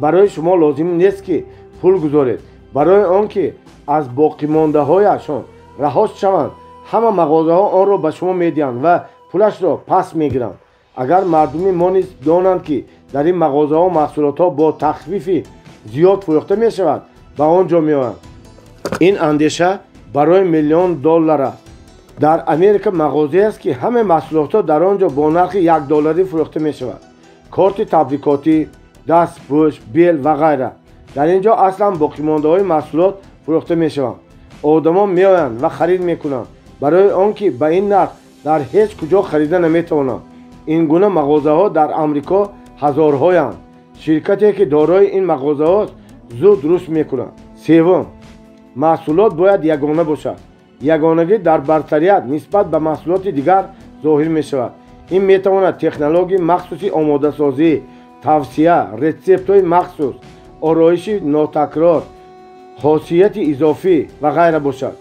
برای شما لازم نیست که پول گذارید. برای آنکه از باقی مانده هایشان رها شوند همه مغازه ها آن را به شما میدهند و پولش را پس میگیرند. اگر مردمی ما نیز دانند که در این مغازه ها محصولات ها با تخفیف زیاد فروخته می شود به آنجا می آیند. این اندیشه برای میلیون دلار است. در امریکا مغازه است که همه محصولات ها در آنجا با نرخ $1 فروخته می شود. کارت تبریکاتی، دستپوش، بیل و غیره. در اینجا اصلا باقی مانده های محصولات فروخته می شوند. آدمان می آیند و خرید می کنند برای آنکه به این نرخ در هیچ کجا خریده نمی توانند. این گونه مغازه ها در امریکا هزارهایند. شرکتی که دارای این مغازه ها زود رشد می کنند. سوم، محصولات باید یگانه باشد. یگانگی در برتریت نسبت به محصولات دیگر ظاهر می شود. این می تواند تکنولوژی مخصوصی آماده سازی، توصیه، رسپت های مخصوص، آرایش ناتکرار، خاصیت اضافی و غیره باشد.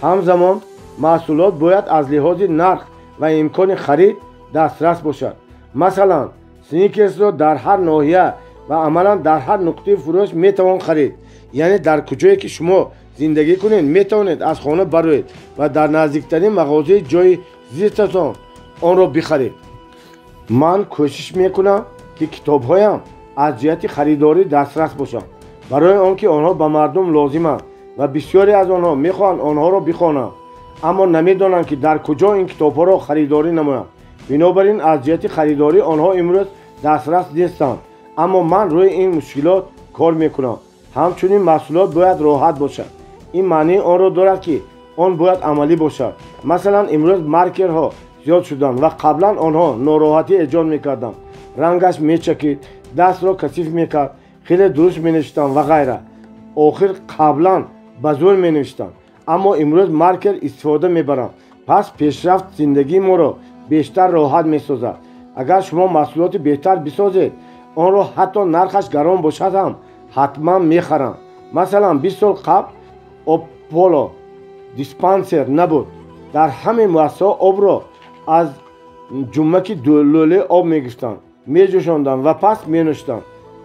همزمان محصولات باید از لحاظ نرخ و امکان خرید دسترس باشد. مثلا سنیکرز را در هر ناحیه و عملا در هر نقطه فروش می توان خرید. یعنی در کجایی که شما زندگی کنید می توانید از خانه بروید و در نزدیکترین مغازه جای زیستتان آن را بخرید. من کوشش می کنم که کتاب هایم از جهت خریداری دسترس باشند برای آنکه آنها به مردم لازمند و بسیاری از آنها می خواهند آنها را بخوانند اما نمی دانند که در کجا این کتاب ها را خریداری نمایند. بنابراین از جهت خریداری آنها امروز دسترس نیستند. اما من روی این مشکلات کار می کنم. همچنین محصولات باید راحت باشد. این معنی آن را دارد که آن باید عملی باشد. مثلا امروز مارکرها زیاد شدند و قبلا آنها ناراحتی ایجاد میکردند. رنگش میچکید، دست را کثیف میکرد، خیلی درشت مینوشتند و غیره. آخر قبلا به زور مینوشتند اما امروز مارکر استفاده میبرند. پس پیشرفت زندگی ما را بیشتر راحت میسازد. اگر شما محصولات بهتر بسازید آن را حتی نرخش گران باشد هم حتما میخرند. مثلا 20 سال قبل آپولو دیسپنسر نبود. در همه مؤسسه آب را از جمعکی لوله آب میگرفتند، میجوشاندند و پس مینوشتند.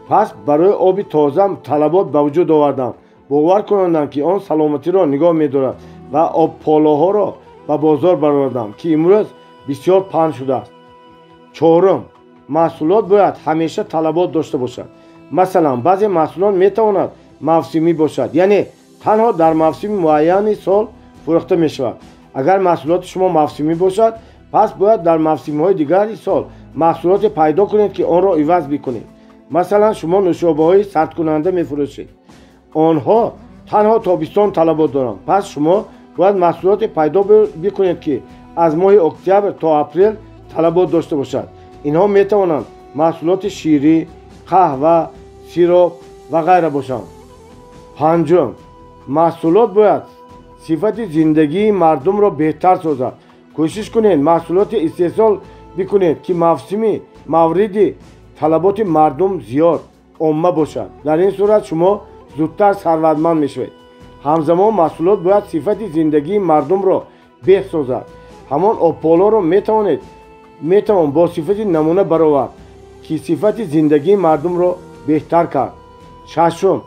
پس برای آب تازه طلبات به وجود آوردند. باور کنند که آن سلامتی را نگاه می‌دارد و آپولوها را به بازار برآوردند که امروز بسیار پهن شده است. چهارم، محصولات باید همیشه طلبات داشته باشد. مثلا بعضی محصولات میتواند موسمی باشد، یعنی تنها در موسم معینی سال فروخته می شود. اگر محصولات شما موسمی باشد پس باید در موسم‌های دیگری سال محصولات پیدا کنید که آن را عوض بکنید. مثلا شما نوشابه‌های سرد کننده می‌فروشید، آنها تنها تابستان طلبات دارند. پس شما باید محصولات پیدا بکنید که از ماه اکتبر تا اپریل طلبات داشته باشد. اینها میتوانند محصولات شیری، قهوه، سیرپ و غیره باشند. پنجم، محصولات باید صفت زندگی مردم را بهتر سازد. کوشش کنید محصولات استحصال بکنید که موسمی موردی طلبات مردم زیاد عامه باشد. در این صورت شما زودتر ثروتمند میشوید. همزمان محصولات باید صفت زندگی مردم را بسازد. همان آپولو را میتوان با صفت نمونه برآورد که صفت زندگی مردم را بهتر کرد. ششم،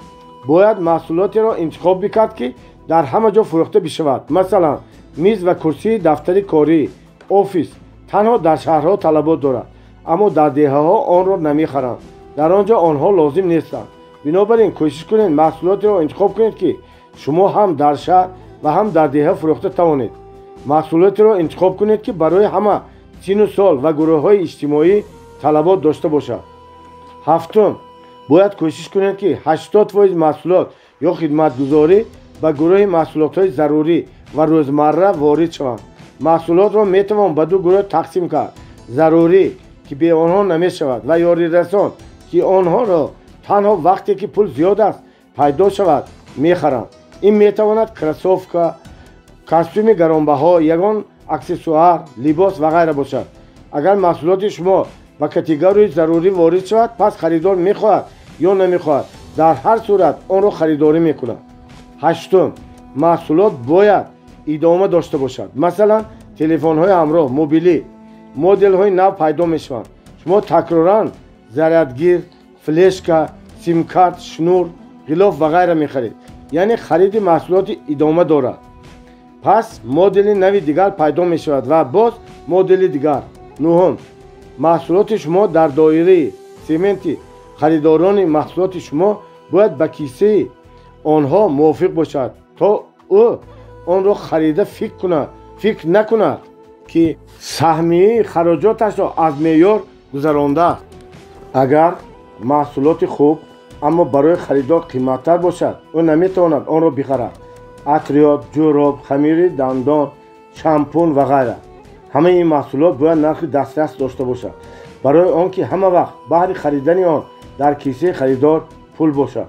باید محصولاتی را انتخاب بکرد که در همه جا فروخته بشود. مثلا میز و کرسی دفتری کاری، آفیس تنها در شهرها طلبات دارد اما در دهه ها آن را نمیخرند. در آنجا آنها لازم نیستند. بنابراین کوشش کنید محصولاتی را انتخاب کنید که شما هم در شهر و هم در دهه فروخته توانید. محصولاتی را انتخاب کنید که برای همه سن و سال و گروه های اجتماعی طلبات داشته باشد. هفتم، باید کوشش کنید که 80% محصولات یا خدمتگزاری به گروه محصولات ضروری و روزمره وارد شوند. محصولات را میتوان به دو گروه تقسیم کرد: ضروری که به آنها نمی شود و یاری رسان که آنها را تنها وقتی که پول زیاد است پیدا شود میخرند. این میتواند کراسوفکا، کاستوم گرانبها، یگان اکسسوار، لباس و غیره باشد. اگر محصولات شما به کاتگوری ضروری وارد شود، پس خریدار میخواهد یا نمیخواهد، در هر صورت آن را خریداری میکند. هشتم، محصولات باید ادامه داشته باشد. مثلا تلفن های همراه، موبیلی، مدل های نو پیدا میشوند. شما تکرارا ضررگیر، فلشکا، سیم کارت، شنور، غلاف و غیره میخرید. یعنی خرید محصولات ادامه دارد. پس مدل نوی دیگر پیدا میشود و باز مدل دیگر. نهم، محصولات شما در دایره سیمنتی خریداران محصولات شما باید به کیسه آنها موافق باشد تا او آن را خریده فکر نکند که سهمیه خراجاتش را از معیار گذرانده است. اگر محصولات خوب اما برای خریدار قیمتتر باشد، او نمیتواند آن را بخرد. عطریات، جوراب، خمیر دندان، شامپون و غیره. همه این محصولات باید نرخ دسترس داشته باشد برای آنکه همه وقت بهر خریدن آن در کیسه خریدار پول باشد.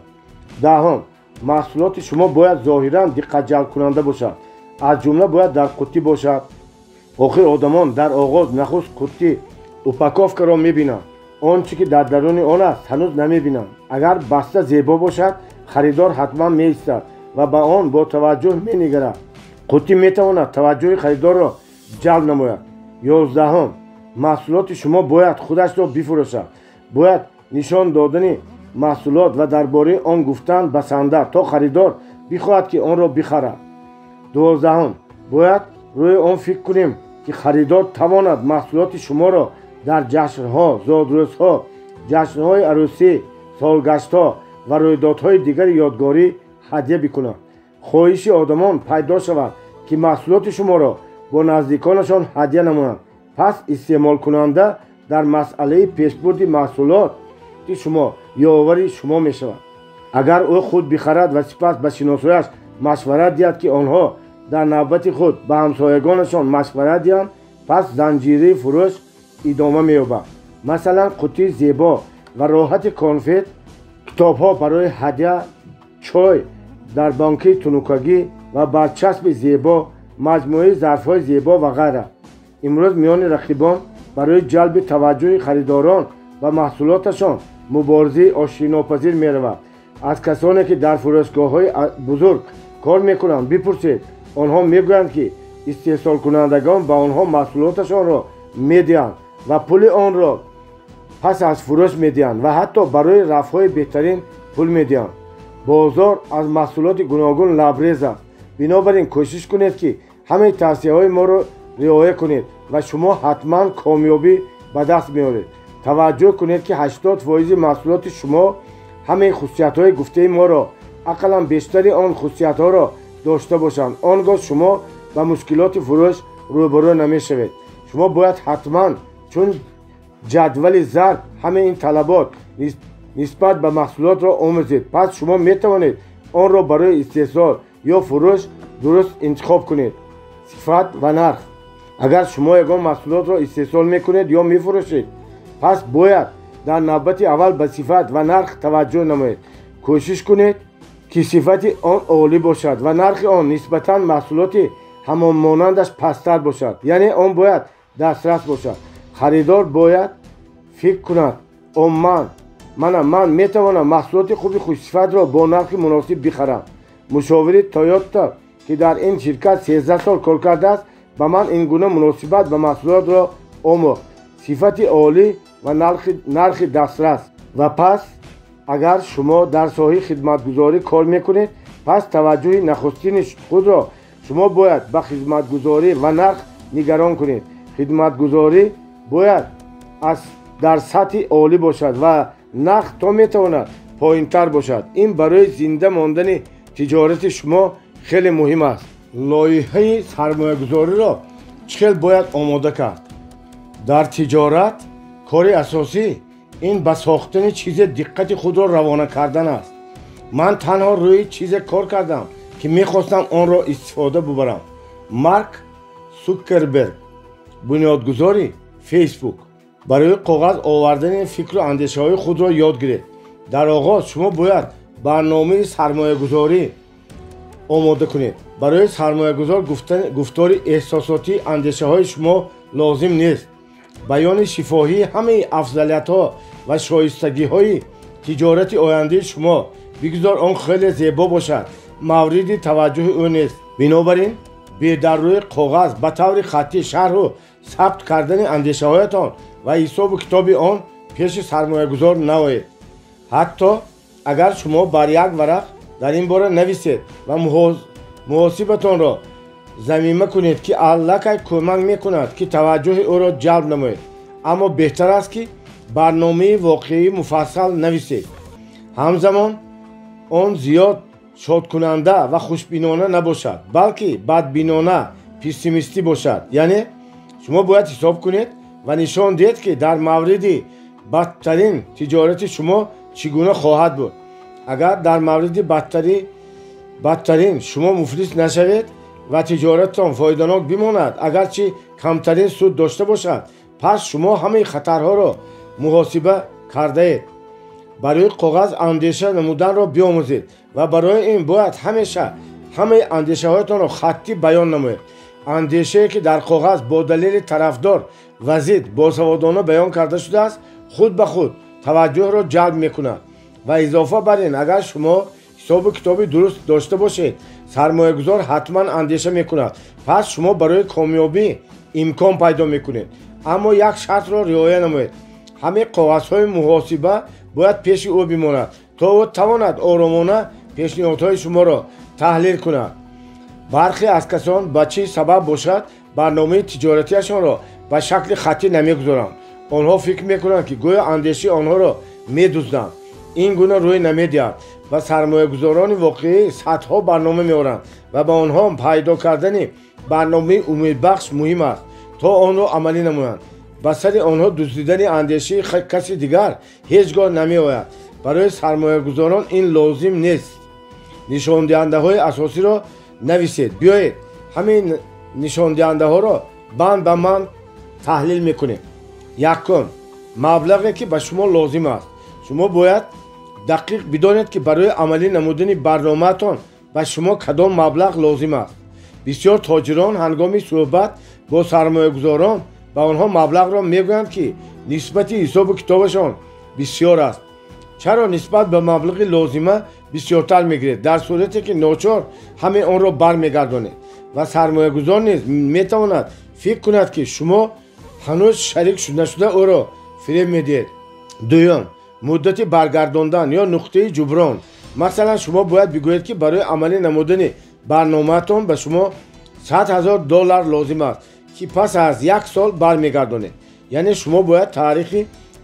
دهم، محصولات شما باید ظاهراً دقت جلب کننده باشد. از جمله باید در قوطی باشد. آخر آدمان در آغاز نخست قوطی اوپاکوفکا را میبینند، آنچه که در درون آن است هنوز نمیبینند. اگر بسته زیبا باشد، خریدار حتما میایستد و به آن با توجه مینگرد. قوطی میتواند توجه خریدار را جلب نماید. 11، محصولات شما باید خودش را بفروشد. باید نشان دادن محصولات و درباره آن گفتن بسنده تا خریدار بخواهد که آن را بخرد. 12، باید روی آن فکر کنیم که خریدار تواند محصولات شما را در جشنها، زادروزها، جشنهای عروسی، سالگشتها و رویدادهای دیگر یادگاری هدیه بکند. خواهش آدمان پیدا شود که محصولات شما را با نزدیکانشان هدیه نمایند. پس استعمال کننده در مسئله پیشبرد محصولات شما یاوری شما می شود. اگر او خود بخرد و سپس به شناسایش مشورت دهد که آنها در نوبت خود به همسایگانشان مشورت دهند، پس زنجیره فروش ادامه می یابد. مثلا قوطی زیبا و راحت کانفت، کتاب ها برای هدیه، چای در بانکی تنوکگی و برچسب زیبا، مجموعه ظرف های زیبا و غیره. امروز میان رقیبان برای جلب توجه خریداران و محصولاتشان مبارزه آشتیناپذیر می رود. از کسانی که در فروشگاه های بزرگ کار میکنند بپرسید. آنها میگویند که استحصال کنندگان به آنها محصولاتشان را میدهند و پول آن را پس از فروش میدهند و حتی برای رفع بهترین پول میدهند. بازار از محصولات گوناگون لبریز است. بنابراین کوشش کنید که همه توصیه های ما را رعایت کنید و شما حتما کامیابی به دست میارید. توجه کنید که 80% محصولات شما همه خصوصیت های گفته ما را، اقلا بیشتری آن خصوصیت ها را داشته باشند. آنگاه شما با مشکلات فروش روبرو نمی شوید. شما باید حتما چون جدول ضرب همه این طلبات نسبت به محصولات را آموزید. پس شما می توانید آن را برای استحصال یا فروش درست انتخاب کنید. صفت و نرخ. اگر شما یگان محصولات را استحصال میکنید یا میفروشید، پس باید در نوبت اول به صفت و نرخ توجه نمایید. کوشش کنید که صفت آن عالی باشد و نرخ آن نسبتاً محصولات همان مانندش پستر باشد. یعنی آن باید دسترس باشد. خریدار باید فکر کند من میتوانم محصولات خوبی خوش صفت را با نرخ مناسب بخرم. مشاور تویوتا که در این شرکت 13 سال کار کرده است به من این گونه مناسبت به محصولات را آموخت. صفت عالی و نرخ دسترس. و پس اگر شما در ساحه خدمتگزاری کار میکنید، پس توجه نخستین خود را شما باید به خدمتگزاری و نرخ نگران کنید. خدمتگزاری باید در سطح عالی باشد و نرخ تا میتواند پایین تر باشد. این برای زنده ماندن تجارت شما خیلی مهم است. لایحه سرمایه گذاری را چقدر باید آماده کرد؟ در تجارت کار اساسی این به ساختن چیز دقت خود را روانه کردن است. من تنها روی چیز کار کردم که میخواستم آن را استفاده ببرم. مارک سوکربرگ، بنیادگذاری فیسبوک، برای کاغذ آوردن فکر و اندیشه های خود را یاد گرفت. در آغاز شما باید برنامه سرمایه گذاری آماده کنید. برای سرمایه گذار گفتار احساساتی اندیشه های شما لازم نیست. بیان شفاهی همه افضلیت ها و شایستگی های تجارت آینده شما بگذار آن خیلی زیبا باشد مورد توجه او نیست. بنابراین در روی کاغذ به طور خطی شرح و ثبت کردن اندیشه هایتان و حساب و کتاب آن پیش سرمایه گذار نوایید. حتی اگر شما بر یک ورق در این باره نویسید و محاسبتان را ضمیمه کنید که الکی کمک میکند که توجه او را جلب نمایید، اما بهتر است که برنامه واقعی مفصل نویسید. همزمان آن زیاد شادکننده و خوشبینانه نباشد، بلکه بدبینانه پسیمیستی باشد. یعنی شما باید حساب کنید و نشان دهید که در مورد بدترین تجارت شما چگونه خواهد بود. اگر در مورد بدترین شما مفلس نشوید و تجارتتان فایده‌ناک بماند، اگرچه کمترین سود داشته باشد، پس شما همه خطرها را محاسبه کرده اید. برای کاغذ اندیشه نمودن را بیاموزید و برای این باید همیشه همه اندیشه هایتان را خطی بیان نمایید. اندیشه‌ای که در کاغذ با دلیل طرفدار و ضد باسوادانه بیان کرده شده است خود به خود توجه را جلب میکند. و اضافه بر این اگر شما حساب و کتابی درست داشته باشید، سرمایه گذار حتما اندیشه میکند، پس شما برای کامیابی امکان پیدا میکنید. اما یک شرط را رعایت نمایید: همه کاغذهای محاسبه باید پیش او بماند تا او تواند آرامانه پیشنهادهای شما را تحلیل کند. برخی از کسان به چه سبب باشد برنامه تجارتیشان را به شکل خطی نمیگذارند. آنها فکر میکنند که گویا اندیشه آنها را میدزدند. این گونه روی نمیدهند و سرمایه گذاران واقعی صدها برنامه میارند و به آنها پیدا کردن برنامه امیدبخش مهم است تا آن را عملی نمایند. به سر آنها دزدیدن اندیشه کسی دیگر هیچگاه نمی آید. برای سرمایه گذاران این لازم نیست. نشان دهنده های اساسی را نویسید. بیایید همین نشان دهنده ها را بند به بند تحلیل میکنیم. یکم، مبلغی که به شما لازم است. شما باید دقیق بدانید که برای عملی نمودن برنامه‌تان به شما کدام مبلغ لازم است. بسیار تاجران هنگام صحبت با سرمایه گذاران به آنها مبلغ را میگویند که نسبت حساب و کتابشان بسیار است. چرا نسبت به مبلغ لازمه بسیارتر میگیرید، در صورتی که ناچار همه آن را برمیگردانید. و سرمایه گذار نیز میتواند فکر کند که شما هنوز شریک نشده او را فریب میدهید. دوم، مدت برگرداندن یا نقطه جبران. مثلا شما باید بگویید که برای عملی نمودن برنامه‌تان به شما $100,000 لازم است که پس از 1 سال برمیگردانید. یعنی شما باید تاریخ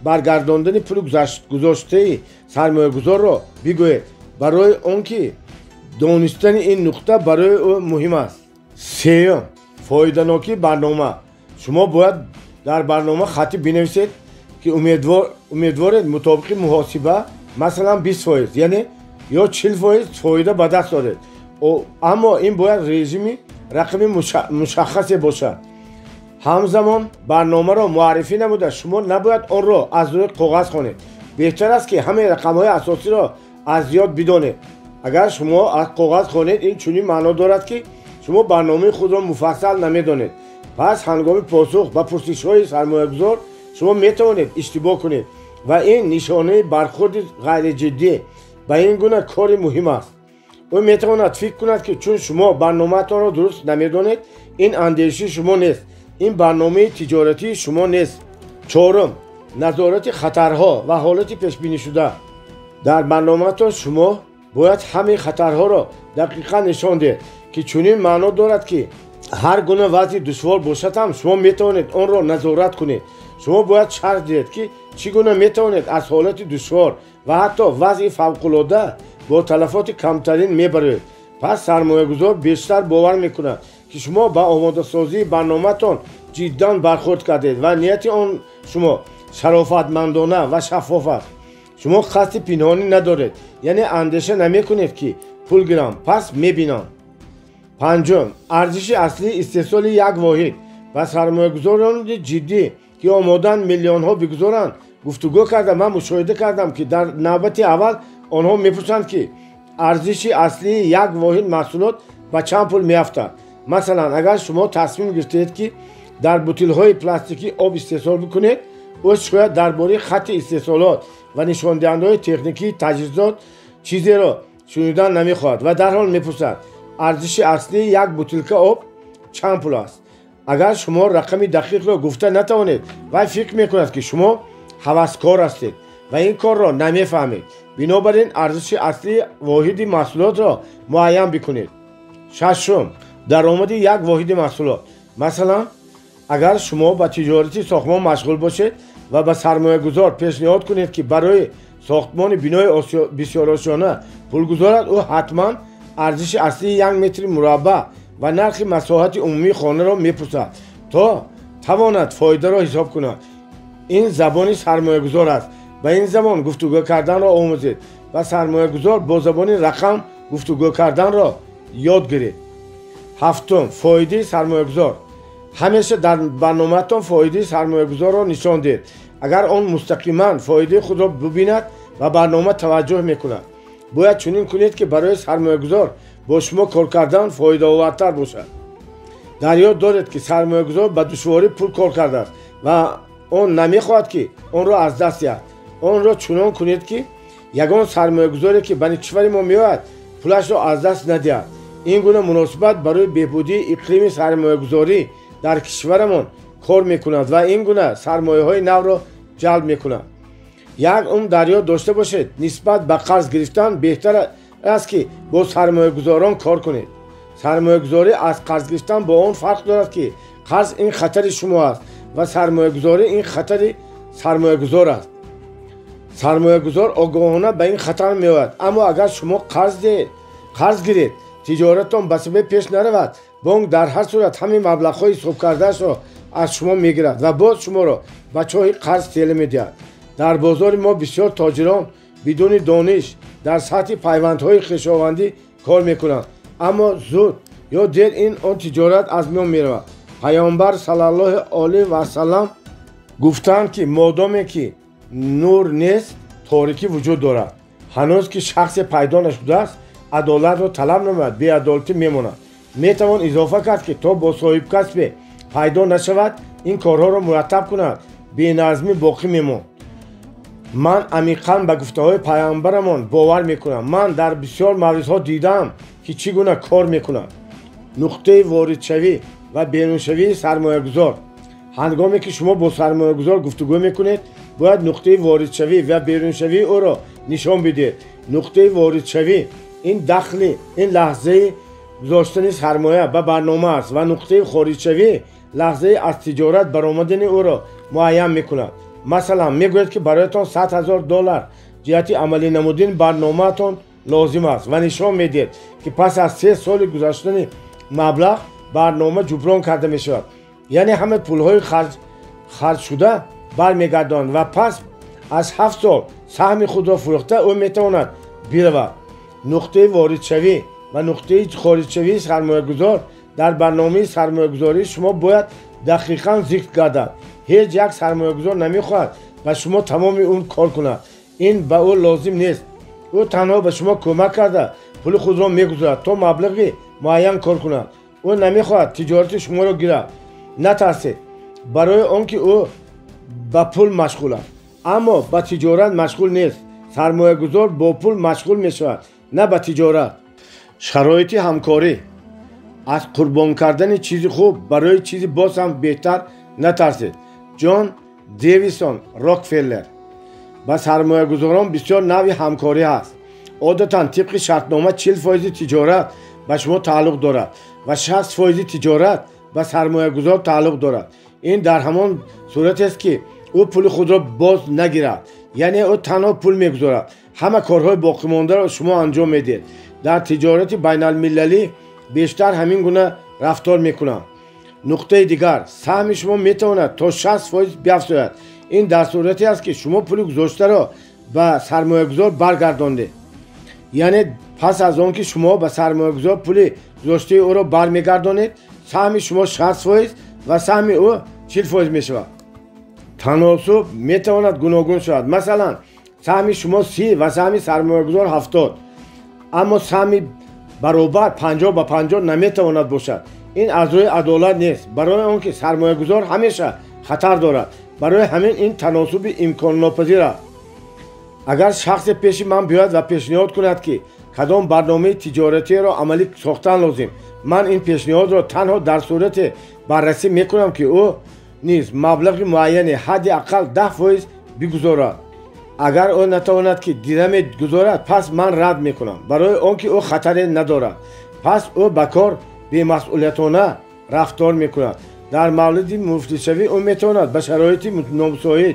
برگرداندن پول گذاشته سرمایه گذار را بگویید، برای آنکه دانستن این نقطه برای او مهم است. سوم، فایده‌ناکی برنامه. شما باید در برنامه خطی بنویسید که امیدوارید مطابق محاسبه مثلا 20% یعنی یا 40% فایده به دست آورید. اما این باید رژیمی رقم مشخصی باشد. همزمان برنامه را معرفی نموده شما نباید آن را از روی کاغذ خوانید. بهتر است که همه رقم‌های اساسی را از یاد بدانید. اگر شما از کاغذ خوانید این چنین معنا دارد که شما برنامه خود را مفصل نمیدانید. پس هنگام پاسخ به پرسش‌های سرمایه‌گذار شما میتوانید اشتباه کنید و این نشانه برخورد غیر جدی. به این گونه کار مهم است. او میتواند فکر کند که چون شما برنامه‌تان را درست نمیدانید این اندیشه شما نیست، این برنامه تجارتی شما نیست. چهارم، نظارت خطرها و حالت پیش بینی شده. در برنامه‌تان شما باید همه خطرها را دقیقاً نشان دهید که چنین معنا دارد که هر گونه وضع دشوار باشد هم شما میتوانید آن را نظارت کنید. شما باید شرح دهید که چگونه میتوانید از حالت دشوار و حتی وضع فوق‌العاده با تلفات کمترین میبرید. پس سرمایه گذار بیشتر باور میکند که شما با آماده سازی برنامه‌تان جداً برخورد کردید و نیت آن شما شرافتمندانه و شفاف است. شما قصد پنهانی ندارید، یعنی اندیشه نمیکنید که پول گیرم پس میبینم. پنجم، ارزش اصلی استحصال یک واحد و سرمایه‌گذاران جدی که آمادن میلیون ها بگذارند. گفتگو کردم، من مشاهده کردم که در نوبت اول آنها میپرسند که ارزش اصلی یک واحد محصولات به چند پول میافتد. مثلا اگر شما تصمیم گرفتید که در بوتل های پلاستیکی آب استحصال بکنید، او شاید درباره خط استحصالات و نشان دهنده های تکنیکی تجهیزات چیزی را شنیدن نمیخواهد و در حال میپرسد ارزش اصلی یک بوتلک آب چند پول است. اگر شما رقم دقیق را گفته نتوانید و فکر میکند که شما هوسکار هستید و این کار را نمیفهمید. بنابراین ارزش اصلی واحد محصولات را معین بکنید. ششم، درآمد یک واحد محصولات. مثلا اگر شما با تجارت ساختمان مشغول باشید و به سرمایه گذار پیشنهاد کنید که برای ساختمان بینای بسیار آشیانه پول گذارد، او حتما ارزش اصلی یک متر مربع و نرخ مساحت عمومی خانه را میپرسد تا تواند فایده را حساب کند. این زبان سرمایه گذار است. با این زبان گفتگو کردن را آموزید و سرمایه گذار با زبان رقم گفتگو کردن را یاد گیرید. هفتم، فایده سرمایه گذار. همیشه در برنامه‌تان فایده سرمایه گذار را نشان دهید. اگر آن مستقیما فایده خود را ببیند و برنامه توجه میکند، باید چنین کنید که برای سرمایه گذار با شما کار کردن فایده آورتر باشد. در یاد دارید که سرمایه گذار به دشواری پول کار کرده است و آن نمیخواهد که آن را از دست دهد. آن را چنان کنید که یگان سرمایه گذاری که به کشور ما میآید پولش را از دست ندهد. این گونه مناسبت برای بهبودی اقلیم سرمایه گذاری در کشورمان کار میکند و این گونه سرمایه های نو را جلب میکند. یک در یاد داشته باشید نسبت به قرض گرفتن بهتر است که با سرمایه گذاران کار کنید. سرمایه گذاری از قرض گرفتن با آن فرق دارد که قرض این خطر شما است و سرمایه گذاری این خطر سرمایه گذار است. سرمایه گذار آگاهانه به این خطر می آید، اما اگر شما قرض گیرید تجارتتان به سبب پیش نرود، بانک در هر صورت همین مبلغ های حساب کرده‌اش را از شما میگیرد و باز شما را به چاه قرض تیله میدهد. در بازار ما بسیار تاجران بدون دانش در سطح پیوندهای خویشاوندی کار میکنند، اما زود یا دیر این آن تجارت از میان میرود. پیامبر صلی الله علیه و سلم گفتند که مادامی که نور نیست تاریکی وجود دارد. هنوز که شخص پیدا نشده است عدالت را طلب نماید، بی عدالتی میماند. میتوان اضافه کرد که تا با صاحب کسب پیدا نشود این کارها را مرتب کند، بی نظمی باقی میماند. من عمیقاً به گفته های پیامبرمان باور میکنم. من در بسیار موردها دیدم که چگونه کار میکنند. نقطه واردشوی و بیرونشوی سرمایه گذار. هنگامی که شما با سرمایه گذار گفتگو میکنید باید نقطه واردشوی و بیرونشوی او را نشان بدهید. نقطه واردشوی این دخل این لحظه گذاشتن سرمایه به برنامه است و نقطه خارجشوی لحظه از تجارت برآمدن او را معین میکند. مثلا میگوید که برایتان $100,000 جهت عملی نمودن برنامه تان لازم است و نشان میدید که پس از 3 سال گذشتن مبلغ برنامه جبران کرده می شود. یعنی همه پول های خرج شده برمیگردند و پس از 7 سال سهم خود را فروخته او میتواند برود. نقطه واردشوی و نقطه خارجشوی سرمایه گذار در برنامه سرمایه گذاری شما باید دقیقاً ذکر گردد. هیچ یک سرمایه گذار نمیخواهد و شما تمام اون کار کند. این به او لازم نیست. او تنها به شما کمک کرده پول خود را میگذارد تا مبلغی معین کار کند. او نمیخواهد تجارت شما را گیرد. نترسید برای آنکه او به پول مشغول است اما به تجارت مشغول نیست. سرمایه گذار با پول مشغول می شود نه به تجارت. شرایط همکاری. از قربان کردن چیز خوب برای چیز باز هم بهتر نترسید. جان دیویسون راکفلر. با سرمایه گذاران بسیار نوع همکاری هست. عادتا طبق شرطنامه 40% تجارت به شما تعلق دارد و 60% تجارت به سرمایه گذار تعلق دارد. این در همان صورت است که او پول خود را باز نگیرد، یعنی او تنها پول میگذارد، همه کارهای باقی مانده را شما انجام میدید. در تجارت بین المللی بیشتر همین گونه رفتار میکنند. نقطه دیگر سهم شما میتواند تا 60% بیافزاید. این در صورتی است که شما پول گذاشته را به سرمایه گذار برگردانده. یعنی پس از آن که شما به سرمایه گذار پول گذاشته او را برمیگردانید، سهم شما 60% و سهم او 40% می شود. تناسب می تواند گوناگون شود. مثلا سهم شما 30 و سهم سرمایه گذار 70، اما سهم برابر 50 به 50 نمی تواند باشد. این از روی عدالت نیست، برای آنکه سرمایه گذار همیشه خطر دارد. برای همین این تناسب امکان ناپذیر است. اگر شخص پیش من بیاید و پیشنهاد کند که کدام برنامه تجارتی را عملی ساختن لازم، من این پیشنهاد را تنها در صورت بررسی میکنم که او نیز مبلغ معین حداقل 10% بگذارد. اگر او نتواند که دیرم گذارد، پس من رد میکنم، برای آنکه او خطری ندارد. پس او به کار بی‌مسئولیتانه رفتار میکند. در مورد مفلس‌شوی او میتواند به شرایط نامساعد،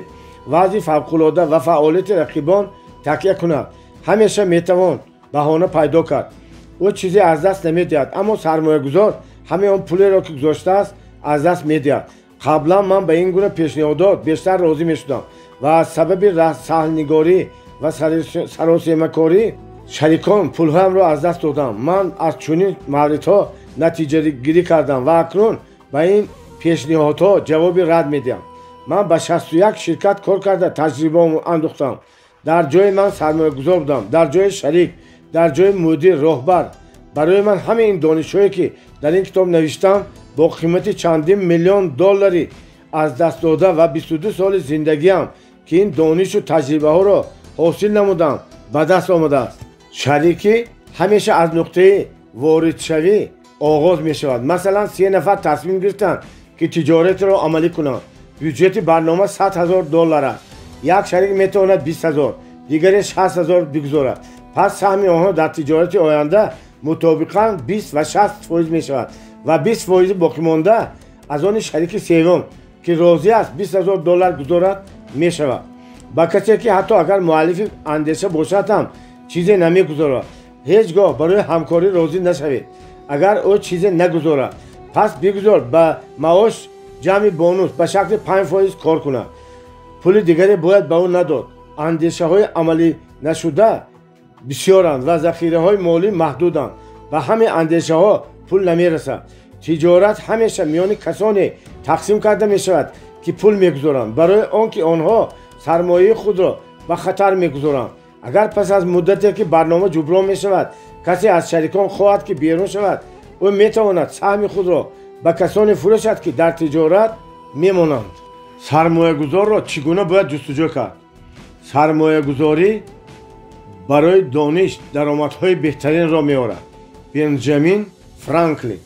وضع فوق‌العاده و فعالیت رقیبان تکیه کند. همیشه میتوان بهانه پیدا کرد. او چیزی از دست نمیدهد، اما سرمایه گذار همه آن پولی را که گذاشته است از دست میدهد. قبلا من به این گونه پیشنهادات بیشتر راضی میشدم و از سبب سهلنگاری و سراسیمه‌کاری شریکان پولهایم را از دست دادم. من از چنین موردها نتیجه گیری کردم و اکنون به این پیشنهادها جواب رد میدهم. من به 61 شرکت کار کرده تجربه انداختم. در جای من سرمایه گذار بودم، در جای شریک، در جای مدیر، راهبر. برای من همه این دانش‌هایی که در این کتاب نوشتم با قیمت چندین میلیون دلاری از دست داده و 22 سال زندگیم که این دانش و تجربه ها را حاصل نمودم به دست آمده است. شریکی همیشه از نقطه وارد شوی آغاز می شود. مثلا 3 نفر تصمیم گرفتند که تجارت را عملی کنند. بودجه برنامه $100,000 است. یک شریک میتواند 20,000، دیگری 60,000 بگذارد. پس سهم آنها در تجارت آینده مطابقاً 20 و 60% می شود و 20% باقی مانده از آن شریک سوم که راضی است $20,000 گذارد می شود. با کسی که حتی اگر مؤلف اندیشه باشد هم چیزی نمی گذارد. هیچگاه برای همکاری راضی نشوید. اگر او چیزی نگذارد، پس بگذار به معاش جمع بونوس به شکل 5% کار کند. پول دیگری باید به او نداد. اندیشه های عملی نشده بسیارند و ذخیره های مالی محدودند. به همه اندیشه ها پول نمی رسد. تجارت همیشه میان کسانی تقسیم کرده می شود که پول می گذارند، برای آنکه آنها سرمایه خود را به خطر می گذارند. اگر پس از مدتی که برنامه جبران می شود کسی از شریکان خواهد که بیرون شود، او می تواند سهم خود را به کسانی فروشد که در تجارت می مانند. سرمایه گذار را چگونه باید جستجو کرد؟ سرمایه گذاری برای دانش درآمدهای بهترین را می آورد. بنجامین فرانکلین.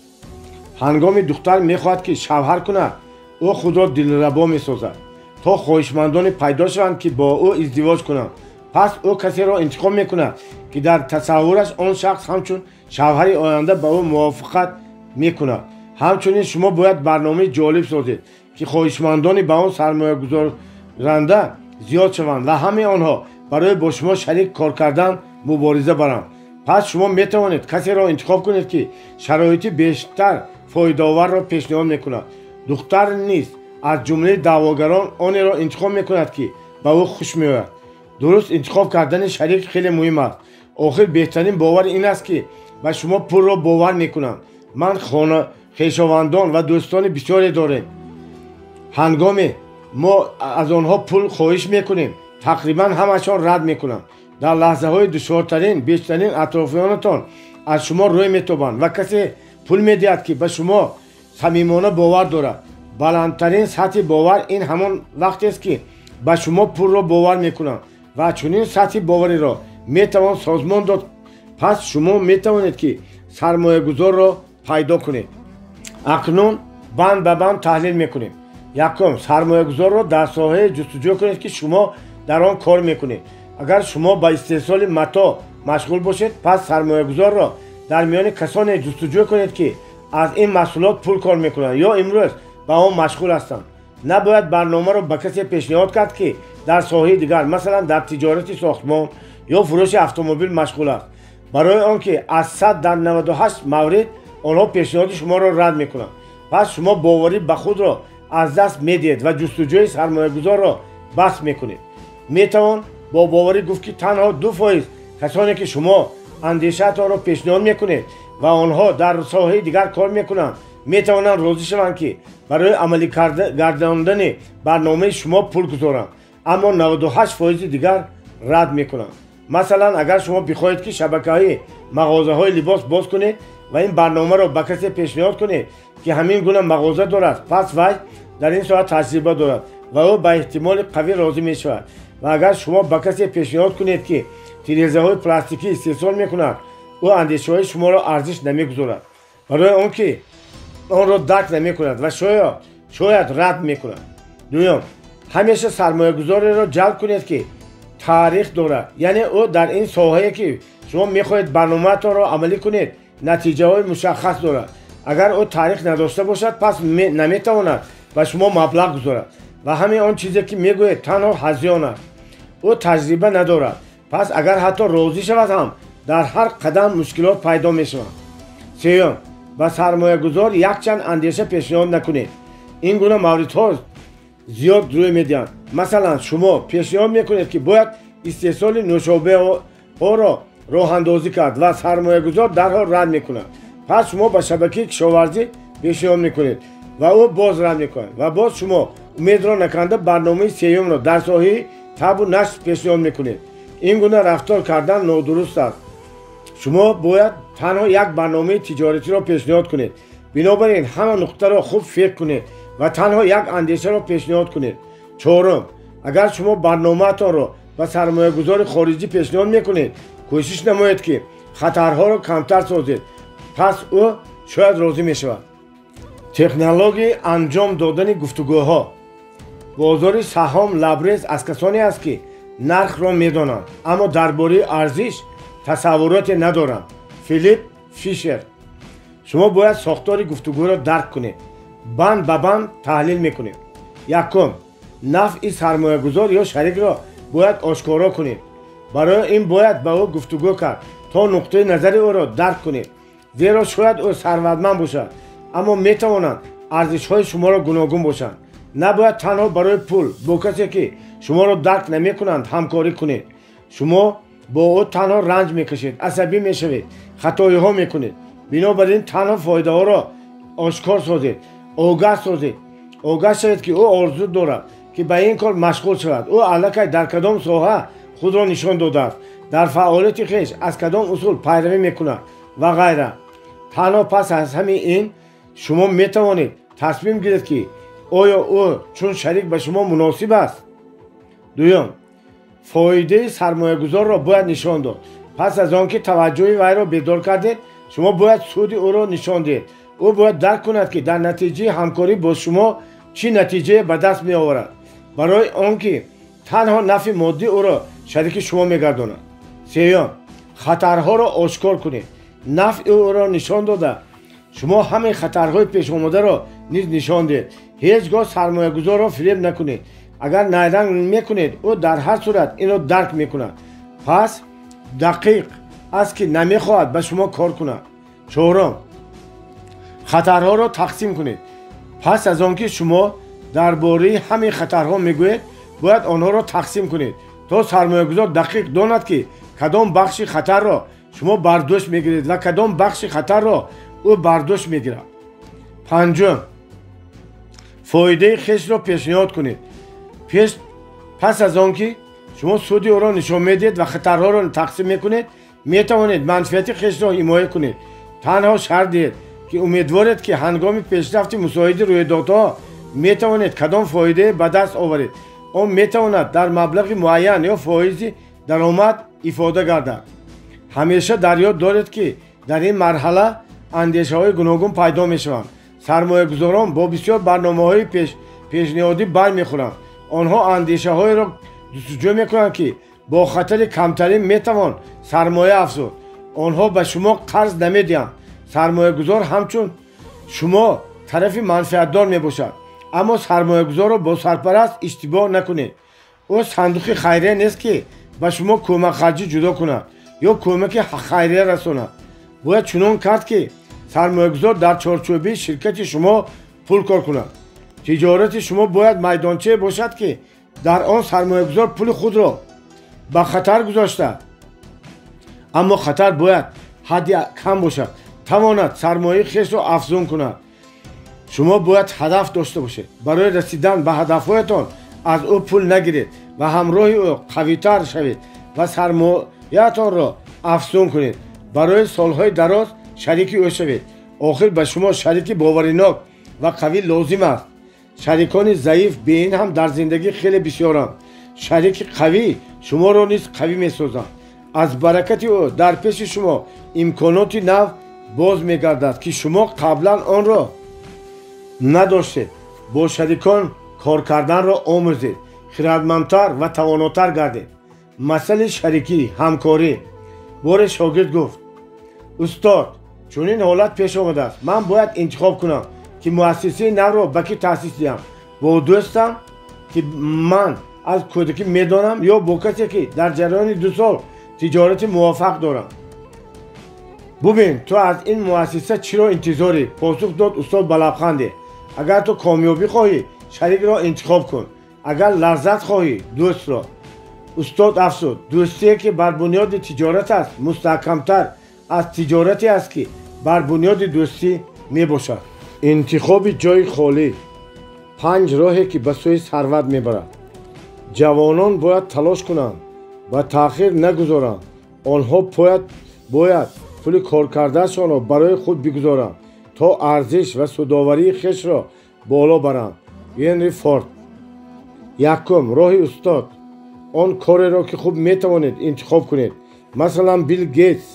هنگامی دختر می خواهد که شوهر کند، او خود را دلربا می سازد تا خواهشمندان پیدا شوند که با او ازدواج کنند. پس او کسی را انتخاب می کند که در تصورش آن شخص همچون شوهر آینده به او موافقت می کند. همچنین شما باید برنامه جالب سازید که خواهشمندان به آن سرمایه گذارنده زیاد شوند و همه آنها برای با شما شریک کار کردن مبارزه برند. پس شما می توانید کسی را انتخاب کنید که شرایط بیشتر فایده آور را پیشنهاد می کند. دختر نیست از جمله دعواگران آن را انتخاب می کند که به او خوش می آید. درست انتخاب کردن شریک خیلی مهم است. آخر بهترین باور این است که به شما پول را باور می کنند. من خویشاوندان و دوستان بسیاری داریم. هنگامی ما از آنها پول خواهش میکنیم، تقریبا همشان رد میکنند. در لحظه های دشوارترین بیشترین اطرافیانتان از شما روی میتابند و کسی پول میدهد که به شما صمیمانه باور دارد. بلندترین سطح باور این همان وقت است که به شما پول را باور میکنند و چنین سطح باوری را میتوان سازمان داد. پس شما میتوانید که سرمایه گذار را پیدا کنید. اکنون بند به بند تحلیل میکنیم. یکم، سرمایه گذار را در ساحه جستجو کنید که شما در آن کار میکنید. اگر شما با استحصال متاع مشغول باشید، پس سرمایه گذار را در میان کسانی جستجو کنید که از این محصولات پول کار میکنند یا امروز با آن مشغول هستند. نباید برنامه را به کسی پیشنهاد کرد که در ساحه دیگر، مثلا در تجارت ساختمان یا فروش اتومبیل مشغول است، برای آنکه از 100 در 98 مورد آنها پیشنهاد شما را رد میکنند. پس شما باوری به خود را از دست میدید و جستجوی سرمایه گذار را بس میکنید. میتوان با باوری گفت که تنها 2% کسانی که شما اندیشه‌تان را پیشنهاد میکنید و آنها در ساحه دیگر کار میکنند میتوانند راضی شوند که برای عملی گرداندن برنامه شما پول گذارند، اما 98% دیگر رد میکنند. مثلا اگر شما بخواهید که شبکه‌های مغازه‌های لباس باز کنید و این برنامه را به کسی پیشنهاد کنید که همین گونه مغازه دارد، پس وی در این صورت تجربه دارد و او به احتمال قوی راضی می شود. و اگر شما به کسی پیشنهاد کنید که تیره‌های پلاستیکی استحصال میکند، او اندیشه‌های شما را ارزش نمیگذارد، برای آنکه آن را درک نمیکند و شاید رد میکند. دوم، همیشه سرمایه‌گذاری را جلب کنید که تاریخ دارد، یعنی او در این ساحه‌ای که شما میخواهید برنامه‌تان را عملی کنید نتیجه‌های مشخص دارد. اگر او تاریخ نداشته باشد پس نمیتواند و شما مبلغ گذارد و همین آن چیزی که میگوید تنها هزیان است. او تجربه ندارد، پس اگر حتی راضی شود هم در هر قدم مشکلات پیدا میشوند. سوم، با سرمایه گذار یک چند اندیشه پیشنهاد نکنید. این گونه موردها زیاد روی میدهند. مثلا شما پیشنهاد میکنید که باید استحصال نوشابه ها را راه اندازی کرد و سرمایه گذار درها رد میکند. پس شما به شبکه کشاورزی پیشنهاد میکنید و او باز رد میکند و باز شما امید را نکنده برنامه سوم را در ساحه تب و نشر پیشنهاد میکنید. این گونه رفتار کردن نادرست است. شما باید تنها یک برنامه تجارتی را پیشنهاد کنید. بنابراین همه نقطه را خوب فکر کنید و تنها یک اندیشه را پیشنهاد کنید. چهارم، اگر شما برنامه‌تان را به سرمایه‌گذار خارجی پیشنهاد میکنید، کوشش نمایید که خطرها را کمتر سازید، پس او شاید راضی میشود. تکنولوژی انجام دادن گفتگوها. بازار سهام لبریز از کسانی است که نرخ را میدانند اما درباره ارزش تصورات ندارند. فیلیپ فیشر. شما باید ساختار گفتگو را درک کنید، بند به بند تحلیل میکنید. یکم، نفع سرمایه گذار یا شریک را باید آشکارا کنید. برای این باید با او گفتگو کرد تا نقطه نظر او را درک کنید، زیرا شاید او ثروتمند باشد اما میتوانند ارزش‌های شما را گوناگون باشند. نباید تنها برای پول با کسی که شما را درک نمی‌کنند همکاری کنید. شما با او تنها رنج میکشید، عصبی میشوید، خطاها میکنید. بنابراین تنها فایده ها را آشکار سازید، آگاه شوید که او آرزو دارد که به این کار مشغول شود. او الکی در کدام ساحه خود را نشان داده است، در فعالیت خویش از کدام اصول پیروی میکند و غیره. تنها پس از همین این شما میتوانید تصمیم گیرید که آیا او چون شریک به شما مناسب است. دوم، فایده سرمایه گذار را باید نشان داد. پس از آنکه توجه وی را بیدار کردید، شما باید سود او را نشان دهید. او باید درک کند که در نتیجه همکاری با شما چی نتیجه به دست می آورد، برای آنکه تنها نفع مادی او را شریک شما میگرداند. سوم، خطرها را آشکار کنید. نفع او را نشان داده شما همه خطرهای پیش آمده را نیز نشان دهید. هیچگاه سرمایه گذار را فریب نکنید. اگر نیدنگ میکنید او در هر صورت این را درک میکند، پس دقیق است که نمیخواهد به شما کار کند. چهارم، خطرها را تقسیم کنید. پس از آنکه شما درباره همین خطرها میگویید، باید آنها را تقسیم کنید تا سرمایه گذار دقیق داند که کدام بخش خطر را شما برداشت میگیرید و کدام بخش خطر را او برداشت میگیرد. پنجم، فایده خویش را پیشنهاد کنید. پس از آنکه شما سود او را نشان میدید و خطرها را تقسیم میکنید، میتوانید منفعت خویش را حمایت کنید. تنها شرط دهید که امیدوارید که هنگام پیشرفت مساعد رویدادها میتوانید کدام فایده به دست آورید. آن میتواند در مبلغ معین یا فایز درآمد ifade گردد. همیشه در یاد دارید که در این مرحله اندیشه های گوناگون پیدا میشوند. سرمایه گذاران با بسیار برنامه های پیشنهادی بر میخورند. آنها اندیشه های را جستجو میکنند که با خطر کمترین میتوان سرمایه افزود. آنها به شما قرض نمیدهند. سرمایه گذار همچون شما طرف منفعت دار میباشد، اما سرمایه گذار را با سرپرست اشتباه نکنید. او صندوق خیریه نیست که به شما کمک خرجی جدا کند یا کمک خیریه رساند. باید چنان کرد که سرمایه گذار در چارچوبه شرکت شما پول کار کند. تجارت شما باید میدانچه باشد که дар он сармоягузор пули худро ба хатар гузошта. аммо хатар бояд ҳадди кам бошад, тавонад сармояи хешро афзун кунад. шумо бояд ҳадаф дошта бошед. барои расидан ба ҳадафҳоятон аз ӯ пул нагиред ва ҳамроҳи ӯ қавитар шавед ва сармояатонро афзун кунед. барои солҳои дароз шарики ӯ шавед. охир ба шумо шарики боваринок ва қавӣ лозим аст. шарикони заиф беин ҳам дар зиндагӣ хеле бисёранд. шарики қавӣ шуморо низ қавӣ месозанд. аз баракати ӯ дар пеши шумо имконоти нав боз мегардад, ки шумо қаблан онро надоштед. бо шарикон кор карданро омӯзед, хиратмандтар ва тавонотар гардед. масъалаи шарикӣ, ҳамкорӣ. боре шогирд гуфт: устод, чунин ҳолат пеш омадааст. ман бояд интихоб кунам, ки муассисаи навро ба кӣ таъсис диҳам. бо дӯстам, ки ман аз кӯдакӣ медонам, ё бо касе, ки дар ҷараёни 2 сол тиҷорати муваффақ дорам. бубин, ту аз ин муассиса чиро интизорӣ? посух дод устод ба лабханде. агар ту комёбӣ хоҳӣ, шарикро интихоб кун. агар лаззат хоҳӣ, дӯстро. устод афзуд: дӯстие, ки бар бунёди тиҷорат аст, мустаҳкамтар аз тиҷорате аст, ки бар бунёди дӯстӣ мебошад. интихоби ҷойи холӣ. 5 роҳе, ки ба сӯи сарват мебарад. ҷавонон бояд талош кунанд ва таъхир нагузоранд. онҳо бояд пули коркардаашонро барои худ бигузоранд, то арзиш ва судоварии хешро боло баранд. генри форд. якум, роҳи устод. он кореро, ки хуб метавонед интихоб кунед. масалан, билл гейтс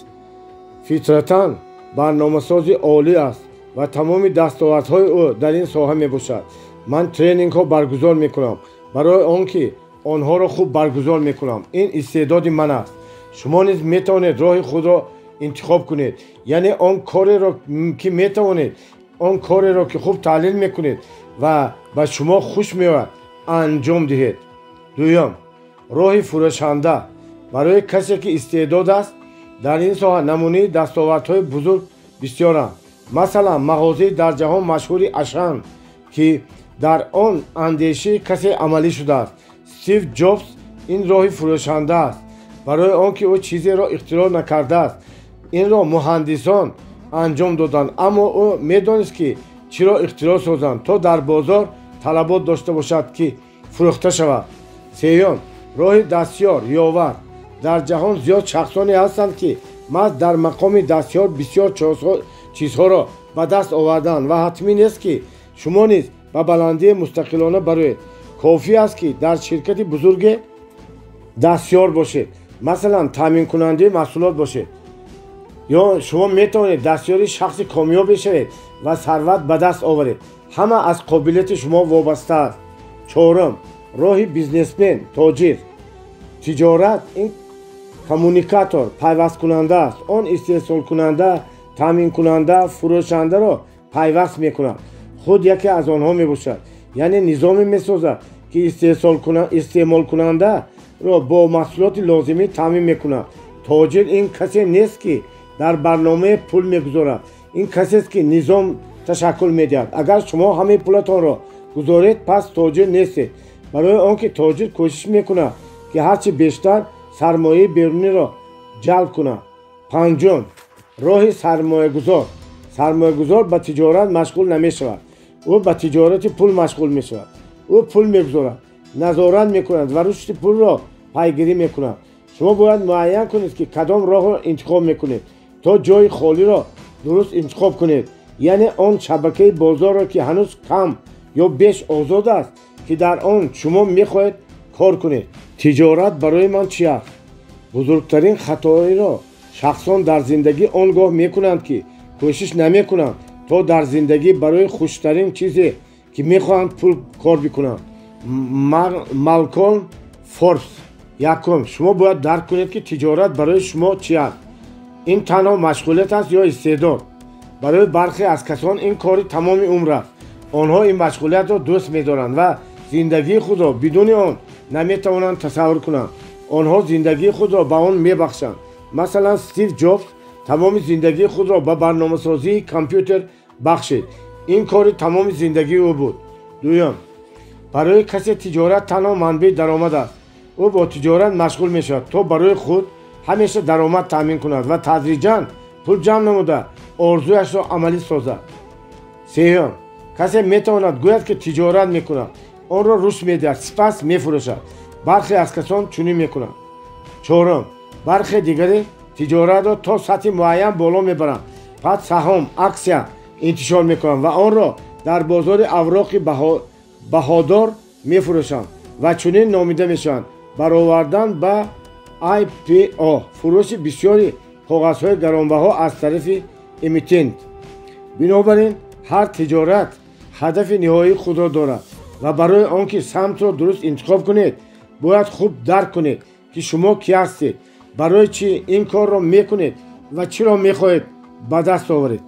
фитратан барномасози олӣ аст ва тамоми дастовардҳои ӯ дар ин соҳа мебошад. ман тренингҳо баргузор мекунам барои он ки онҳоро хуб баргузор мекунам. ин истеъдоди ман аст. шумо низ метавонед роҳи худро интихоб кунед, яъне он кореро ки метавонед, он кореро ки хуб таҳлил мекунед ва ба шумо хуш меояд, анҷом диҳед. дуюм, роҳи фурӯшанда. барои касе ки истеъдод аст дар ин соҳа намунаи дастовардҳои бузург бисёранд. масалан, мағозаи дар ҷаҳон машҳури ашан, ки дар он андешаи касе амалӣ шудааст. стив ҷобс ин роҳи фурӯшанда аст. барои он ки ӯ чизеро ихтироъ накардааст, инро муҳандисон анҷом доданд, аммо ӯ медонист ки чиро ихтироъ созанд, то дар бозор талабот дошта бошад, ки фурӯхта шавад. сеюм, роҳи дастёр, ёвар. дар ҷаҳон зиёд шахсоне ҳастанд, ки маҳз дар мақоми дастёр бисёр чизҳоро ба даст овардаанд ва ҳатмӣ нест, ки шумо низ ба баландии мустақилона бароед. кофӣ аст, ки дар ширкати бузурге дастёр бошед, масалан таъминкунандаи маҳсулот бошед, ё шумо метавонед дастёри шахси комёб бишавед ва сарват ба даст оваред. ҳама аз қобилияти шумо вобаста аст. чорум, роҳи бизнесмен, тоҷир. тиҷорат ин коммуникатор, пайвасткунанда аст. он истеҳсолкунанда, таъминкунанда, фурӯшандаро пайваст мекунад. худ яке аз онҳо мебошад, яъне низоме месозад, ки истеъмолкунандаро бо маҳсулоти лозимӣ таъмин мекунад. тоҷир ин касе нест, ки дар барномаи пул мегузорад. ин касест, ки низом ташаккул медиҳад. агар шумо ҳамаи пулатонро гузоред, пас тоҷир нестед. барои он ки тоҷир кӯшиш мекунад, ки ҳарчи бештар сармояи беруниро ҷалб кунад. панҷум, роҳи сармоягузор. сармоягузор ба тиҷорат машғул намешавад. ӯ ба тиҷорати пул машғул мешавад. ӯ пул мегузорад, назорат мекунад ва рушди пулро пайгирӣ мекунад. шумо бояд муайян кунед, ки кадом роҳро интихоб мекунед, то ҷойи холиро дуруст интихоб кунед, яъне он шабакаи бозорро, ки ҳанӯз кам ё беш озод аст, ки дар он шумо мехоҳед кор кунед. тиҷорат барои ман чӣ аст? бузургтарин хатоиро шахсон дар зиндагӣ он гоҳ мекунанд, ки кӯшиш намекунанд, то дар зиндагӣ барои хуштарин чизе, ки мехоҳанд пул кор бикунанд. малколм форбс. якум, шумо бояд дарк кунед, ки тиҷорат барои шумо чӣ аст. ин танҳо машғулият аст ё истеъдод? барои бархе аз касон ин кори тамоми умр аст. онҳо ин машғулиятро дӯст медоранд ва зиндагии худро бидуни он наметавонанд тасаввур кунанд. онҳо зиндагии худро ба он мебахшанд. масалан, стив ҷобс тамоми зиндагии худро ба барномасозии компютер бахшид. ин кори тамоми зиндагии ӯ буд. дуюм, برای کسی تجارت تنها منبع درآمد است. او با تجارت مشغول می شود تا برای خود همیشه درآمد تامین کند و تدریجاً پول جمع نموده آرزویش را عملی سازد. سوم، کسی می تواند گوید که تجارت می کند، آن را رشد می دهد، سپس می فروشد. برخی از کسان چنین می کنند. چهارم، برخی دیگری تجارت را تا سطح معین بالا می برند، پس سهام، اکسیا انتشار می کنند و آن را در بازار اوراق بهادار می فروشند و چنین نامیده می شوند برآوردن به IPO، فروش بسیاری کاغذهای گرانبها از طرف امیتنت. بنابراین هر تجارت هدف نهایی خود را دارد و برای آنکه سمت را درست انتخاب کنید باید خوب درک کنید که شما کی هستید، برای چی این کار را میکنید و چی را میخواهید به دست آورید.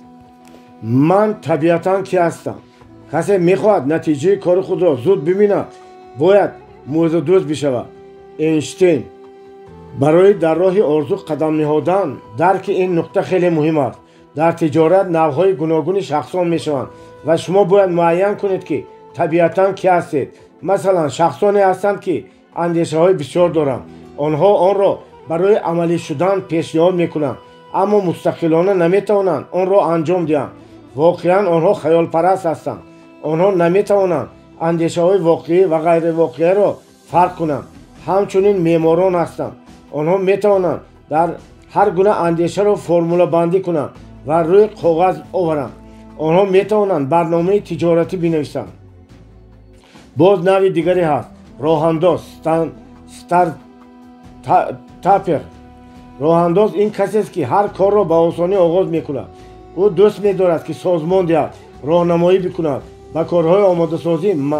من طبیعتاً کی هستم؟ کسی میخواهد نتیجه کار خود را زود ببیند باید موضوع بشود. اینشتین. برای در راه آرزو قدم نهادن درک این نقطه خیلی مهم است. در تجارت نوعهای گوناگون شخصان میشوند و شما باید معین کنید که طبیعتاً کی هستید. مثلا شخصانی هستند که اندیشه های بسیار دارند، آنها آن را برای عملی شدن پیشنهاد میکنند اما مستقلانه نمیتوانند آن را انجام دهند. واقعا آنها خیال پرست هستند، آنها نمیتوانند اندیشه های واقعی و غیر واقعی را فرق کنند. همچنین معماران هستند، آنها میتوانند در هر گونه اندیشه را فرمول بندی کنند و روی کاغذ آورند. آنها میتوانند برنامه تجارتی بنویسند. باز نوع دیگری هست، راهانداز، استارتاپر. راهانداز این کسی است که هر کار را به آسانی آغاز میکند. او دوست می‌دارد که سازمان دهد، راهنمایی بکند، به کارهای آماده سازی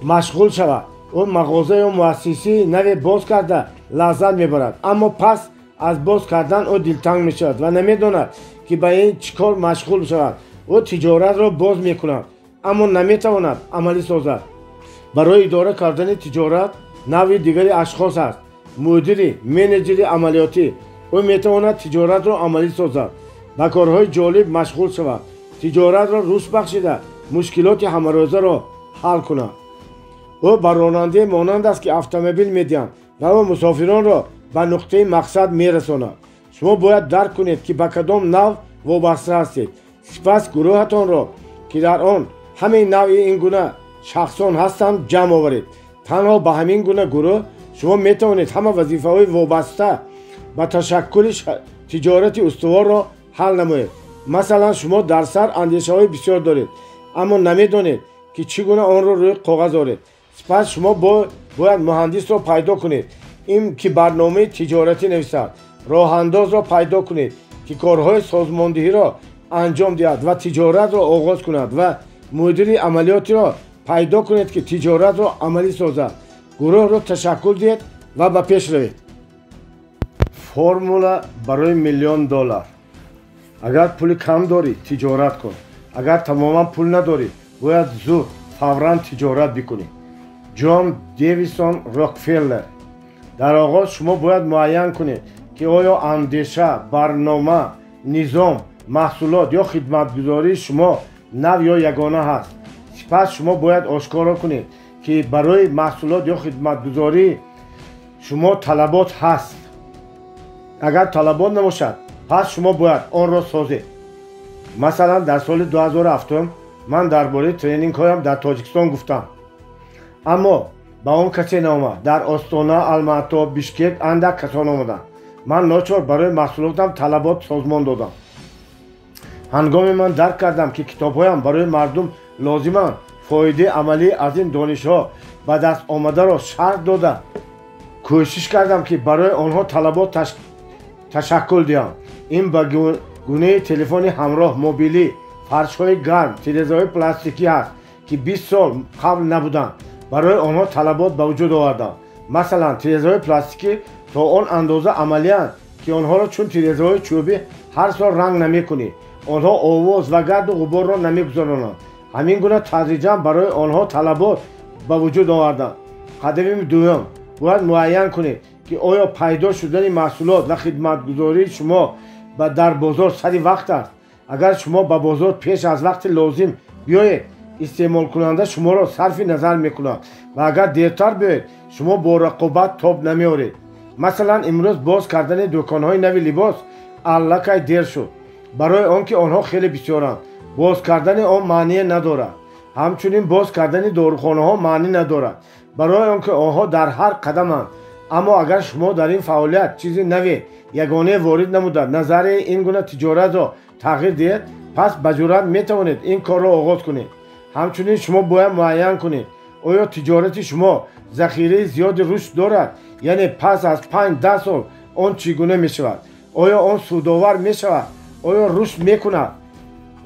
مشغول شود. او مغازه یا مؤسسه نوی باز کرده لذت میبرد، اما پس از باز کردن او دلتنگ میشود و نمیداند که به این چیکار مشغول شود. او تجارت را باز میکند اما نمیتواند عملی سازد. برای اداره کردن تجارت نوع دیگری اشخاص است. مدیری، منیجری عملیاتی. او میتواند تجارت را عملی سازد، به کارهای جالب مشغول شود، تجارت را رشد بخشیده مشکلات همروزه را حل کند. او بر راننده مانند است که اتومبیل میدهند و او مسافران را به نقطه مقصد میرساند. شما باید درک کنید که به کدام نوع وابسته هستید، سپس گروهتان را که در آن همین نوع این گونه شخصان هستند جمع آورید. تنها به همین گونه گروه شما میتوانید همه وظیفه های وابسته به تشکل تجارت استوار را حل نمایید. مثلا شما در سر اندیشه های بسیار دارید اما نمیدانید که چگونه آن را روی کاغذ آورید. سپس شما باید مهندس را پیدا کنید این که برنامه تجارتی نویسد، راه انداز را پیدا کنید که کارهای سازماندهی را انجام دهد و تجارت را آغاز کند و مدیر عملیاتی را پیدا کنید که تجارت را عملی سازد. گروه را تشکل دهید و به پیش روید. فرمولا برای $1,000,000. اگر پول کم داری تجارت کن، اگر تماما پول نداری باید زود فوراً تجارت بکنی. جان دیویسون راکفلر. در آغاز شما باید معین کنید که آیا اندیشه، برنامه، نظام، محصولات یا خدمتگزاری شما نو یا یگانه هست. سپس شما باید آشکار کنید که برای محصولات یا خدمتگزاری شما طلبات هست. اگر طلبات نباشد پس شما باید آن را سازید. مثلا در سال 2007 من درباره ترینینگ هایم در تاجیکستان گفتم اما با اون کسی نامد. در آستانا، الماتا، بیشکک اندک کسان آمدند. من ناچار برای محصولاتم طلبات سازمان دادم. هنگامی من درک کردم که کتابهایم برای مردم لازمند، فایده عملی از این دانش‌ها به دست آمده را شرح داده کوشش کردم که برای آنها طلبات تشکل دهم. این به گونه تلفن همراه، موبیلی، فرش‌های گرم، تلویزیون‌های پلاستیکی است که 20 سال قبل نبودند. برای آنها طلبات به وجود آوردم. مثلا تلویزیون‌های پلاستیکی تا آن اندازه عملی اند که آنها را چون تلویزیون‌های چوبی هر سال رنگ نمی‌کنی، آنها آواز و گرد و غبار را نمی‌گذارانند. همین گونه تدریجاً برای آنها طلبات به وجود آوردم. قدم دوم، باید معین کنید که آیا پیدا شدن محصولات و خدمتگزاری شما در بازار سری وقت است. اگر شما به بازار پیش از وقت لازم بیایید استعمال کننده شما را صرف نظر میکند و اگر دیرتر بیاید شما با رقابت تاب نمیارید. مثلا امروز باز کردن دکانهای نوی لباس الکی دیر شد، برای آنکه آنها خیلی بسیارند. باز کردن آن معنی ندارد. همچنین باز کردن داروخانه ها معنی ندارد، برای آنکه آنها در هر قدمند. اما اگر شما در این فعالیت چیزی نوی یگانه وارد نموده نظر این گونه تجارت را تغییر دهید، پس به جرات میتوانید این کار را آغاز کنید. همچنین شما باید معین کنید آیا تجارت شما ذخیره زیاد رشد دارد، یعنی پس از 5-10 سال آن چگونه می شود، آیا آن سودآور می شود، آیا رشد می کند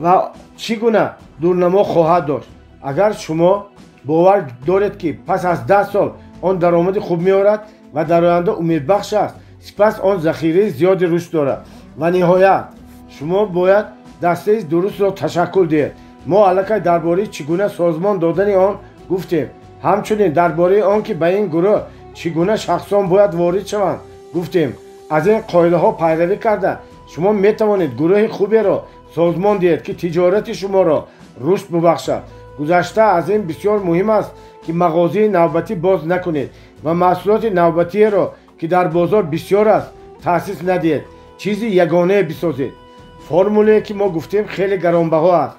و چگونه دورنما خواهد داشت. اگر شما باور دارید که پس از 10 سال آن درآمد خوب می آورد و در آینده امیدبخش است، سپس آن ذخیره زیاد رشد دارد و نهایت شما باید دسته درست را تشکل دهید. ما الکی درباره چگونه سازمان دادن آن گفتیم. همچنین درباره آن که به این گروه چگونه شخصان باید وارد شوند گفتیم. از این قاعده ها پیروی کرده شما می توانید گروه خوبی را سازمان دهید که تجارت شما را رشد ببخشد. گذشته از این بسیار مهم است که مغازه نوبتی باز نکنید و محصولات نوبتی را که در بازار بسیار است تأسیس ندهید. چیزی یگانه بسازید. فرمولی که ما گفتیم خیلی گرانبها است.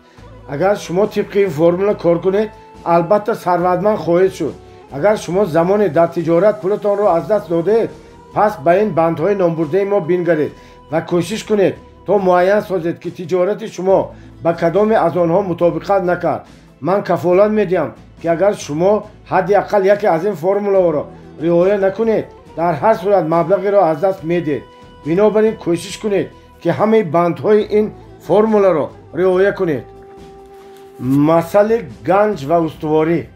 اگر شما طبق این فرمول کار کنید البته ثروتمند خواهید شد. اگر شما زمان در تجارت پولتان را از دست دادید، پس به این بندهای نامبرده ما بنگرید و کوشش کنید تا معین سازید که تجارت شما با کدام از آنها مطابقت نکرد. من کفالت میدیم که اگر شما حداقل یکی از این فرمول‌ها را رعایت نکنید، در هر صورت مبلغی را از دست میدید. بنابراین کوشش کنید که همه بندهای این فرمول را رعایت کنید. مسئله گنج و استواری.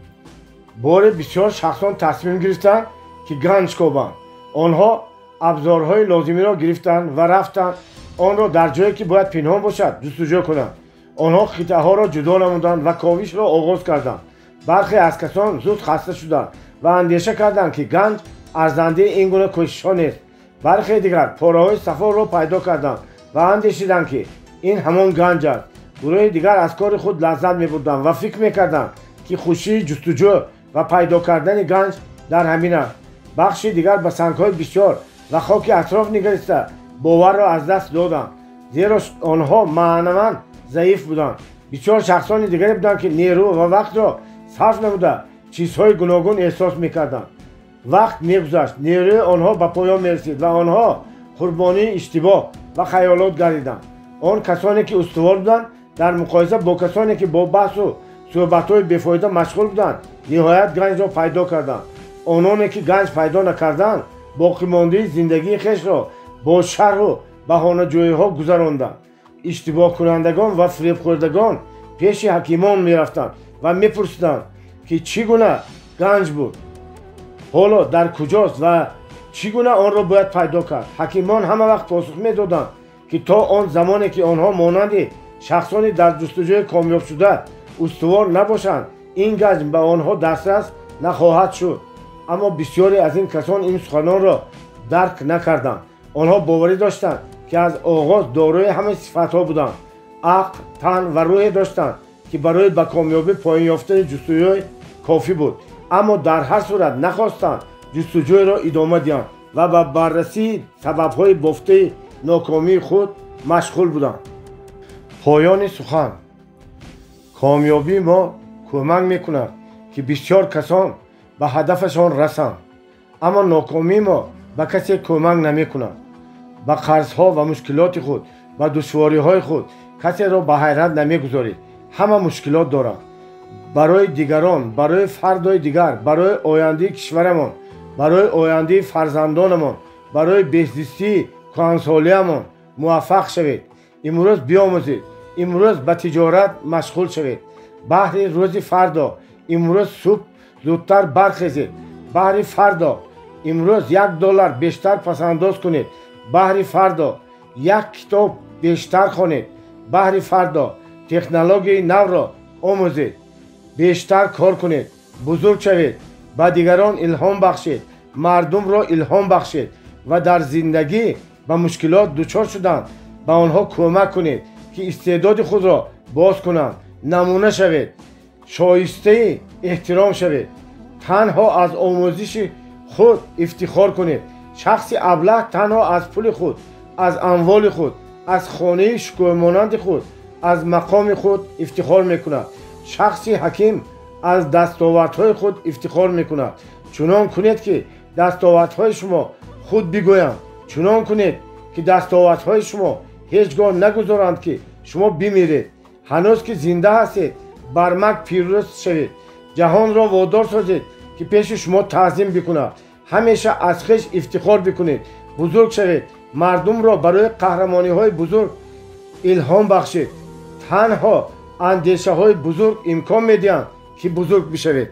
بار بسیار شخصان تصمیم گرفتند که گنج کابند. آنها ابزارهای لازمی را گرفتند و رفتند آن را در جایی که باید پنهان باشد جستجو کنند. آنها خطه ها را جدا نمودند و کاوش را آغاز کردند. برخی از کسان زود خسته شدند و اندیشه کردند که گنج ارزنده این گونه کوشش ها نیست. برخی دیگر پاره های صفا را پیدا کردند و اندیشیدند که این همان گنج است. گروه دیگر از کار خود لذت می‌بردند و فکر می‌کردند که خوشی جستجو و پیدا کردن گنج در همین است. بخشی دیگر به سنگ‌های بسیار و خاک اطراف نگریسته باور را از دست دادند، زیرا آنها معنویاً ضعیف بودند. بسیار شخصان دیگری بودند که نیرو و وقت را صرف نموده چیزهای گوناگون احساس می‌کردند. وقت می‌گذشت، نیروی آنها به پایان می‌رسید و آنها قربانی اشتباه و خیالات گردیدند. آن کسانی که استوار بودند در مقایسه با کسانی که با بحث و صحبت‌های بی‌فایده مشغول بودند نهایت گنج را پیدا کردند. آنانی که گنج پیدا نکردند باقی مانده زندگی خویش را با شر و بهانه‌جویی‌ها گذراندند. اشتباه کنندگان و فریب خوردگان پیش حکیمان می‌رفتند و می‌پرسیدند که چگونه گنج بود، حالا در کجاست و چگونه آن را باید پیدا کرد. حکیمان همه وقت پاسخ می‌دادند که تا آن زمانی که آنها مانند شخصانی در جستجوی کامیاب شده استوار نباشند این گنج به آنها دسترس نخواهد شد. اما بسیاری از این کسان این سخنان را درک نکردند. آنها باوری داشتند که از آغاز دارای همه صفت‌ها بودند. عقل، تن و روح داشتند که برای به کامیابی پایان یافتن جستجوی کافی بود، اما در هر صورت نخواستند جستجوی را ادامه دهند و به بررسی سبب‌های بافته ناکامی خود مشغول بودند. پایان سخن. کامیابی ما کمک می‌کند که بسیار کسان به هدفشان رسند، اما ناکامی ما به کسی کمک نمی‌کند. به قرض‌ها و مشکلات خود و دشواری‌های خود کسی را به حیرت نمی‌گذارید. همه مشکلات دارند. برای دیگران، برای فردای دیگر، برای آینده کشورمان، برای آینده فرزندانمان، برای بهزیستی کهنسالیمان موفق شوید. امروز بیاموزید. امروز به تجارت مشغول شوید. بهر روز فردا امروز صبح زودتر برخیزید. بهر فردا امروز $1 بیشتر پسنداز کنید. بهر فردا یک کتاب بیشتر خوانید. بهر فردا تکنولوژی نو را آموزید. بیشتر کار کنید. بزرگ شوید. به دیگران الهام بخشید. مردم را الهام بخشید و در زندگی به مشکلات دچار شدند به آنها کمک کنید که استعداد خود را باز کنند. نمونه شوید. شایسته احترام شوید. تنها از آموزش خود افتخار کنید. شخص ابله تنها از پول خود، از اموال خود، از خانه شکوهمانند خود، از مقام خود افتخار میکند. شخص حکیم از دستاوردهای خود افتخار میکند. چنان کنید که دستاوردهای شما خود بگویند. چنان کنید که دستاوردهای شما هیچگاه نگذارند که شما بمیرید. هنوز که زنده هستید بر مرگ پیروز شوید. جهان را وادار سازید که پیش شما تعظیم بکند. همیشه از خویش افتخار بکنید. بزرگ شوید. مردم را برای قهرمانی های بزرگ الهام بخشید. تنها اندیشه های بزرگ امکان میدهند که بزرگ بشوید.